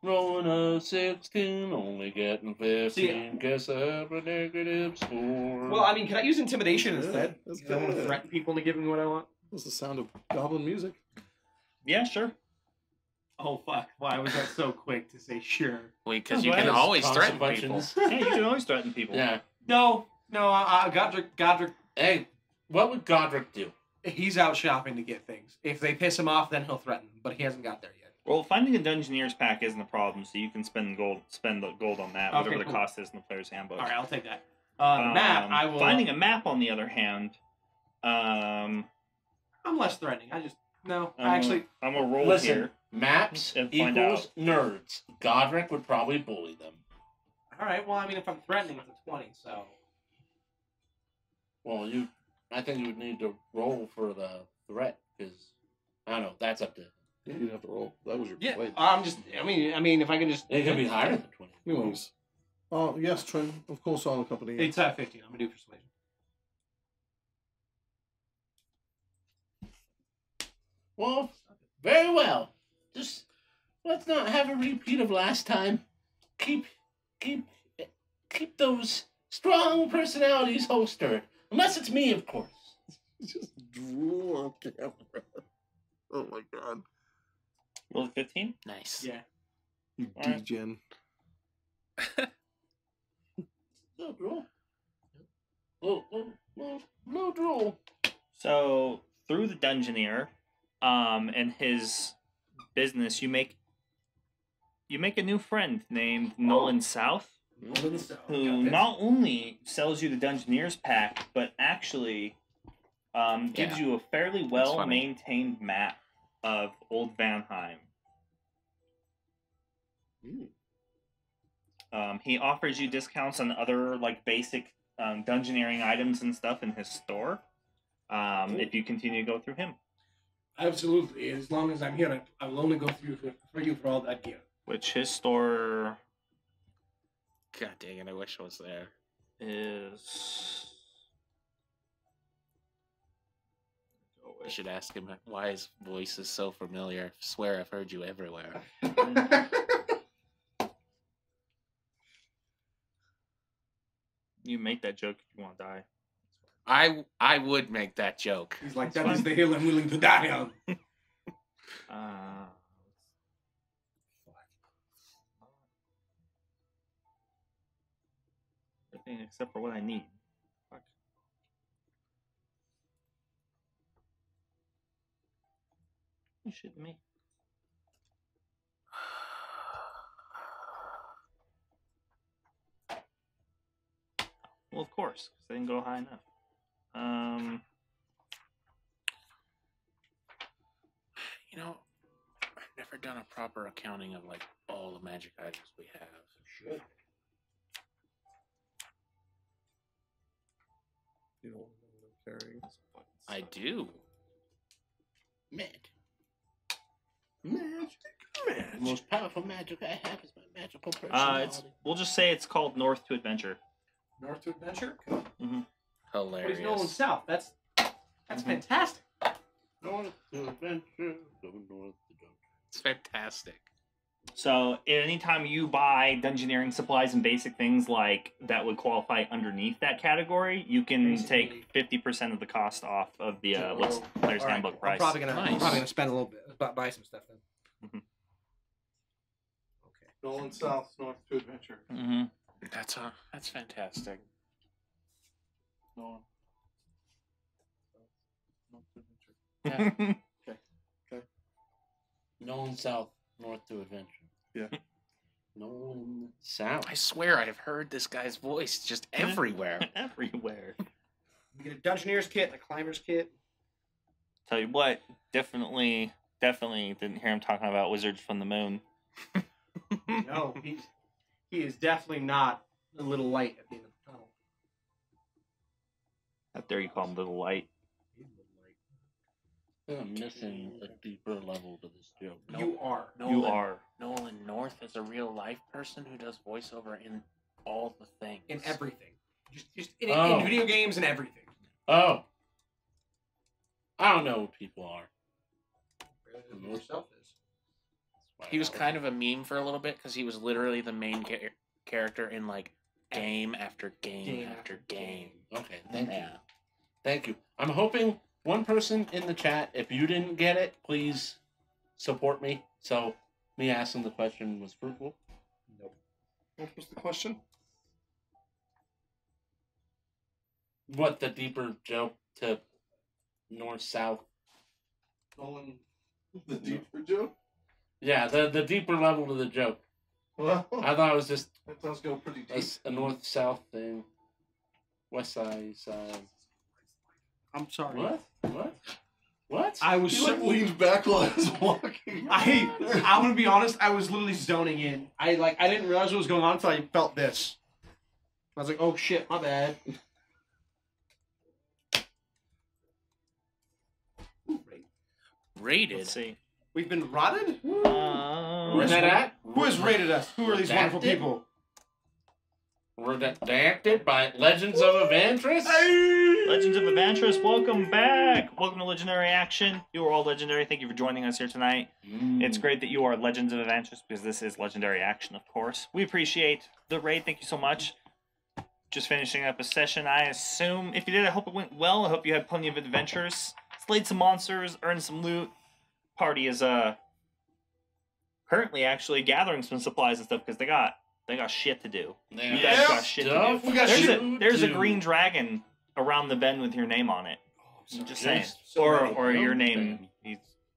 Rolling a 16, only getting 15.
See,
Guess I have a negative score.
Well, I mean, can I use intimidation
Yeah,
instead?
that's
I want to
good.
threaten people into giving me what I want.
That's the sound of goblin music.
Yeah, sure.
Oh, fuck. Why was that so quick to say sure?
Wait, because
Oh,
you
well,
can
there's
always threaten people.
consequences.
Yeah, you can always threaten people.
Yeah.
No, Godric,
Hey, what would Godric do?
he's out shopping to get things. If they piss him off, then he'll threaten them, but he hasn't got there yet.
Well, finding a Dungeoneer's pack isn't a problem, so you can spend the gold on that,
Okay,
whatever the
cool.
cost is in the player's handbook.
All right, I'll take that. The map, I will...
Finding a map, on the other hand,
I'm less threatening. I
I'm
actually...
I'm a roll
Listen,
here.
maps
And find
equals nerds. Godric would probably bully them.
All right, well, I mean, if I'm threatening, it's a 20, so...
Well, I think you would need to roll for the threat, because, I don't know, that's up to...
You didn't have to roll. That was your
Yeah,
plate.
I'm just... I mean, if I can just...
It can be higher than 20.
Anyways. Oh, yes, Trin. Of course I'll accompany you.
It's 15. I'm going to do persuasion.
Well, very well. Just, let's not have a repeat of last time. Keep those strong personalities holstered. Unless it's me, of course.
Just drool on camera. Oh my god.
Roll a 15?
Nice.
Yeah.
You
Alright.
degen.
No drool. No drool.
So, through the Dungeoneer, and his business, you make a new friend named Nolan South, who not only sells you the Dungeoneer's pack, but actually gives you a fairly well-maintained map of Old Vanheim. He offers you discounts on other like basic dungeoneering items and stuff in his store. If you continue to go through him.
Absolutely. As long as I'm here, I will only go through for you for all that gear.
Which his store
God dang it! I wish I was there.
is.
You should ask him why his voice is so familiar. I swear I've heard you everywhere.
You make that joke if you want to die.
I would make that joke.
He's like, that is the hill I'm willing to die on.
Everything except for what I need. Fuck. You shitting me? Well, of course, because they didn't go high enough.
You know, I've never done a proper accounting of like all the magic items we have.
Should.
You don't know what I'm carrying.
I do.
Magic.
Magic.
The most powerful magic I have is my magical personality.
We'll just say it's called North to Adventure.
North to Adventure?
Mm-hmm.
But
Hilarious.
he's Nolan South. That's fantastic.
North to adventure, go north to adventure.
It's fantastic.
So, anytime you buy dungeoneering supplies and basic things like that would qualify underneath that category, you can
Basically.
take 50% of the cost off of the Player's
All right,
Handbook price.
I'm probably
Nice.
gonna spend a little bit, buy some stuff then.
Mhm.
Okay.
Nolan South, North to Adventure.
Mm-hmm.
That's fantastic.
Nolan. North to Adventure.
Nolan South, north to adventure.
Yeah.
Nolan South.
I swear I've heard this guy's voice just everywhere.
Everywhere.
You get a Dungeoneer's kit, a Climber's kit.
Tell you what, definitely didn't hear him talking about wizards from the moon.
No, he is definitely not a little light at the end of the tunnel.
How dare you call him Little Light?
He's a little light.
I'm missing a deeper level to this joke.
You are.
You are.
Nolan North is a real life person who does voiceover in all the things.
In everything. Just in
Oh.
video games and everything.
Oh. I don't know what people are.
Yourself is.
He was kind of a meme for a little bit because he was literally the main character in like game after game after game.
Okay, thank you.
Yeah.
Thank you. I'm hoping one person in the chat, if you didn't get it, please support me. So me asking the question was fruitful.
Nope.
What was the question?
What the deeper joke to north south?
Nolan, the deeper joke?
Yeah, the deeper level to the joke.
Well,
I thought it was just
that does go pretty deep.
a north south thing. West side, east side.
I'm sorry.
What?
I was
He
so
like leans back while I was walking.
I'm gonna be honest, I was literally zoning in. I didn't realize what was going on until I felt this. I was like, oh shit, my bad.
Rated.
Let's see.
We've been rotted?
Where's that at?
Who has rated us? Who are these wonderful
Redacted?
people?
Redacted by Legends of Evantris?
Legends of Evantris, welcome back. Welcome to Legendary Action. You are all legendary. Thank you for joining us here tonight. It's great that you are Legends of Evantris because this is Legendary Action, of course. We appreciate the raid. Thank you so much. Just finishing up a session, I assume. If you did, I hope it went well. I hope you had plenty of adventures. Slayed some monsters, earned some loot. party is currently actually gathering some supplies and stuff because they got shit to do. You guys got shit to do.
We got
There's a green dragon around the bend with your name on it. I'm just saying.
So
Or
many.
your name.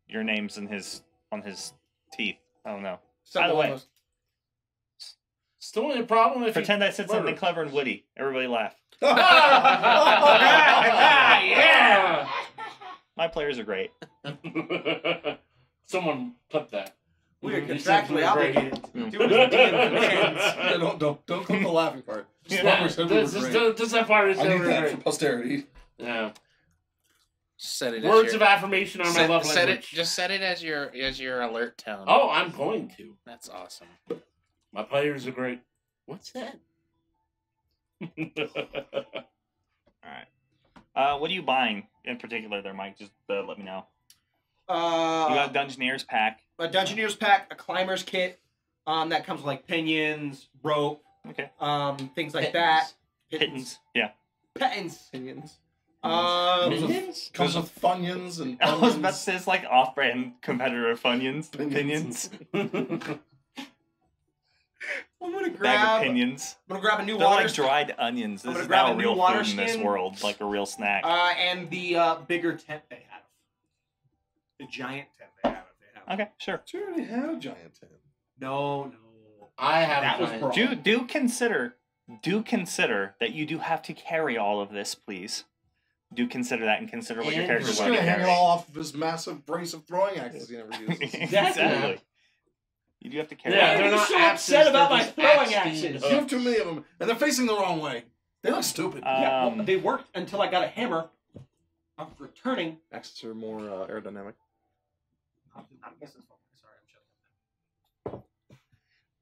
Your name's on his teeth. I don't know.
Some
By the
of
way,
us-
It's the only problem if
pretend I said something
murder.
clever and witty. Everybody laugh.
Yeah.
My players are great.
Someone clip that.
We are
You said
contractually
you were great.
obligated to do as the DM commands.
Yeah, don't clip the laughing part. Just
Yeah,
remember, said we were great.
just that part is
I need that
great.
for posterity.
Yeah.
Set it.
Words
as
of
your,
affirmation are my
set,
love
set it.
language.
Just set it as your alert tone.
Oh, I'm going to.
That's awesome.
My players are great. What's that?
Alright. What are you buying in particular there, Mike? Just let me know. You got a Dungeoneer's pack.
A Dungeoneer's pack, a climber's kit, that comes with like pinions, rope,
Okay.
things like that.
Pittance. Yeah.
Pittance.
Opinions.
Minions?
Comes with Funyuns and
I was about to
Funyuns.
say it's like off-brand competitor of Funyuns.
Pinions.
Pinions.
I'm gonna
Bag
grab.
of pinions.
I'm gonna grab a new
They're
water
like dried onions.
I'm
This
gonna
is
grab
now
a
a
new
real
water
food in this
skin.
world, like a real snack.
and the bigger tent they have. The giant tent they have. If they have.
Okay, sure.
You already had a giant tent.
No.
I have
That
a
was
giant-
broad.
Do consider that you do have to carry all of this, please. Do consider that and consider what your
And
You're
character's
just
going
gonna
to
hang it
carry.
all off of his massive brace of throwing axes he never uses.
Exactly. You do have to carry.
Yeah,
Why
all
are
they're
you
not
so
axes,
upset about
they're
my
just
throwing
axe-themed
axes?
You have too many of them, and they're facing the wrong way. They look stupid.
Yeah, well, they worked until I got a hammer. I'm returning.
Axes are more aerodynamic.
I'm missing something. Sorry, I'm checking.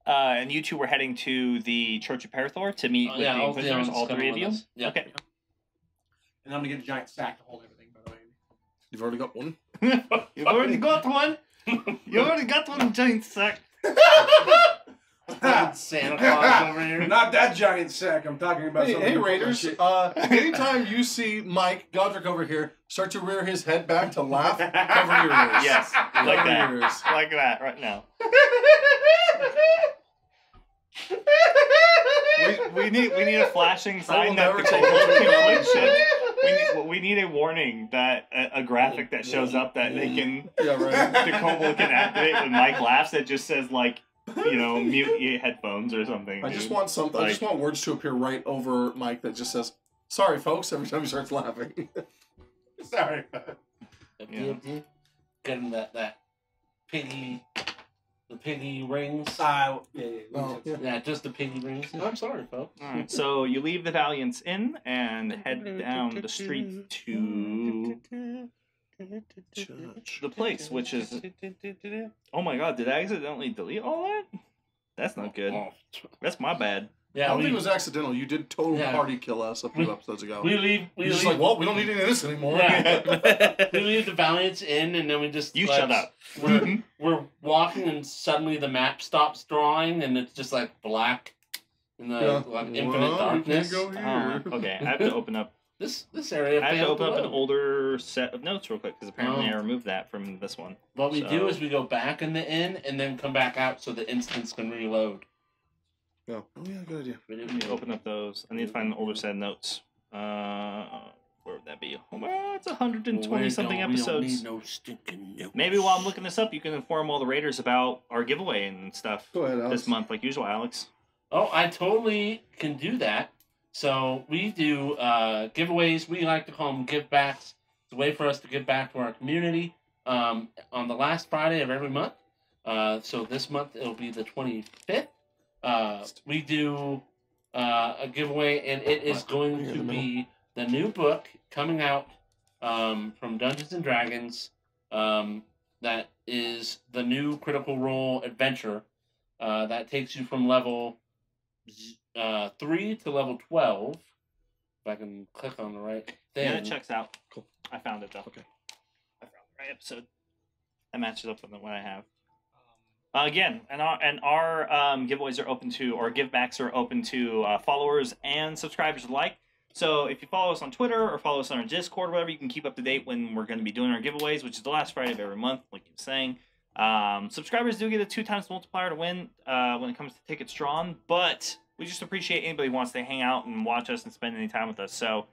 And you two were heading to the Church of Parathor to meet with the Inquisitors, all three of you?
Yeah.
Okay.
And I'm gonna get a giant sack to hold everything. By the way.
You've already got one.
You've already got one. You already got one, giant sack.
Santa Claus over here.
Not that giant sack. I'm talking about
Hey,
something.
hey
to put my
Raiders!
shit-
Anytime you see Mike Godric over here start to rear his head back to laugh, cover your ears.
Yes, like
Cover
that.
your ears.
Like that, right now. We need a flashing sign that
never
the
take
Kobold
it to
can
the
shit. We need a warning that a graphic that shows up that they can
Yeah, right.
the Kobold can activate when Mike laughs. That just says like mute your headphones or something.
I just
dude.
want something. I just
Like-
want words to appear right over Mike that just says "Sorry, folks" every time he starts laughing.
Sorry.
Yeah.
Get him that piggy, the piggy rings.
Oh, yeah.
Yeah, just the piggy rings. I'm sorry, folks.
All right, so you leave the Valiant's Inn and head down the street to the place, which is. Oh my God! Did I accidentally delete all that? That's not good.
Oh.
That's my bad.
I
Yeah,
don't
we,
think it was accidental. You did total
Yeah.
party kill us a few episodes ago.
we leave. We
You're just
leave.
like, well, we don't need any of this anymore.
Yeah. We leave the Valiant's Inn, and then we just.
You
like,
shut up.
We're walking, and suddenly the map stops drawing, and it's just like black in the like, infinite
Well, we
darkness.
can't go here.
Okay, I have to open up.
This area.
I have to
failed
open up an
load.
older set of notes real quick because apparently
Oh.
I removed that from this one.
What we
So-
do is we go back in the inn and then come back out so the instance can reload.
No. Oh yeah, good idea.
Let me open up those. I need to find an older set of notes. Where would that be? Oh, well, it's 120 something
We don't
episodes.
need no stinking notes.
Maybe while I'm looking this up, you can inform all the raiders about our giveaway and stuff
Go ahead, Alex.
this month, like usual, Alex.
Oh, I totally can do that. So we do giveaways. We like to call them give backs. It's a way for us to give back to our community on the last Friday of every month. So this month it'll be the 25th. We do a giveaway, and it is going to be the new book coming out from Dungeons and Dragons. That is the new Critical Role adventure that takes you from level 3 to level 12. If I can click on the right thing.
Yeah, it checks out.
Cool.
I found it though.
Okay.
I found the right episode. That matches up with what I have. Again, and our giveaways are open to, or givebacks are open to followers and subscribers alike. So if you follow us on Twitter or follow us on our Discord or whatever, you can keep up to date when we're going to be doing our giveaways, which is the last Friday of every month, like you were saying. Subscribers do get a 2x multiplier to win when it comes to tickets drawn, but we just appreciate anybody who wants to hang out and watch us and spend any time with us. So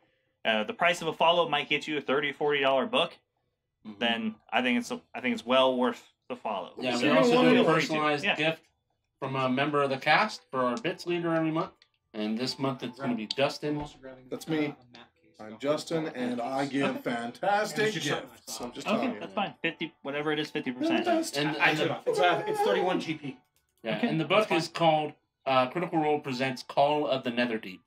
the price of a follow might get you a $30 or $40 book. Then I think it's well worth the follow.
Yeah,
So
we also do a
to.
personalized
Yeah.
gift from a member of the cast for our bits leader every month. And this month it's going to be Justin.
That's me. I'm Justin, and I give fantastic gifts. I'm just telling
Okay,
you.
that's fine. 50, whatever it is, 50%.
It's 31 GP.
Yeah,
Okay,
and the book is called Critical Role Presents Call of the Netherdeep.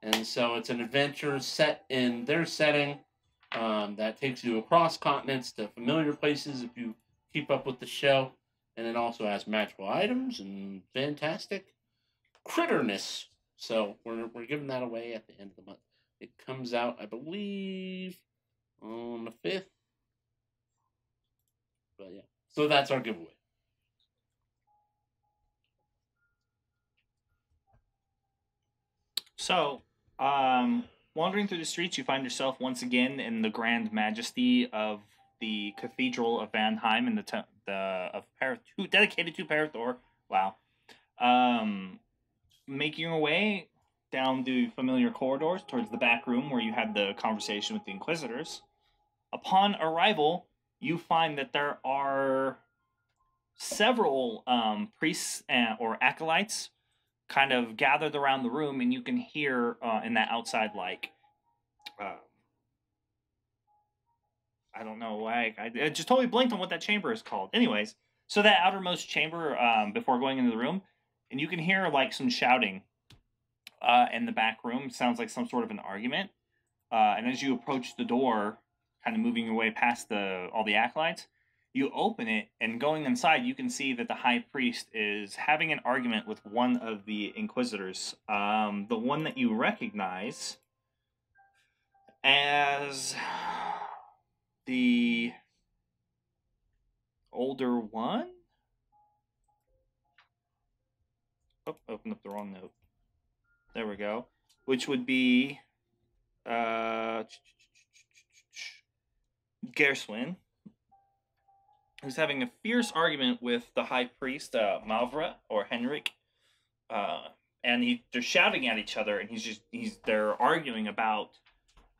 And so it's an adventure set in their setting that takes you across continents to familiar places if you keep up with the show. And it also has magical items and fantastic critterness. So we're giving that away at the end of the month. It comes out, I believe, on the 5th. But yeah, so that's our giveaway.
So, wandering through the streets, you find yourself once again in the grand majesty of the Cathedral of Vanheim and dedicated to Parathor. Wow. Making your way down the familiar corridors towards the back room where you had the conversation with the Inquisitors. Upon arrival, you find that there are several priests or acolytes kind of gathered around the room, and you can hear in that outside, like, I don't know why, I just totally blanked on what that chamber is called. Anyways, so that outermost chamber before going into the room, and you can hear, like, some shouting in the back room. It sounds like some sort of an argument. And as you approach the door, kind of moving your way past all the acolytes, you open it, and going inside, you can see that the high priest is having an argument with one of the Inquisitors. The one that you recognize as the older one? Oh, opened up the wrong note. There we go. Which would be Gerswin, who's having a fierce argument with the high priest, Malvra, or Henrik. And they're shouting at each other, and they're arguing about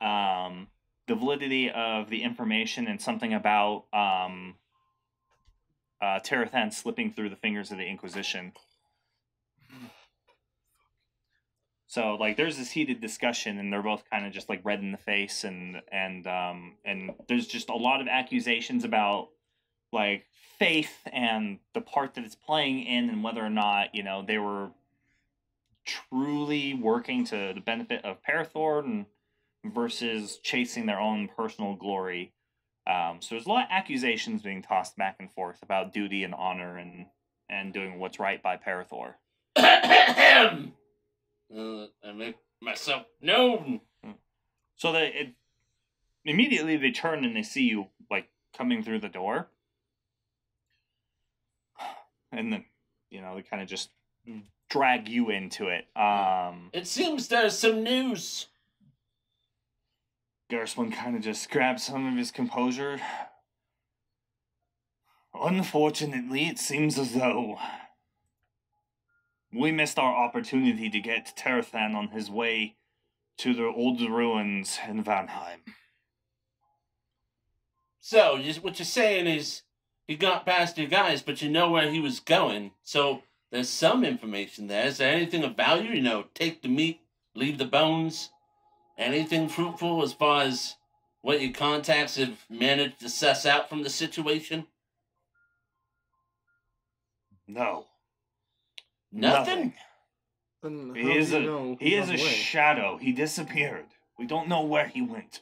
the validity of the information and something about Terathan slipping through the fingers of the Inquisition. So, like, there's this heated discussion, and they're both kind of just, like, red in the face, and there's just a lot of accusations about, like, faith and the part that it's playing in, and whether or not, you know, they were truly working to the benefit of Parathor and versus chasing their own personal glory. So there's a lot of accusations being tossed back and forth about duty and honor and doing what's right by Parathor.
I make myself known.
So immediately they turn and they see you, like, coming through the door. And then, you know, they kind of just drag you into it.
It seems there's some news.
Gerswin kind of just grabs some of his composure. Unfortunately, it seems as though we missed our opportunity to get Terathan on his way to the old ruins in Vanheim.
So, what you're saying is he got past your guys, but you know where he was going. So, there's some information there. Is there anything of value? You know, take the meat, leave the bones. Anything fruitful as far as what your contacts have managed to suss out from the situation?
No.
Nothing?
Then
He
how
is
do you know
he is
on
a
the way?
shadow. He disappeared. We don't know where he went.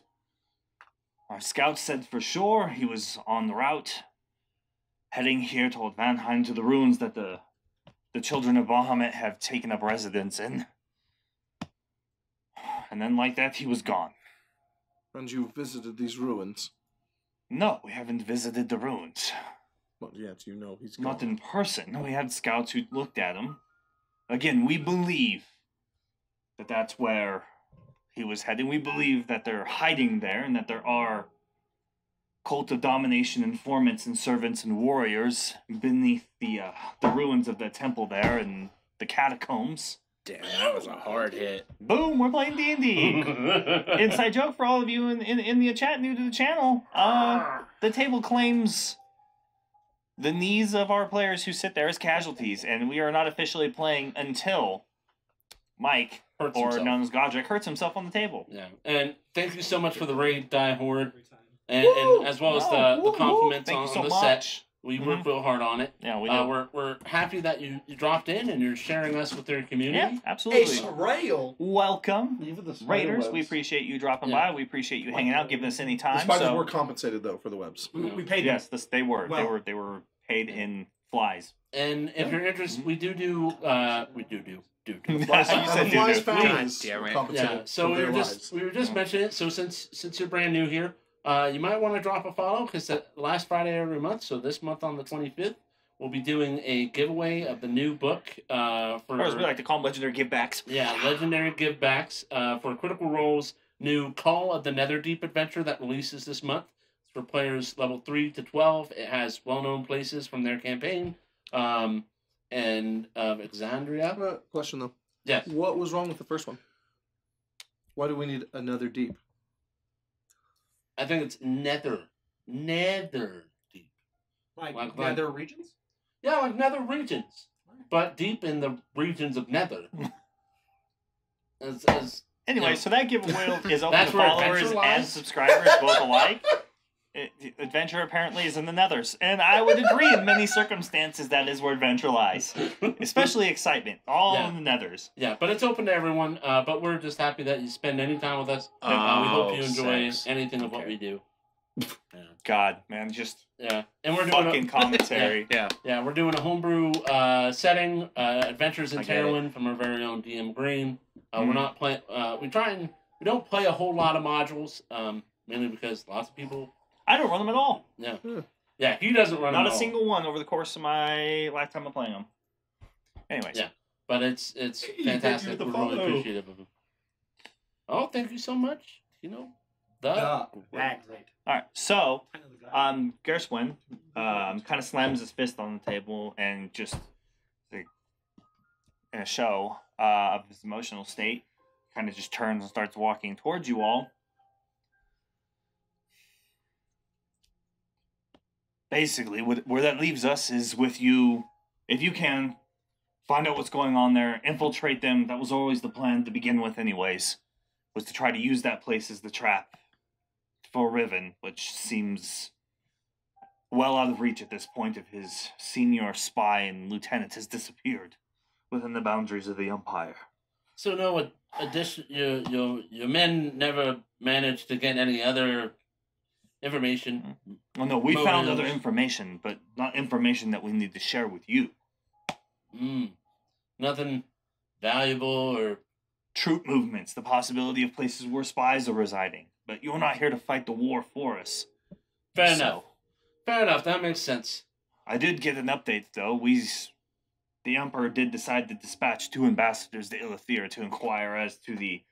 Our scouts said for sure he was on the route, heading here toward Vanheim to the ruins that the children of Bahamut have taken up residence in. And then like that, he was gone.
And you visited these ruins?
No, we haven't visited the ruins.
Well, yet you know he's gone.
Not in person. We had scouts who looked at him. Again, we believe that that's where he was heading. We believe that they're hiding there and that there are cult of domination informants and servants and warriors beneath the ruins of the temple there and the catacombs.
Damn, that was a hard hit.
Boom, we're playing D&D. Inside joke for all of you in the chat new to the channel. The table claims the knees of our players who sit there as casualties, and we are not officially playing until Mike,
Hurts
or
himself.
known as Godric, hurts himself on the table.
Yeah, and thank you so much for the raid, Die Horde,
Every time.
and as well as the
Woo!
compliments
Thank
on
you so
the
much.
set. We worked real hard on it.
Yeah, we do.
We're happy that you dropped in and you're sharing us with your community.
Yeah, absolutely.
Surreal.
Welcome.
Even the spider
Raiders,
webs.
we appreciate you dropping
Yeah.
by. We appreciate you hanging out, giving us any
The
time.
spiders
So,
were compensated though for the webs.
We paid
yes, they were.
Well-
They were paid in flies.
And if you're interested, we do.
You
Flies,
said
the flies
doo-doo.
families
God damn it.
were compensated
Yeah, so
for
we
their
were
lives.
just mentioning it. So since you're brand new here, you might want to drop a follow because the last Friday every month. So this month on the 25th, we'll be doing a giveaway of the new book
Or as we
for
like to call them, legendary givebacks.
legendary givebacks for Critical Role's new Call of the Netherdeep adventure that releases this month. It's for players level 3 to 12. It has well-known places from their campaign and of
I
Exandria.
have a question though.
Yes.
What was wrong with the first one? Why do we need another deep?
I think it's Nether Deep.
Like
Like-
other regions?
Yeah, like Nether regions, but deep in the regions of Nether. As
Anyway,
Yeah.
so that giveaway is open
That's
to
where
followers
adventure
and
lies?
subscribers both alike. Adventure apparently is in the nethers. And I would agree in many circumstances that is where adventure lies. Especially excitement. All
Yeah.
in the nethers.
yeah, but it's open to everyone. But we're just happy that you spend any time with us. We hope you enjoy
sex.
anything of what
Okay.
we do.
God, man, just
Yeah, and we're doing
fucking commentary.
Yeah.
Yeah, we're doing a homebrew setting, Adventures in
I get it.
Terrowyn from our very own DM Green. We're
Mhm.
not playing. We don't play a whole lot of modules, mainly because lots of people.
I don't run them at all.
Yeah,
Yeah.
yeah, he doesn't run
Not
them
a
all.
single one over the course of my lifetime of playing them. Anyways.
Yeah. But it's
Thank you
fantastic.
for the
We're really
follow.
appreciative of him. Oh, thank you so much. The
Great.
All right, so
Kind of the guy.
Gerswin kind of slams his fist on the table and just like, in a show of his emotional state, kind of just turns and starts walking towards you all. Basically, where that leaves us is with you, if you can, find out what's going on there, infiltrate them. That was always the plan to begin with anyways, was to try to use that place as the trap for Riven, which seems well out of reach at this point if his senior spy and lieutenant has disappeared within the boundaries of the Empire.
So no addition. Your men never managed to get any other information.
Well, no, we found
Motives.
other information, but not information that we need to share with you.
Nothing valuable or.
Troop movements, the possibility of places where spies are residing. But you're not here to fight the war for us.
Fair
So,
enough. Fair enough. That makes sense.
I did get an update, though. The Emperor did decide to dispatch 2 ambassadors to Ilithir to inquire as to the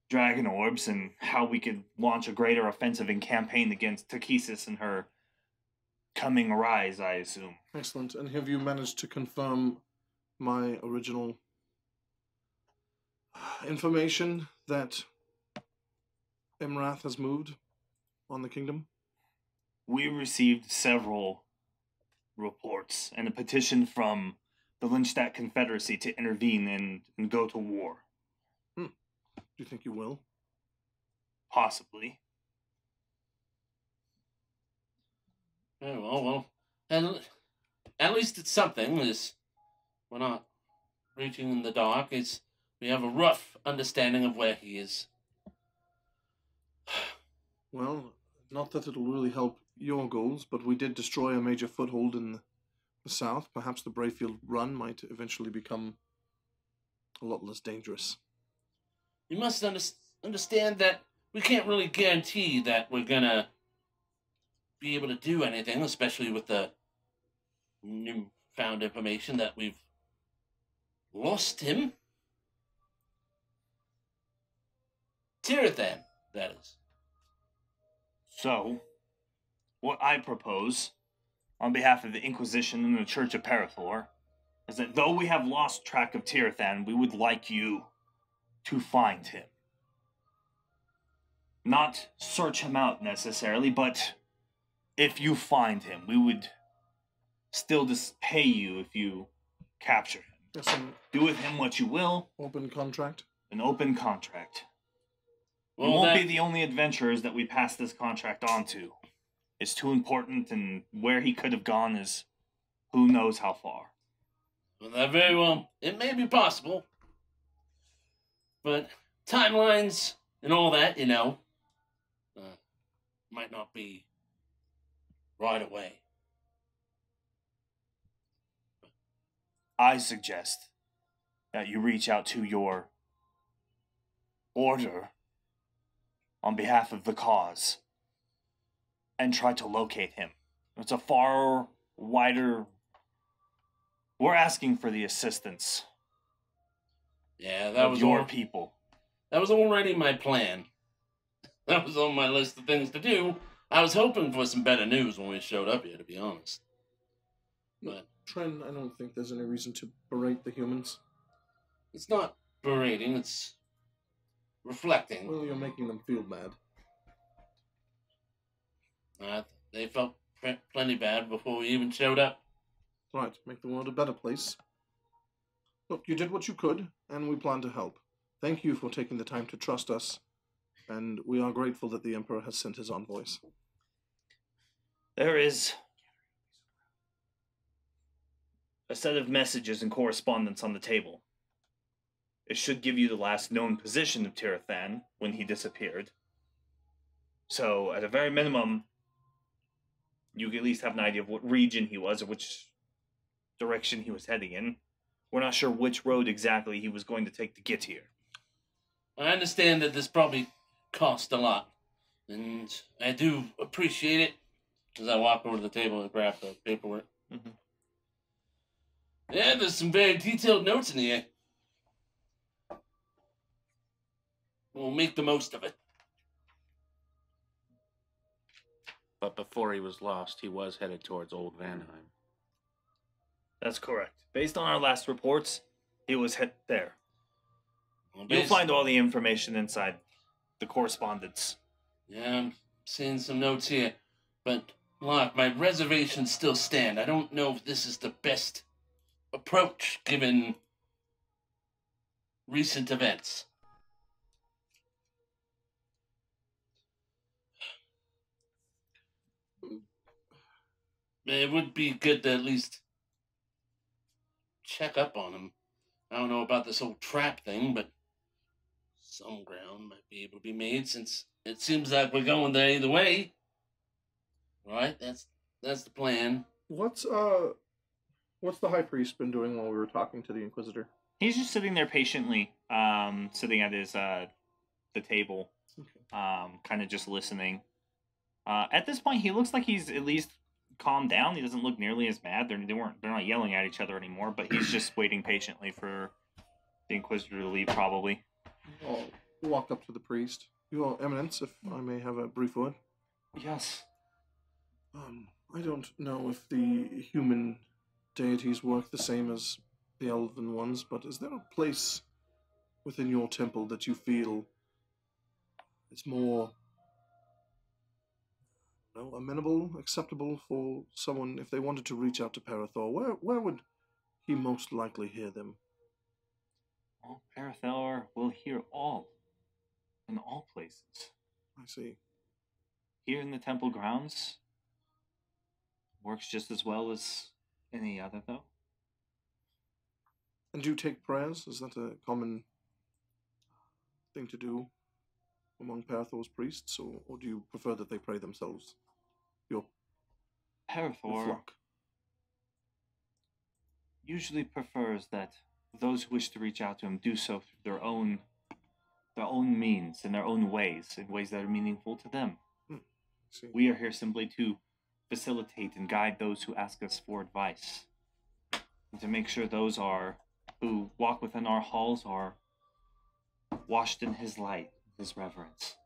dragon orbs and how we could launch a greater offensive and campaign against Takesis and her coming rise, I assume.
Excellent. And have you managed to confirm my original information that Imrath has moved on the kingdom?
We received several reports and a petition from the Lynchstadt Confederacy to intervene and go to war.
Do you think you will?
Possibly.
Oh, well. And at least it's something. We're not reaching in the dark. We have a rough understanding of where he is.
Well, not that it'll really help your goals, but we did destroy a major foothold in the south. Perhaps the Brayfield Run might eventually become a lot less dangerous.
You must understand that we can't really guarantee that we're gonna be able to do anything, especially with the newfound information that we've lost him. Tirothan, that is.
So, what I propose, on behalf of the Inquisition and the Church of Parathor, is that though we have lost track of Tirothan, we would like you to find him. Not search him out necessarily, but if you find him, we would still just pay you if you capture him.
Yes,
Do with him what you will.
open contract.
An open contract.
Well,
You won't
that-
be the only adventurers that we pass this contract on to. It's too important, and where he could have gone is who knows how far.
Well, that very well. It may be possible. But timelines and all that, might not be right away.
I suggest that you reach out to your order on behalf of the cause and try to locate him. It's a far wider... We're asking for the assistance
Yeah, that
of
was
your
all,
people.
that was already my plan. That was on my list of things to do. I was hoping for some better news when we showed up here, to be honest. But
Tren, I don't think there's any reason to berate the humans.
it's not berating, it's reflecting.
Well, you're making them feel bad.
They felt plenty bad before we even showed up.
Right, make the world a better place. Look, you did what you could, and we plan to help. Thank you for taking the time to trust us, and we are grateful that the Emperor has sent his envoys.
There is a set of messages and correspondence on the table. It should give you the last known position of Tirothan when he disappeared. So, at a very minimum, you at least have an idea of what region he was or which direction he was heading in. We're not sure which road exactly he was going to take to get here.
I understand that this probably cost a lot, and I do appreciate it, as I walk over to the table and grab the paperwork.
Mhm.
Yeah, there's some very detailed notes in here. We'll make the most of it.
But before he was lost, he was headed towards Old Vanheim.
That's correct. Based on our last reports, he was there.
Well,
You'll find all the information inside the correspondence.
Yeah, I'm seeing some notes here. But, look, my reservations still stand. I don't know if this is the best approach, given recent events. It would be good to at least check up on him. I don't know about this whole trap thing, but some ground might be able to be made since it seems like we're going there either way. Right? That's the plan.
What's the High Priest been doing while we were talking to the Inquisitor?
He's just sitting there patiently, sitting at his the table, kind of just listening. At this point, he looks like he's at least calmed down. He doesn't look nearly as mad. They're not yelling at each other anymore, but he's just waiting patiently for the Inquisitor to leave, probably.
I'll walk up to the priest. Your Eminence, if I may have a brief word.
Yes.
I don't know if the human deities work the same as the elven ones, but is there a place within your temple that you feel is more amenable, acceptable for someone if they wanted to reach out to Parathor? Where would he most likely hear them?
Well, Parathor will hear all, in all places.
I see.
Here in the temple grounds, works just as well as any other, though.
And do you take prayers? Is that a common thing to do among Parathor's priests, or do you prefer that they pray themselves? Your
Parathor
flock.
usually prefers that those who wish to reach out to him do so through their own means, in their own ways, in ways that are meaningful to them.
See.
We are here simply to facilitate and guide those who ask us for advice, and to make sure those who walk within our halls are washed in his light,
His Reverence.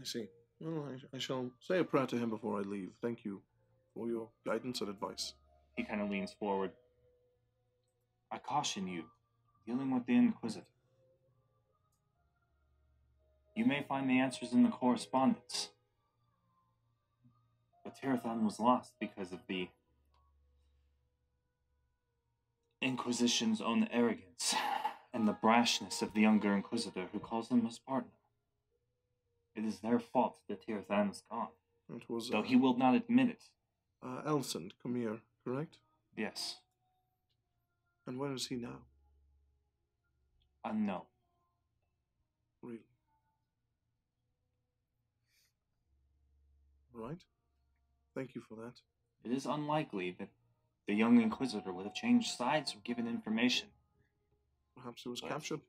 I see. Well, I shall say a prayer to him before I leave. Thank you for your guidance and advice.
He kind of leans forward. I caution you, dealing with the Inquisitor. You may find the answers in the correspondence. But Terrowyn was lost because of the Inquisition's own arrogance and the brashness of the younger Inquisitor who calls him his partner. It is their fault that Terrowyn is gone,
It was,
though he will not admit it.
Elson, come here, correct?
Yes,
And where is he now?
unknown.
Really? Right. Thank you for that.
It is unlikely that the young Inquisitor would have changed sides or given information.
Perhaps he was
But
captured?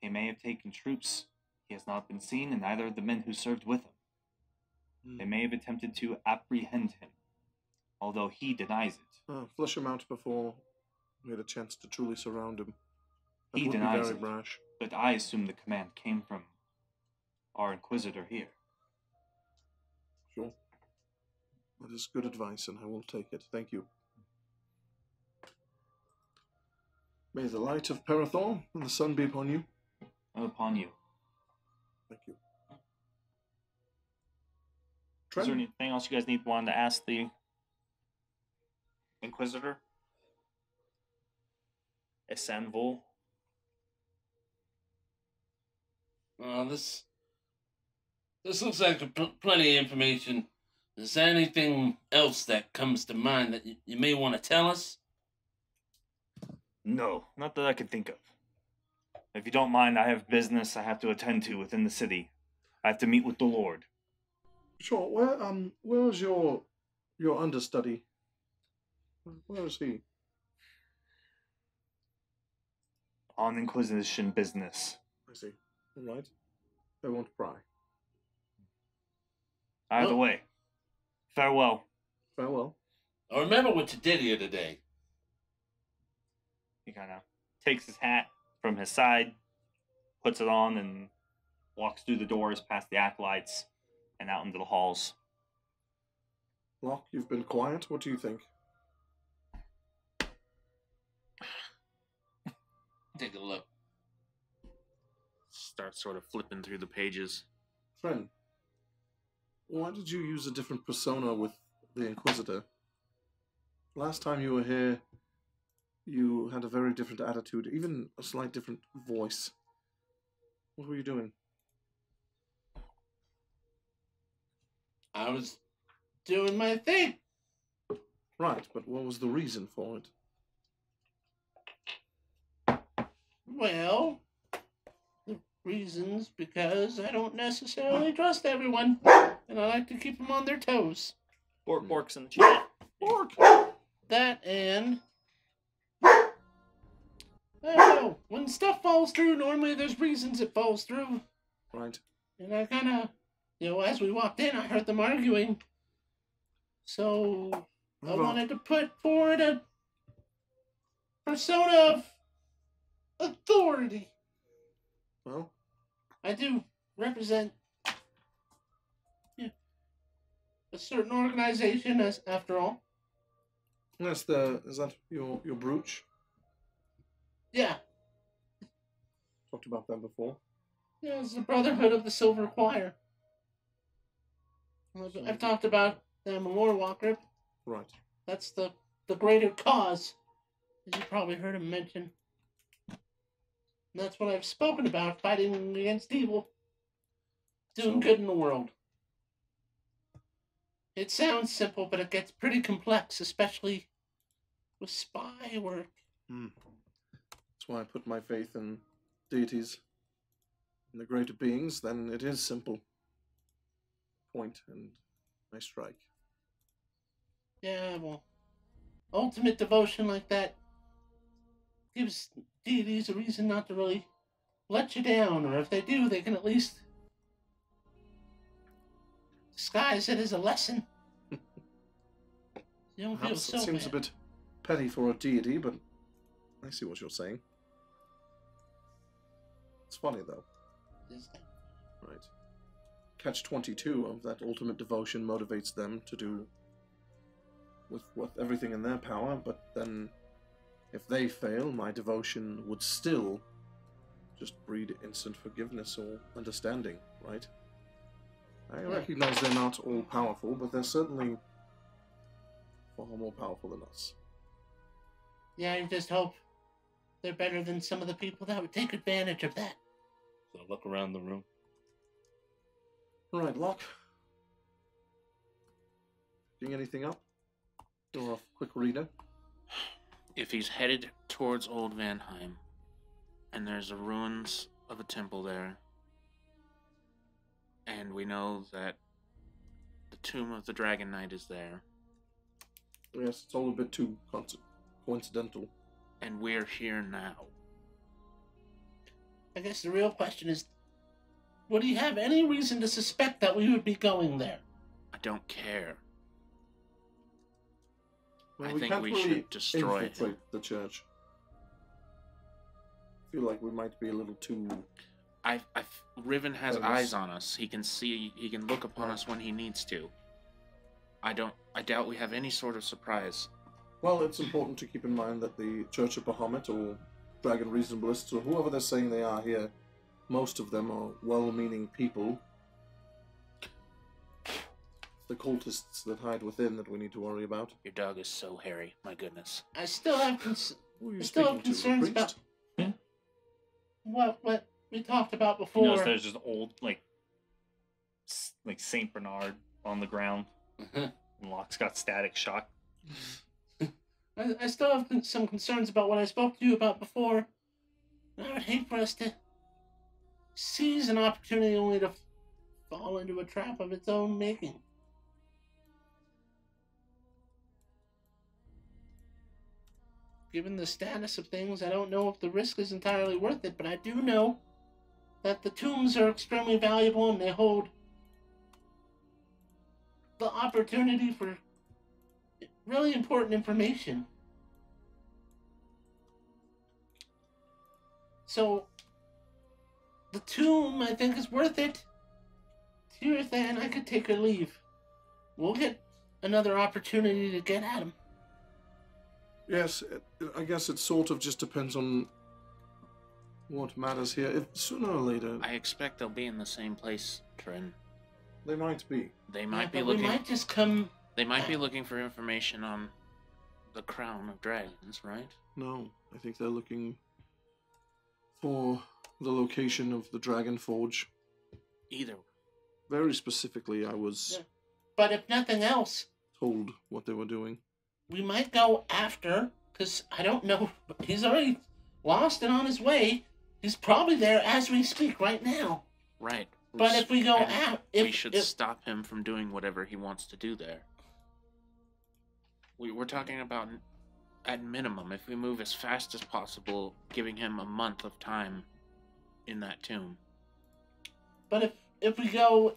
He may have taken troops. He has not been seen, and neither of the men who served with him. They may have attempted to apprehend him, although he denies it.
Flush him out before we had a chance to truly surround him. That
He
would
denies
be very
it.
brash.
But I assume the command came from our Inquisitor here.
Sure. That is good advice, and I will take it. Thank you. May the light of Parathor and the sun be upon you.
And upon you.
Thank you.
Is there anything else you guys wanted to ask the Inquisitor? Esanvul?
This looks like plenty of information. Is there anything else that comes to mind that you may want to tell us?
No, not that I can think of. If you don't mind, I have business I have to attend to within the city. I have to meet with the Lord.
Sure. Where is your understudy? Where is he?
On Inquisition business.
I see. All right. I won't pry.
Either way. Farewell.
Farewell.
Remember what you did here today.
He kind of takes his hat from his side, puts it on, and walks through the doors past the acolytes and out into the halls.
Locke, you've been quiet. What do you think?
Take a look.
Start sort of flipping through the pages.
Friend, why did you use a different persona with the Inquisitor? Last time you were here, you had a very different attitude, even a slight different voice. What were you doing?
I was doing my thing.
Right, but what was the reason for it?
Well, the reason's because I don't necessarily trust everyone, and I like to keep them on their toes.
Bork's in the chat.
Bork!
That and I don't know. When stuff falls through, normally there's reasons it falls through.
Right.
And I kind of, as we walked in, I heard them arguing. So I wanted to put forward a persona of authority.
Well,
I do represent a certain organization, as after all.
is that your brooch?
Yeah.
Talked about that before.
Yeah, it's the Brotherhood of the Silver Choir. I've talked about them a Lore Walker.
Right.
That's the greater cause, as you probably heard him mention. And that's what I've spoken about, fighting against evil. Doing good in the world. It sounds simple, but it gets pretty complex, especially with spy work.
That's why I put my faith in deities and the greater beings. Then it is simple. Point and I strike.
Yeah, well, ultimate devotion like that gives deities a reason not to really let you down, or if they do, they can at least disguise it as a lesson. You don't
Perhaps
feel
it
so
seems
bad.
a bit petty for a deity, but I see what you're saying. It's funny, though.
Is that-
Right. Catch-22 of that ultimate devotion motivates them to do with everything in their power, but then if they fail, my devotion would still just breed instant forgiveness or understanding, right? I recognize they're not all powerful, but they're certainly far more powerful than us.
Yeah, I just hope they're better than some of the people that would take advantage of that.
So look around the room.
Alright, Locke. Picking anything up? Or a quick reader?
If he's headed towards Old Vanheim, and there's the ruins of a temple there, and we know that the tomb of the Dragon Knight is there,
Yes, it's all a bit too coincidental.
and we're here now.
I guess the real question is, would he have any reason to suspect that we would be going there?
I don't care.
Well,
I
we
think
can't
we
really
should destroy him.
infiltrate the church. I feel like we might be a little too...
Riven has
Yes.
eyes on us. He can see, he can look upon us when he needs to. I doubt we have any sort of surprise.
Well, it's important to keep in mind that the Church of Bahamut, or Dragon Reasonableists, or whoever they're saying they are here, most of them are well-meaning people. It's the cultists that hide within that we need to worry about.
Your dog is so hairy. My goodness.
I still have
Who are you
I still have
speaking to,
concerns
the priest?
about what we talked about
You
before.
notice there's just old, like Saint Bernard on the ground. And Locke's got static shock.
I still have some concerns about what I spoke to you about before. And I would hate for us to seize an opportunity only to fall into a trap of its own making. Given the status of things, I don't know if the risk is entirely worth it, but I do know that the tombs are extremely valuable and they hold the opportunity for really important information. So, the tomb, I think, is worth it. Tirathan, I could take her leave. We'll get another opportunity to get at him.
Yes, I guess it sort of just depends on what matters here. If sooner or later,
I expect they'll be in the same place, Trin.
they might be.
They might be
but
looking.
we might just come...
They might be looking for information on the crown of dragons, right?
No, I think they're looking for the location of the Dragon Forge.
Either.
Very specifically, I was
Yeah. But if nothing else,
told what they were doing.
we might go after, because I don't know, but he's already lost and on his way. He's probably there as we speak right now.
Right.
But if we go
And
out...
we should stop him from doing whatever he wants to do there. We're talking about, at minimum, if we move as fast as possible, giving him a month of time in that tomb.
But if we go...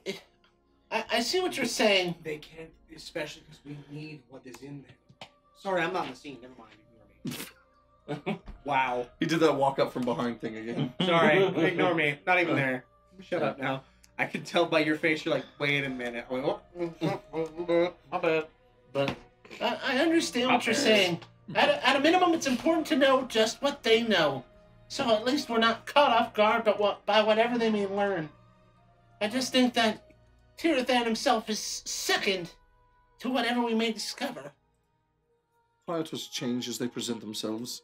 I see what you're saying.
They can't, especially because we need what is in there. Sorry, I'm not in the scene. Never mind. Ignore me. Wow.
He did that walk up from behind thing again.
Sorry. Ignore me. Not even there. Shut up now. I can tell by your face. You're like, wait a minute. I went, oh, my bad.
But I understand what you're saying. At a minimum, it's important to know just what they know. So at least we're not caught off guard by whatever they may learn. I just think that Tirathan himself is second to whatever we may discover.
Priorities change as they present themselves.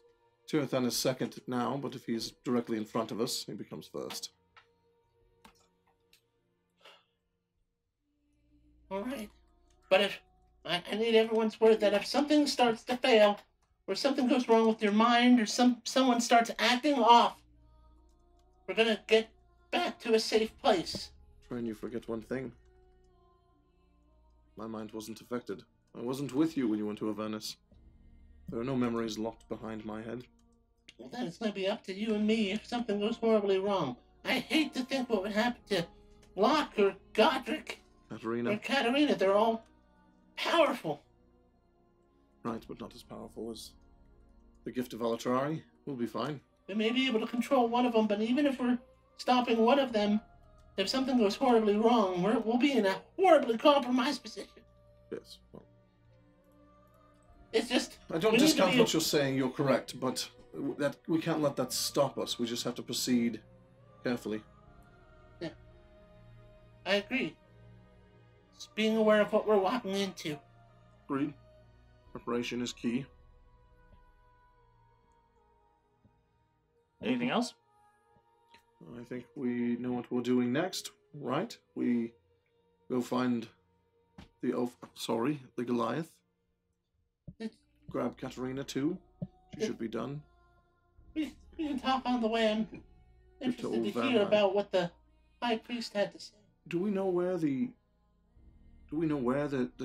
Tirathan is second now, but if he's directly in front of us, he becomes first.
Alright. But if I need everyone's word that if something starts to fail, or something goes wrong with your mind, or someone starts acting off, we're gonna get back to a safe place.
Trying you forget one thing. My mind wasn't affected. I wasn't with you when you went to Avernus. There are no memories locked behind my head.
Well, then it's gonna be up to you and me if something goes horribly wrong. I hate to think what would happen to Locke or Godric or
Katarina.
Katarina. They're all powerful.
Right, but not as powerful as the gift of Alatrari. We'll be fine.
We may be able to control one of them, but even if we're stopping one of them, if something goes horribly wrong, we'll be in a horribly compromised position.
Yes. Well,
It's just...
I don't
we need to
discount
be-
what you're saying. You're correct, but that we can't let that stop us. We just have to proceed carefully.
I agree. Just being aware of what we're walking into.
Agreed. Preparation is key.
Anything else?
I think we know what we're doing next, right? We go find the Goliath. Grab Katarina too. She should be done.
We can talk on the way. I'm interested
old
to
Van
hear
Halen.
about what the high priest had to say.
Do we know where the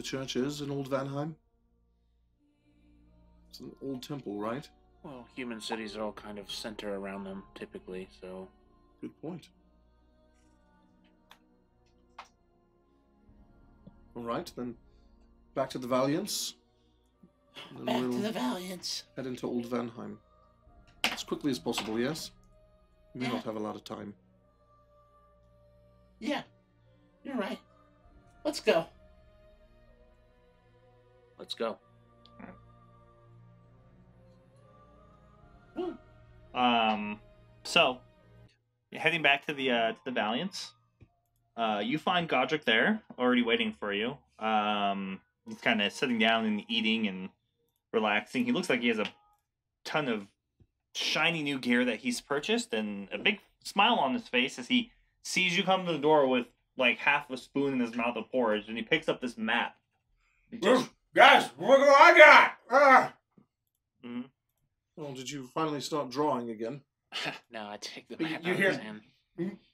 church is in Old Vanheim? It's an old temple, right?
Well, human cities all kind of center around them, typically, so...
Good point. All right, then back to the Valiants. And
Back
then
to
we'll
the Valiants.
head into Old Vanheim. As quickly as possible, yes? We may
Yeah.
not have a lot of time.
Yeah, you're right. Let's go.
Let's go.
So you're heading back to the Valiants. You find Godric there, already waiting for you. He's kind of sitting down and eating and relaxing. He looks like he has a ton of shiny new gear that he's purchased, and a big smile on his face as he sees you come to the door with like half a spoon in his mouth of porridge, and he picks up this map.
Guys, look what I got! Ah!
Mhm.
Well, did you finally start drawing again?
Now I take the
But
map
you
out
hear-
of his hand.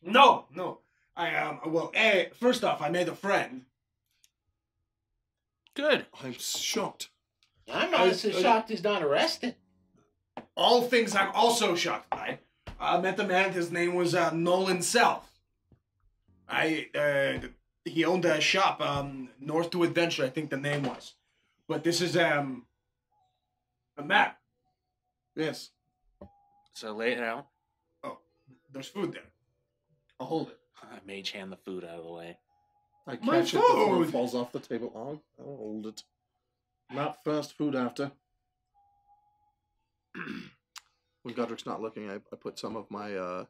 No. First off, I made a friend.
Good.
I'm shocked.
I'm honestly shocked he's not arrested.
All things I'm also shocked by. I met the man, his name was Nolan South. He owned a shop, North to Adventure, I think the name was. But this is a map.
Yes.
So lay it out.
There's food there. I'll hold it.
I mage hand the food out of the way.
I
My
catch it before it
food!
falls off the table. I'll hold it. Map first, food after. When Godric's not looking, I put some of my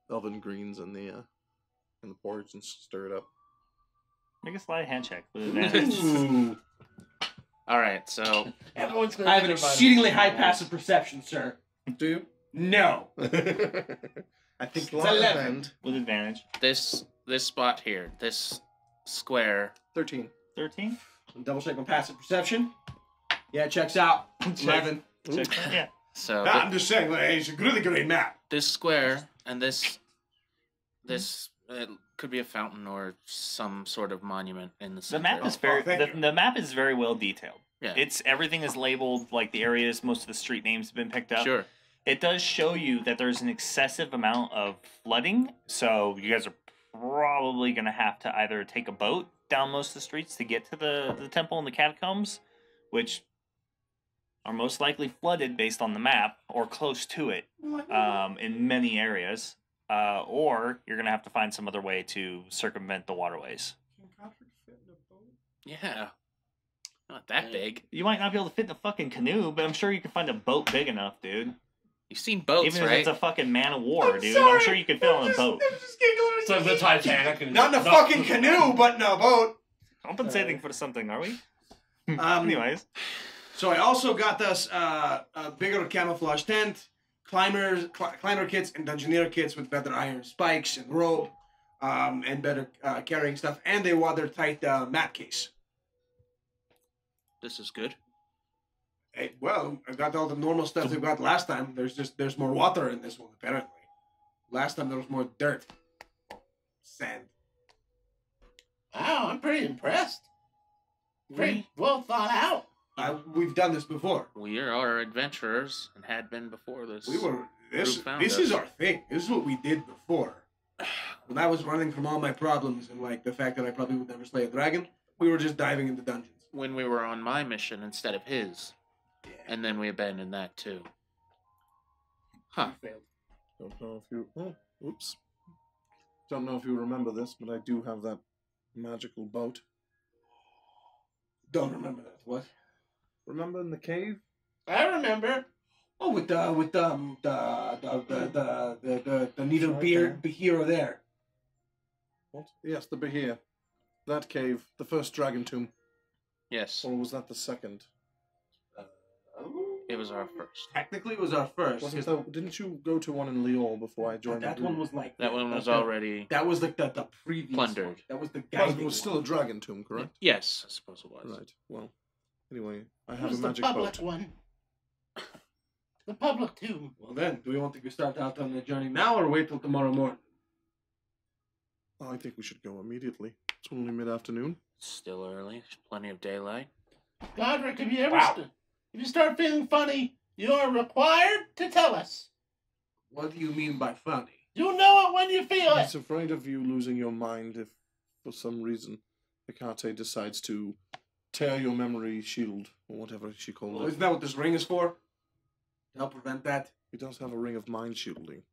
elven greens in the porridge and stir it up.
Make a slight hand check with advantage.
Ooh.
All right, so
Everyone's gonna
I have an
think about it.
exceedingly high passive perception, sir.
Do you?
No.
I think it's
Sleight of hand.
With advantage.
this spot here, this square.
13.
13?
Double check my passive perception. Yeah, it checks out. 11.
Check. Yeah.
So
I'm just saying, it's a really great map.
this square and this it could be a fountain or some sort of monument in the
The
center.
map is very
thank you.
the map is very well detailed.
Yeah.
It's everything is labeled, like the areas, most of the street names have been picked up.
Sure.
It does show you that there's an excessive amount of flooding, so you guys are probably going to have to either take a boat down most of the streets to get to the temple and the catacombs, which are most likely flooded based on the map or close to it in many areas, or you're going to have to find some other way to circumvent the waterways.
Yeah. Not that big.
You might not be able to fit in a fucking canoe, but I'm sure you can find a boat big enough, dude.
You've seen boats,
Even if
right?
it's a fucking man of war, dude. I'm sure you could fit on a boat.
It's like the Titanic. And
Not in a fucking canoe, but in a boat.
Compensating for something, are we?
Um,
Anyways.
So I also got us a bigger camouflage tent, climber kits, and dungeoneer kits with better iron spikes and rope, and better carrying stuff, and a watertight map case.
This is good.
Hey, well, I got all the normal stuff we got last time. There's more water in this one apparently. Last time there was more dirt, sand.
Wow, I'm pretty impressed. Pretty well thought out.
We've done this before.
We are adventurers and had been before this.
We were this.
Group found
This
us.
is our thing. This is what we did before. When I was running from all my problems and like the fact that I probably would never slay a dragon, we were just diving into dungeons.
when we were on my mission instead of his.
Yeah.
And then we abandoned that too. Huh.
Don't know if you. Oh, Oops. Don't know if you remember this, but I do have that magical boat.
Don't remember that. What?
Remember in the cave?
I remember.
Oh, with the neither beer here or there.
What? Yes, the Behir. That cave, the first dragon tomb.
Yes,
Or was that the second?
it was our first.
Technically, it was our first.
Wasn't that, didn't you go to one in Lyon before I joined
That
the
one
group?
was like
That one was
the-
already.
That was like the previous
Plundered.
one. That was the
But
guiding
it was still
one.
a dragon tomb, correct?
Yes, I suppose it was.
Right. Well, anyway, I
It
have a
was the
magic
public
boat.
one. The public tomb.
Well then, do we want to start out on the journey now or wait till tomorrow morning?
Oh, I think we should go immediately. It's only mid-afternoon.
Still early. There's plenty of daylight.
Godric, if you ever if you start feeling funny, you're required to tell us.
What do you mean by funny?
You know it when you feel it.
He's afraid of you losing your mind if, for some reason, Hecate decides to tear your memory shield, or whatever she called
Well,
it.
isn't that what this ring is for? To help prevent that?
He does have a ring of mind shielding.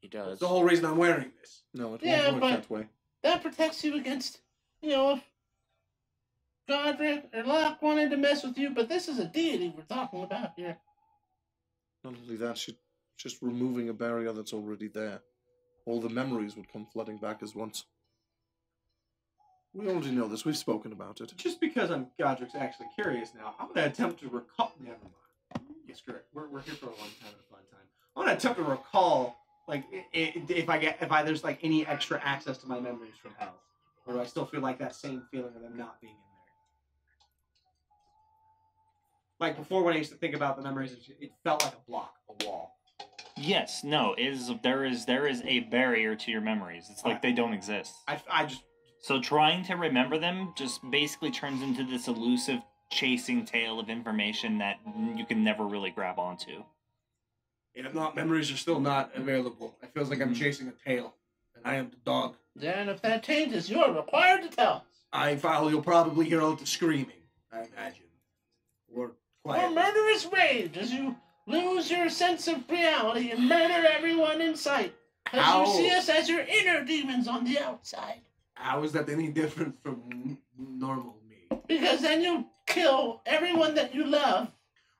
He does.
That's the whole reason I'm wearing this.
No, it
Yeah,
won't work
but-
that way.
That protects you against, if Godric or Locke wanted to mess with you, but this is a deity we're talking about here.
Not only that, she's just removing a barrier that's already there. All the memories would come flooding back as once. We already know this. We've spoken about it.
Just because Godric's actually curious now, I'm gonna attempt to recall. Never mind. Yes, correct. We're here for a long time and a fun time. I'm gonna attempt to recall, like, if there's like any extra access to my memories from hell, or do I still feel like that same feeling of them not being in there? Like before, when I used to think about the memories, it felt like a block, a wall.
Yes, no, there is a barrier to your memories. It's like they don't exist.
I just
So trying to remember them just basically turns into this elusive chasing tail of information that you can never really grab onto.
If not, memories are still not available. It feels like I'm chasing a tail, and I am the dog.
Then if that changes, you're required to tell us.
You'll probably hear all the screaming, I imagine. Or
Or
quiet.
murderous rage as you lose your sense of reality and murder everyone in sight. Because
How?
you see us as your inner demons on the outside.
How is that any different from normal me?
Because then you kill everyone that you love.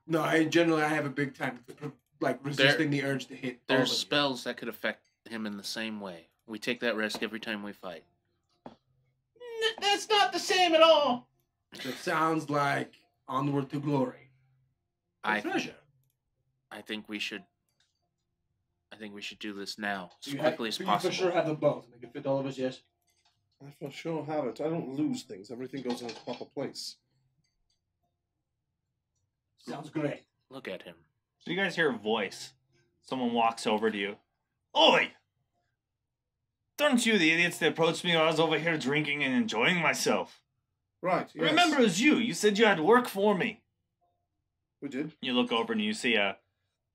No, I have a big time resisting the urge to hit. all
There's
of you.
spells that could affect him in the same way. We take that risk every time we fight.
That's not the same at all.
It sounds like onward to glory.
I
Treasure.
I think we should do this now, as
you
quickly as
you
possible.
for sure have the boat. They can fit all of us. Yes.
I for sure have it. I don't lose things. Everything goes in its proper place.
Sounds great.
Look at him.
So you guys hear a voice. Someone walks over to you. Oi! Aren't you the idiots that approached me while I was over here drinking and enjoying myself?
Right, yes.
Remember, it was you. You said you had work for me.
We did.
You look over and you see a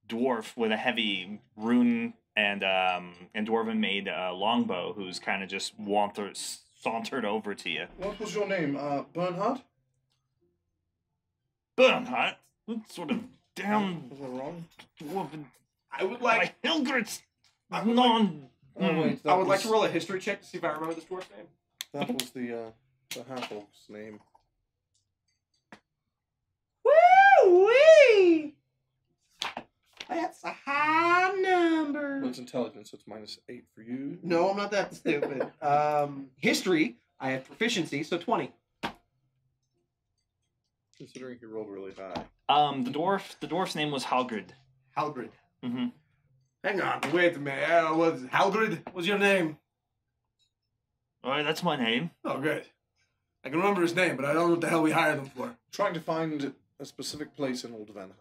dwarf with a heavy rune and dwarven-made longbow who's kind of just sauntered over to you.
What was your name? Bernhard?
Bernhard? What sort of damn
Was that wrong?
dwarven...
I would like.
My Hildred's
I would
non...
Oh, wait.
I would like to roll a history check to see if I remember this dwarf's name.
That was the half-orc's name.
Woo-wee! That's a high number.
Well, it's intelligence, so it's -8 for you.
No, I'm not that stupid. History, I have proficiency, so 20.
Considering he rolled really high.
The dwarf's name was Halgrid.
Halgrid.
Mm-hmm.
Hang on, wait a minute. Halgrid was your name?
Alright, that's my name.
Oh, good. I can remember his name, but I don't know what the hell we hired him for.
Trying to find a specific place in Old Vanheim.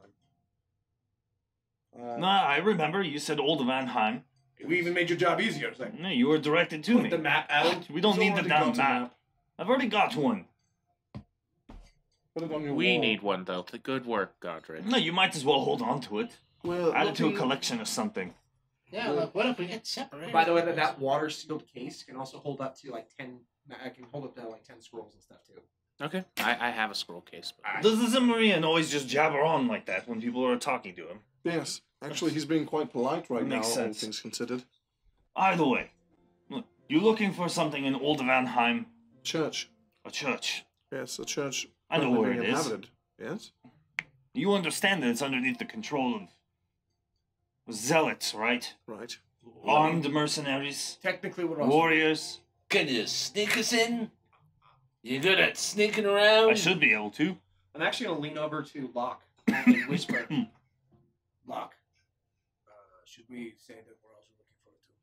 No, I remember. You said Old Vanheim.
We even made your job easier. It's like,
No, you were directed to
put
me.
the map out.
We don't
He's
need the
already
damn
got a
map. I've already got one.
Put it on your
We
wall.
need one though. Good work, Godric.
No, you might as well hold on to it.
Well,
Add it to a
looking-
collection or something.
Yeah, look, what if we get separated?
By the way, that water sealed case can also hold up to like 10. I can hold up to like 10 scrolls and stuff too.
Okay. I have a scroll case. But
Does the Zimmerman always just jabber on like that when people are talking to him?
Yes. Actually, he's being quite polite right now,
Makes
all
sense.
things considered.
Either way, look, you looking for something in Old Vanheim?
Church.
A church.
Yes, a church.
I know
currently
where
being
it is.
inhabited. Yes?
You understand that it's underneath the control of zealots, right?
Right.
Armed mercenaries,
Technically, we're also
warriors.
Can you sneak us in? You good at sneaking around?
I should be able to.
I'm actually gonna lean over to Locke and whisper, Locke, should we say that we're also looking for a tomb?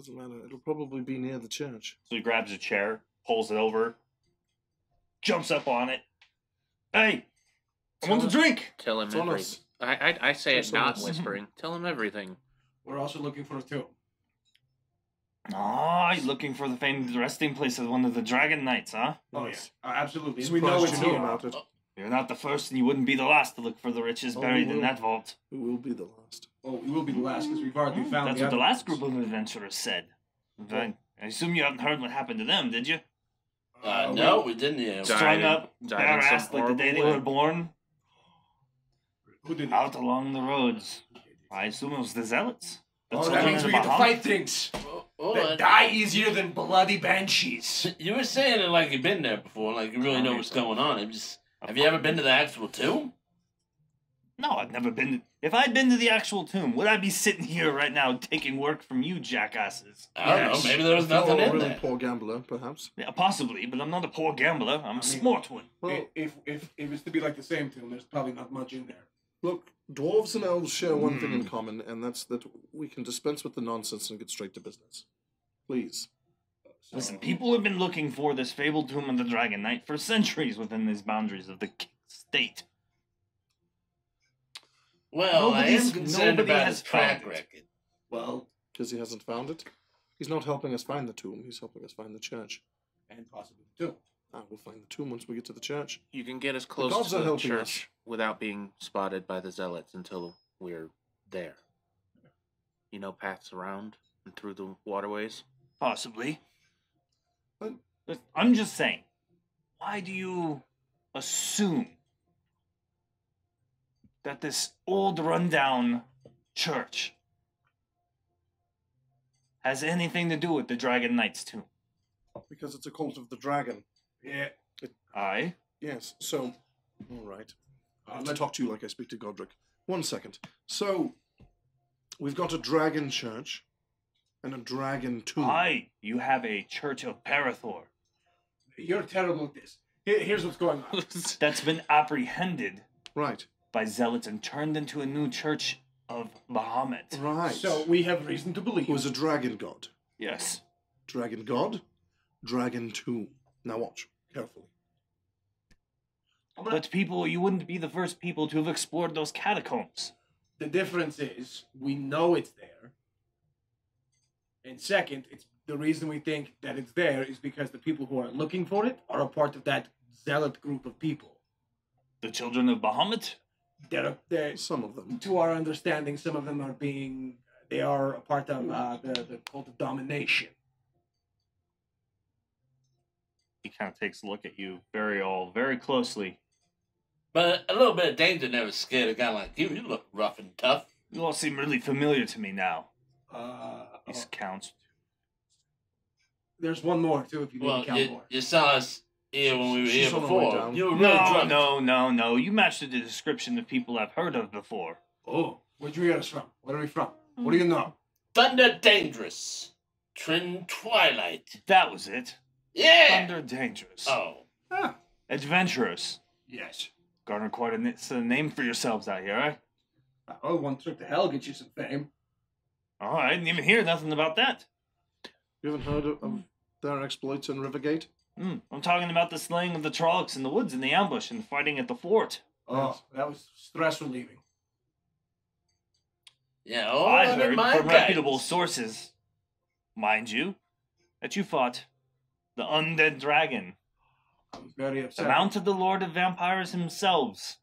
Doesn't matter. It'll probably be near the church.
So he grabs a chair, pulls it over, jumps up on it. Hey, I want a drink.
Tell him
It's on
everything.
us.
I say it
It's on
not
us.
whispering. Tell him everything.
We're also looking for a tomb.
Ah, he's looking for the famed resting place of one of the Dragon Knights, huh?
Oh,
Yes.
yeah. Absolutely.
So
we know
surprised
it's
you know
here.
about it.
You're not the first, and you wouldn't be the last to look for the riches
Oh,
buried
we
in
will.
that vault.
Who will be the last?
Oh, we will be the last because we've already found
That's
the
what the
other
last
ones.
group of adventurers said. I assume you haven't heard what happened to them, did you?
No, we didn't yet.
Died
Strung
in-
up,
died in some
bare-assed like the day they
horrible
were
way.
born,
Who did it?
out along the roads. I assume it was the zealots. The
Oh, that
children
means
of
we get to
Bahamut.
fight things
Hold
that
on.
die easier than bloody banshees.
You were saying it like you've been there before, like you really know what's going on. Have you ever been to the actual tomb?
No, I've never been. If I'd been to the actual tomb, would I be sitting here right now taking work from you jackasses?
I don't know. Maybe there was nothing
You're a
in
really
there.
poor gambler, perhaps.
Yeah, possibly, but I'm not a poor gambler. I'm a smart one.
Well,
If it was to be like the same tomb, there's probably not much in there.
look, dwarves and elves share one thing in common, and that's that we can dispense with the nonsense and get straight to business. Please.
Listen, people have been looking for this fabled tomb of the Dragon Knight for centuries within these boundaries of the state.
Well, I am
Nobody's-
concerned
nobody
about
has
his track
found it.
record.
Well,
Because he hasn't found it? He's not helping us find the tomb, he's helping us find the church.
and possibly the tomb.
We'll find the tomb once we get to the church.
You can get as
gods
close to
are
the
helping
church without being spotted by the zealots until we're there. You know paths around and through the waterways?
Possibly.
But-
But I'm just saying, why do you assume that this old rundown church has anything to do with the Dragon Knight's tomb?
Because it's a cult of the dragon.
Yeah.
Aye.
Yes, so... Alright. I have to talk to you like I speak to Godric. 1 second. So, we've got a dragon church and a dragon tomb.
Aye, you have a Church of Parathor
You're terrible at this. Here's what's going on.
that's been apprehended
Right.
by zealots and turned into a new Church of Bahamut.
Right.
So we have reason to believe.
It was a dragon god.
Yes.
Dragon god, dragon tomb. Now watch, carefully.
But people, you wouldn't be the first people to have explored those catacombs.
The difference is we know it's there. And second, it's the reason we think that it's there is because the people who are looking for it are a part of that zealot group of people.
The children of Bahamut?
They're
Some of them.
to our understanding, some of them they are a part of the cult of domination.
He kind of takes a look at you very closely.
But a little bit of danger never scared a guy like you. You look rough and tough.
You all seem really familiar to me now. He
Oh,
counts.
there's one more too if you
Well,
didn't count more.
you saw us here when we were
She's
here
on her way
before.
down.
You were really drunk.
No. You matched the description of people I've heard of before.
Oh, where'd you hear us from? Where are we from? What do you know?
Thunder Dangerous. Trin Twilight.
That was it.
Yeah!
Thunder Dangerous.
Oh.
Ah,
Adventurous.
yes.
Garner quite a name for yourselves out here, eh?
Oh, one trip to hell gets you some fame.
Oh, I didn't even hear nothing about that.
You haven't heard of their exploits in Rivergate?
I'm talking about the slaying of the Trollocs in the woods in the ambush and fighting at the fort.
Oh, that was stress relieving.
Yeah, all
I
under
heard
my
from reputable
guidance.
sources, mind you, that you fought the undead dragon,
I was very
the
upset.
mount of the Lord of Vampires himself,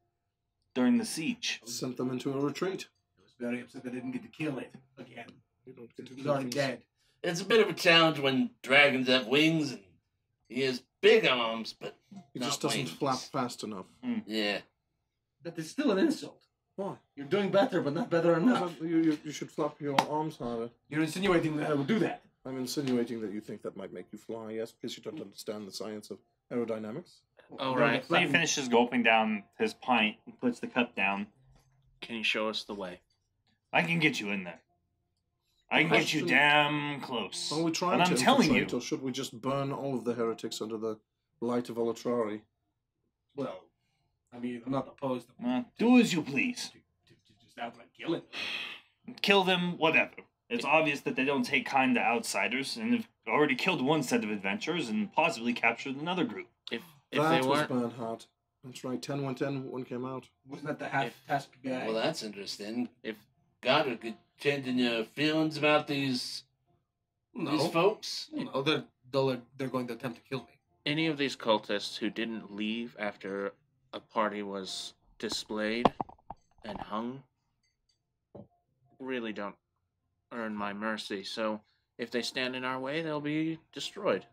during the siege.
Sent them into a retreat.
I was very upset that I didn't get to kill it again.
You don't get to
He's
kill
already
things.
dead.
It's a bit of a challenge when dragons have wings and he has big arms, but
He
not
just doesn't
wings.
flap fast enough.
Yeah.
That is still an insult.
Why?
You're doing better, but not better enough.
You should flap your arms harder.
You're insinuating that I will do that.
I'm insinuating that you think that might make you fly, yes, because you don't understand the science of aerodynamics.
All right.
So he finishes gulping down his pint and puts the cup down.
Can you show us the way?
I can get you in there. I can get you
Question-
damn close.
Are we trying
But
to
I'm telling you.
infiltrate, or should we just burn all of the heretics under the light of Olatrari?
Well, I mean, I'm not opposed to
Do as you please.
just outright killing.
Kill them, whatever. It's obvious that they don't take kind to outsiders and have already killed one set of adventurers and possibly captured another group.
If
That
they
was
weren't,
Bernhardt. That's right, 10-1-10 one came out.
Wasn't that the half-task guy?
Well, that's interesting.
If-
God, are good changing your feelings about these folks?
No, they're going to attempt to kill me.
any of these cultists who didn't leave after a party was displayed and hung really don't earn my mercy. So if they stand in our way, they'll be destroyed.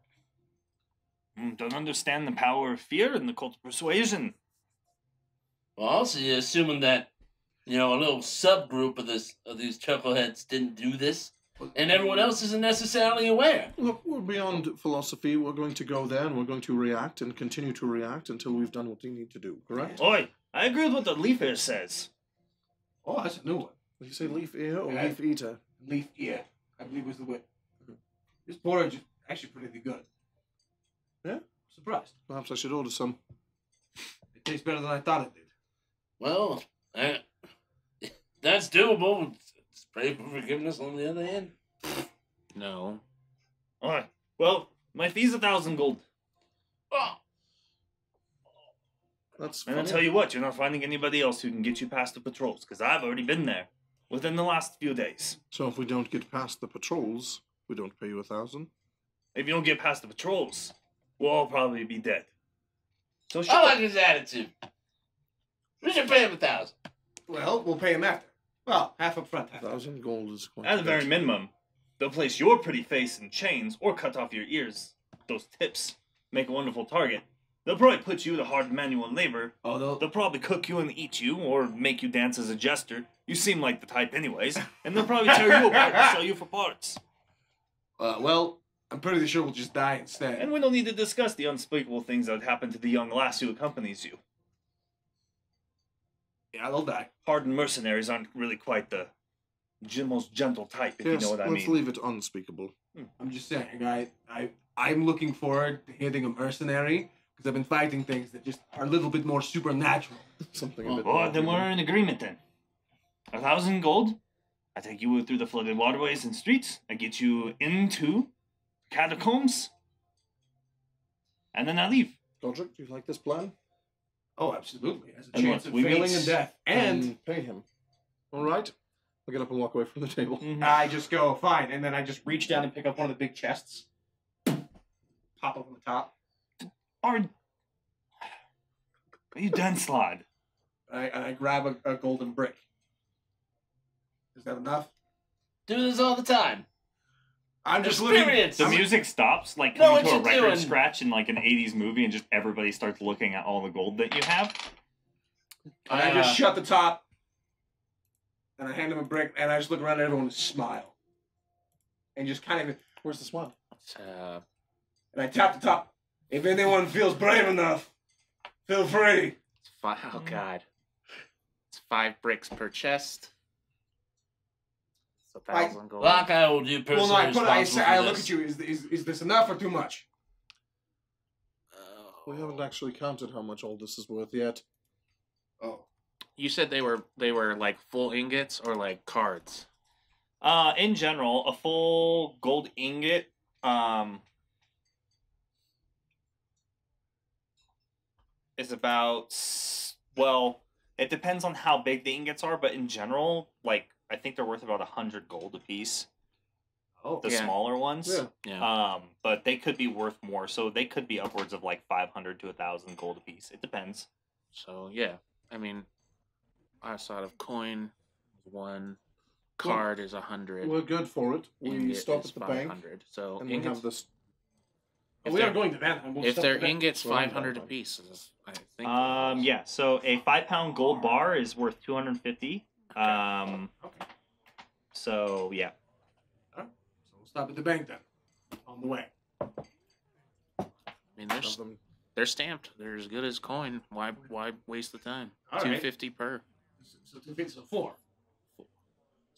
Don't understand the power of fear and the cult of persuasion.
Well, also, you're assuming that, a little subgroup of these chuckleheads didn't do this, and everyone else isn't necessarily aware.
Look, we're beyond philosophy. We're going to go there and we're going to react and continue to react until we've done what we need to do, correct?
Oi, I agree with what the leaf here says.
Oh, that's a new one.
Did you say leaf ear or
Yeah.
leaf eater?
Leaf ear, I believe was the word. This porridge is actually pretty good.
Yeah?
Surprised.
Perhaps I should order some.
It tastes better than I thought it did.
Well, that's doable. Let's pray for forgiveness on the other hand.
No.
Oi, well, my fee's 1,000 gold.
Oh,
That's
And I'll
funny.
tell you what, you're not finding anybody else who can get you past the patrols, because I've already been there within the last few days.
So if we don't get past the patrols, we don't pay you 1,000?
If you don't get past the patrols, we'll all probably be dead. So
I
sure.
like his attitude. We should pay him 1,000.
Well, we'll pay him after. Well, half up front, half.
1,000 gold is quite
At the
a
very
bit.
minimum, they'll place your pretty face in chains or cut off your ears. Those tips make a wonderful target. They'll probably put you to hard manual labor.
Oh,
They'll probably cook you and eat you, or make you dance as a jester. You seem like the type anyways. And they'll probably tear you apart and sell you for parts.
well, I'm pretty sure we'll just die instead.
And we don't need to discuss the unspeakable things that would happen to the young lass who accompanies you.
Yeah, they'll die.
Hardened mercenaries aren't really quite the most gentle type, if
Yes,
you know what I
let's
mean.
leave it unspeakable.
I'm just saying, I'm looking forward to hitting a mercenary because I've been fighting things that just are a little bit more supernatural.
Something a bit
Oh,
more
then we're
human.
in agreement then. 1,000 gold. I take you through the flooded waterways and streets. I get you into catacombs. And then I leave.
Godric, do you like this plan?
Oh, absolutely. Has a
And
chance
what,
of
we
failing
meet-
in death. And
pay him. All right. I'll get up and walk away from the table.
I just go, fine. And then I just reach down and pick up one of the big chests. Pop up on the top.
Are you done, Slod?
And I grab a golden brick. Is that enough?
Do this all the time.
I'm just looking.
Experience.
The music stops, like
Know
coming
what
to a
you're
record
doing.
scratch in like an 80s movie, and just everybody starts looking at all the gold that you have.
And I just shut the top. And I hand him a brick. And I just look around at everyone and smile. And just kind of.
Where's the smile?
And I tap the top. If anyone feels brave enough, feel free.
Oh, God. It's 5 bricks per chest. It's 1,000 gold.
Like I hold you
Well,
personally
no, I look
this.
at you. Is this enough or too much?
We haven't actually counted how much all this is worth yet.
Oh.
You said they were like full ingots or like cards?
In general, a full gold ingot, is about, well, it depends on how big the ingots are, but in general, like, I think they're worth about 100 gold apiece.
Oh.
The
Yeah.
smaller ones.
Yeah.
Yeah.
But they could be worth more, so they could be upwards of like 500 to 1,000 gold apiece. It depends.
So, yeah. I mean, I saw of coin, 1 card is 100.
We're good for it. We
ingot
stop
is
at the bank,
500. So,
and we
ingots,
have this.
If
we are
they're-
going to Van. We'll
If
stop
they're
at Van.
ingots,
Well,
500
I'm-
apiece. I think.
Yeah. So a 5-pound gold bar is worth 250.
Okay.
So yeah.
So we'll stop at the bank then. On the way.
I mean, they're stamped. They're as good as coin. Why waste the time?
All right.
250 per.
So 250, so 4.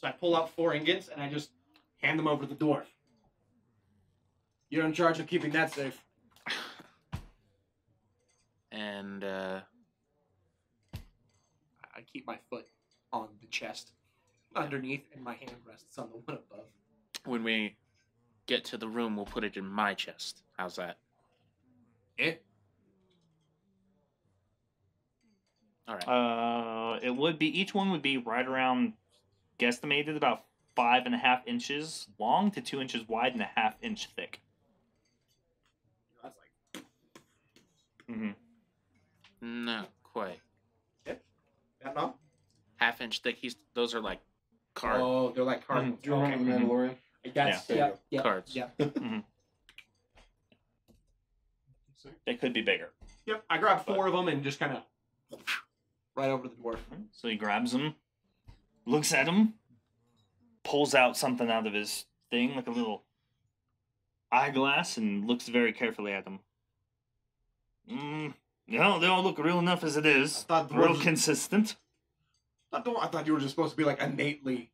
So I pull out 4 ingots and I just hand them over to the dwarf. You're in charge of keeping that safe.
And
I keep my foot on the chest underneath, and my hand rests on the one above.
when we get to the room, we'll put it in my chest. How's that? All right.
It would be each one would be right around, guesstimated about 5.5 inches long to 2 inches wide and a half inch thick.
That's like
Not quite.
that long?
Half-inch thick. Those are like card
Oh, they're like cardinals.
Do you remember the Mandalorian?
That's yeah.
cards.
Yeah.
They could be bigger.
Yep. I grabbed 4 of them and just kind of right over the dwarf.
So he grabs them, looks at him, pulls out something out of his thing, like a little eyeglass, and looks very carefully at them. No, they all look real enough as it is.
I thought
Real
dwarves-
consistent.
I thought you were just supposed to be like innately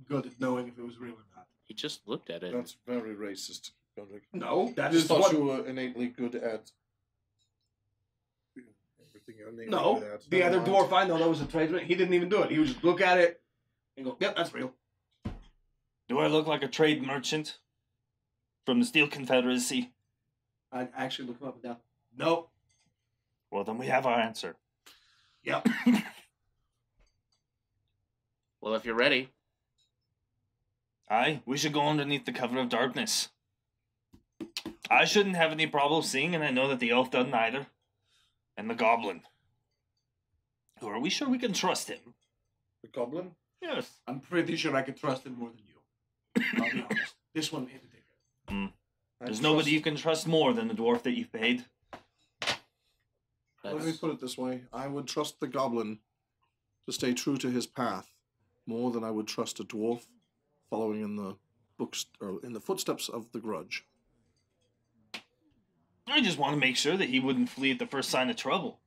good at knowing if it was real or not.
He just looked at it.
That's very racist, Godric.
No, that
I just
is
thought
what.
you were innately good at everything you're innately
No,
good at.
the
Never
other
mind.
dwarf I know that was a tradesman. He didn't even do it. He would just look at it and go, "Yep, that's real."
Do I look like a trade merchant from the Steel Confederacy?
I actually look him up and down. Nope.
Well, then we have our answer.
Yep.
Well, if you're ready,
Aye, we should go underneath the cover of darkness. I shouldn't have any problem seeing, and I know that the elf doesn't either. And the goblin. Or are we sure we can trust him?
The goblin?
Yes.
I'm pretty sure I could trust him more than you. I'll be honest. This one in particular.
There's nobody you can trust more than the dwarf that you've paid.
Let me
that's,
put it this way. I would trust the goblin to stay true to his path more than I would trust a dwarf following in the books or in the footsteps of the grudge.
I just want to make sure that he wouldn't flee at the first sign of trouble.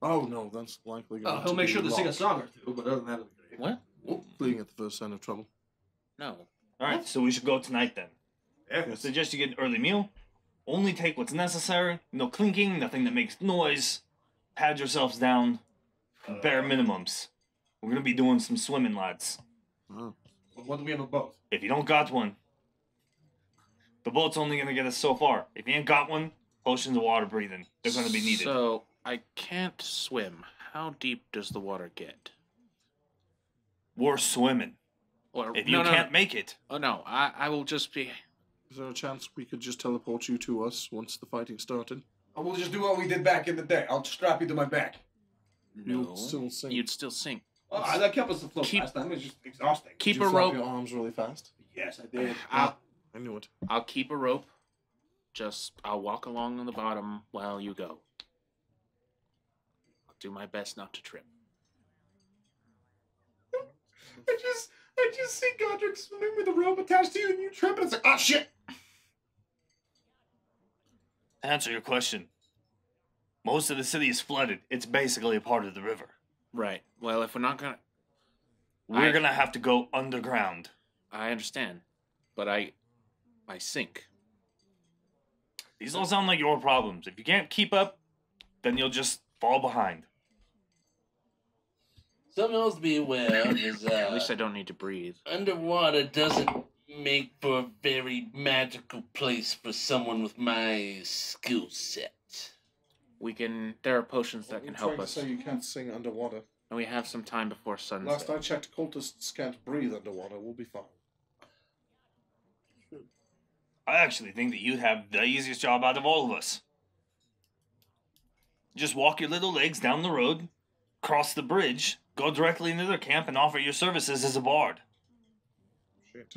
Oh no, that's likely going
Oh, he'll make sure to sing a song or two, but other than that, it'll be great.
what?
Fleeing at the first sign of trouble.
No.
Alright, so we should go tonight then. I
Yes.
suggest you get an early meal. Only take what's necessary. No clinking, nothing that makes noise. Pad yourselves down. Bare minimums. We're gonna be doing some swimming, lads.
Oh.
What do we have a boat?
If you don't got one, the boat's only gonna get us so far. If you ain't got one, potions of water breathing. They're gonna be needed.
So, I can't swim. How deep does the water get?
We're swimming.
Or,
If you can't make it,
Oh, no. I will just be...
Is there a chance we could just teleport you to us once the fighting started?
Oh, we'll just do what we did back in the day. I'll strap you to my back.
You'd
No.
still sink.
You'd still sink.
Oh, that kept us afloat
Keep-
last time. It was just exhausting.
Keep
Did you
a
flap
rope.
your arms really fast?
Yes, I did.
I'll,
I knew it.
I'll keep a rope. I'll walk along on the bottom while you go. I'll do my best not to trip.
I just see Godric swimming with a rope attached to you, and you trip, and it's like, oh shit!
to answer your question, most of the city is flooded. It's basically a part of the river.
Right. Well, if we're not gonna...
We're gonna have to go underground.
I understand. But I sink.
These all sound like your problems. If you can't keep up, then you'll just fall behind.
Something else to be aware of is
At least I don't need to breathe.
underwater doesn't make for a very magical place for someone with my skill set.
There are potions that can help
Trying
us.
to say you can't sing underwater.
And we have some time before sunset.
Last I checked, cultists can't breathe underwater. We'll be fine.
I actually think that you'd have the easiest job out of all of us. Just walk your little legs down the road, cross the bridge, go directly into their camp, and offer your services as a bard.
Shit.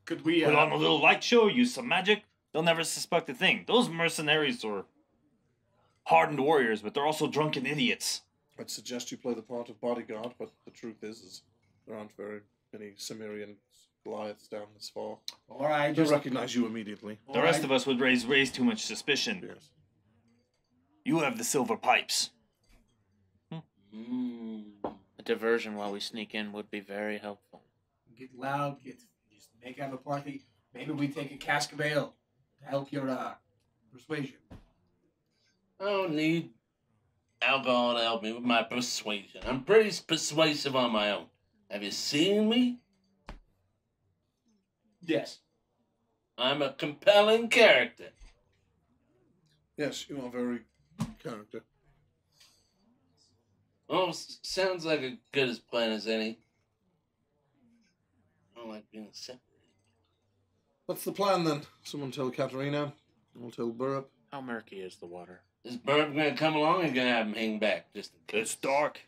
Could we
Put on a little light show, use some magic. They'll never suspect a thing. Those mercenaries are hardened warriors, but they're also drunken idiots.
I'd suggest you play the part of bodyguard, but the truth is there aren't very many Cimmerian Goliaths down this far.
All right,
They'll recognize you immediately.
The rest of us would raise too much suspicion.
Yes.
You have the silver pipes.
A diversion while we sneak in would be very helpful.
Get loud, just make have a party. Maybe we take a cask of ale to help your persuasion.
I don't need alcohol to help me with my persuasion. I'm pretty persuasive on my own. Have you seen me?
Yes.
I'm a compelling character.
Yes, you are very character.
Oh, sounds like a good as plan as any. I don't like being separated.
What's the plan then? Someone tell Katerina. I'll tell Burrup.
How murky is the water?
Is Burp gonna come along and gonna have him hang back? Just in case?
It's dark.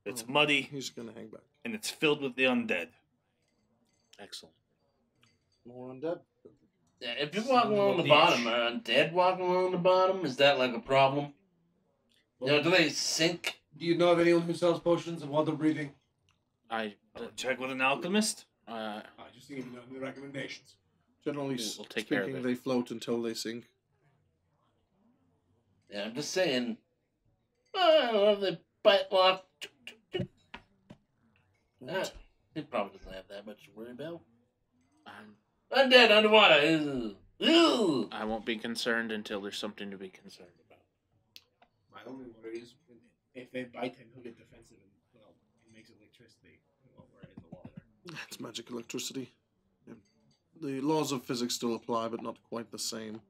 It's muddy.
He's gonna hang back.
And it's filled with the undead.
Excellent.
More undead.
Yeah, if you're walking along the bottom, are undead walking along the bottom? Is that like a problem? You know, do they sink?
Do you know of anyone who sells potions of water breathing?
I
Check with an alchemist.
Just to give you any recommendations.
Generally
We'll take care of
speaking,
it.
they float until they sink.
Yeah, I'm just saying. Oh, they bite off. He probably doesn't have that much to worry about. Undead underwater. Ew.
I won't be concerned until there's something to be concerned about.
My only worry is if they bite him, he'll get defensive and, well, he makes electricity while we're in the water.
It's magic electricity. Yeah. The laws of physics still apply, but not quite the same.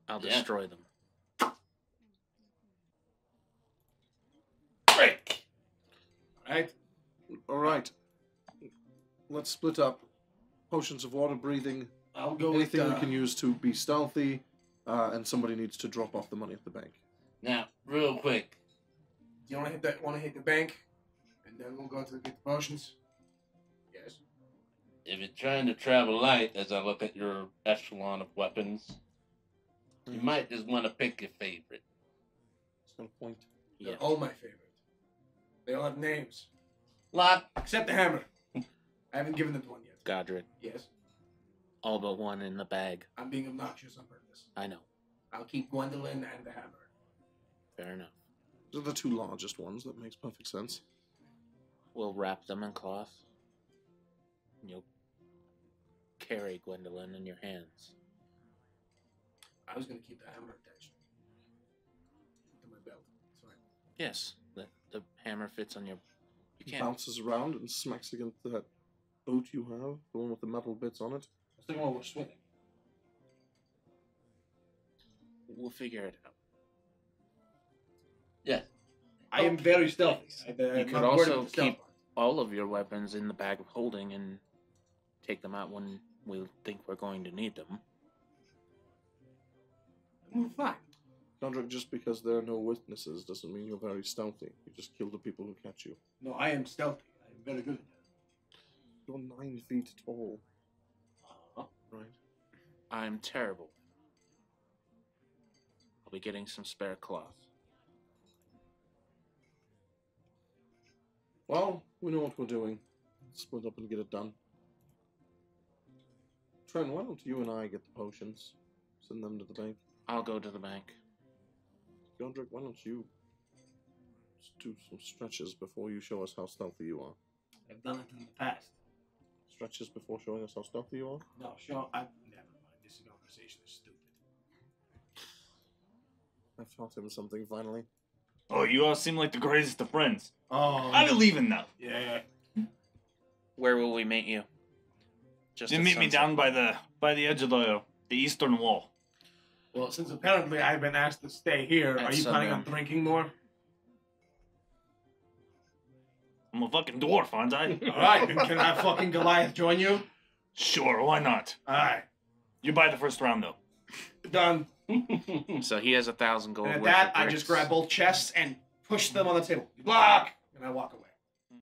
I'll
Yeah.
destroy them.
Break.
Right?
All right. Let's split up. Potions of water breathing.
I'll go
Anything
with
we can use to be stealthy, and somebody needs to drop off the money at the bank.
Now, real quick.
Do you want to hit the bank? And then we'll go to get the potions? Yes.
If you're trying to travel light, as I look at your echelon of weapons, you might just want to pick your favorite.
It's no point.
They're
Yeah.
all my favorite. They all have names.
Lock.
Except the hammer. I haven't given it one yet.
Godric.
Yes.
All but one in the bag.
I'm being obnoxious on purpose.
I know.
I'll keep Gwendolyn and the hammer.
Fair enough.
They're the two largest ones. That makes perfect sense.
We'll wrap them in cloth. And you'll carry Gwendolyn in your hands.
I was going to keep the hammer attached to my belt. It's fine.
Yes, the hammer fits on your... You
It
can't...
bounces around and smacks against that boat you have, the one with the metal bits on it.
I was thinking while we're swimming.
We'll figure it out.
Yeah.
I am very stealthy.
You could also keep all of your weapons in the bag of holding and take them out when we think we're going to need them.
We're fine.
Gondrick, just because there are no witnesses doesn't mean you're very stealthy. You just kill the people who catch you.
No, I am stealthy. I am very good at that.
You're 9 feet tall. Right.
I'm terrible. I'll be getting some spare cloth.
Well, we know what we're doing. Let's split up and get it done. Trent, why don't you and I get the potions? Send them to the bank.
I'll go to the bank.
Gondrick, why don't you do some stretches before you show us how stealthy you are?
I've done it in the past.
Stretches before showing us how stealthy you are?
No, sure. Never mind. This conversation is stupid.
I've taught him something finally.
Oh, you all seem like the greatest of friends.
Oh.
I believe in that.
Yeah.
Where will we meet you?
You
at
meet me
sunset.
down by the edge of the eastern wall.
Well, since apparently I've been asked to stay here,
At
are you planning on
sundown.
drinking more?
I'm a fucking dwarf, aren't I?
Alright, then can I fucking Goliath join you?
Sure, why not?
Alright.
You buy the first round, though.
Done.
So he has 1,000 gold
And at
worth
that,
of
I
bricks.
just grab both chests and push them on the table. Block! And I walk away.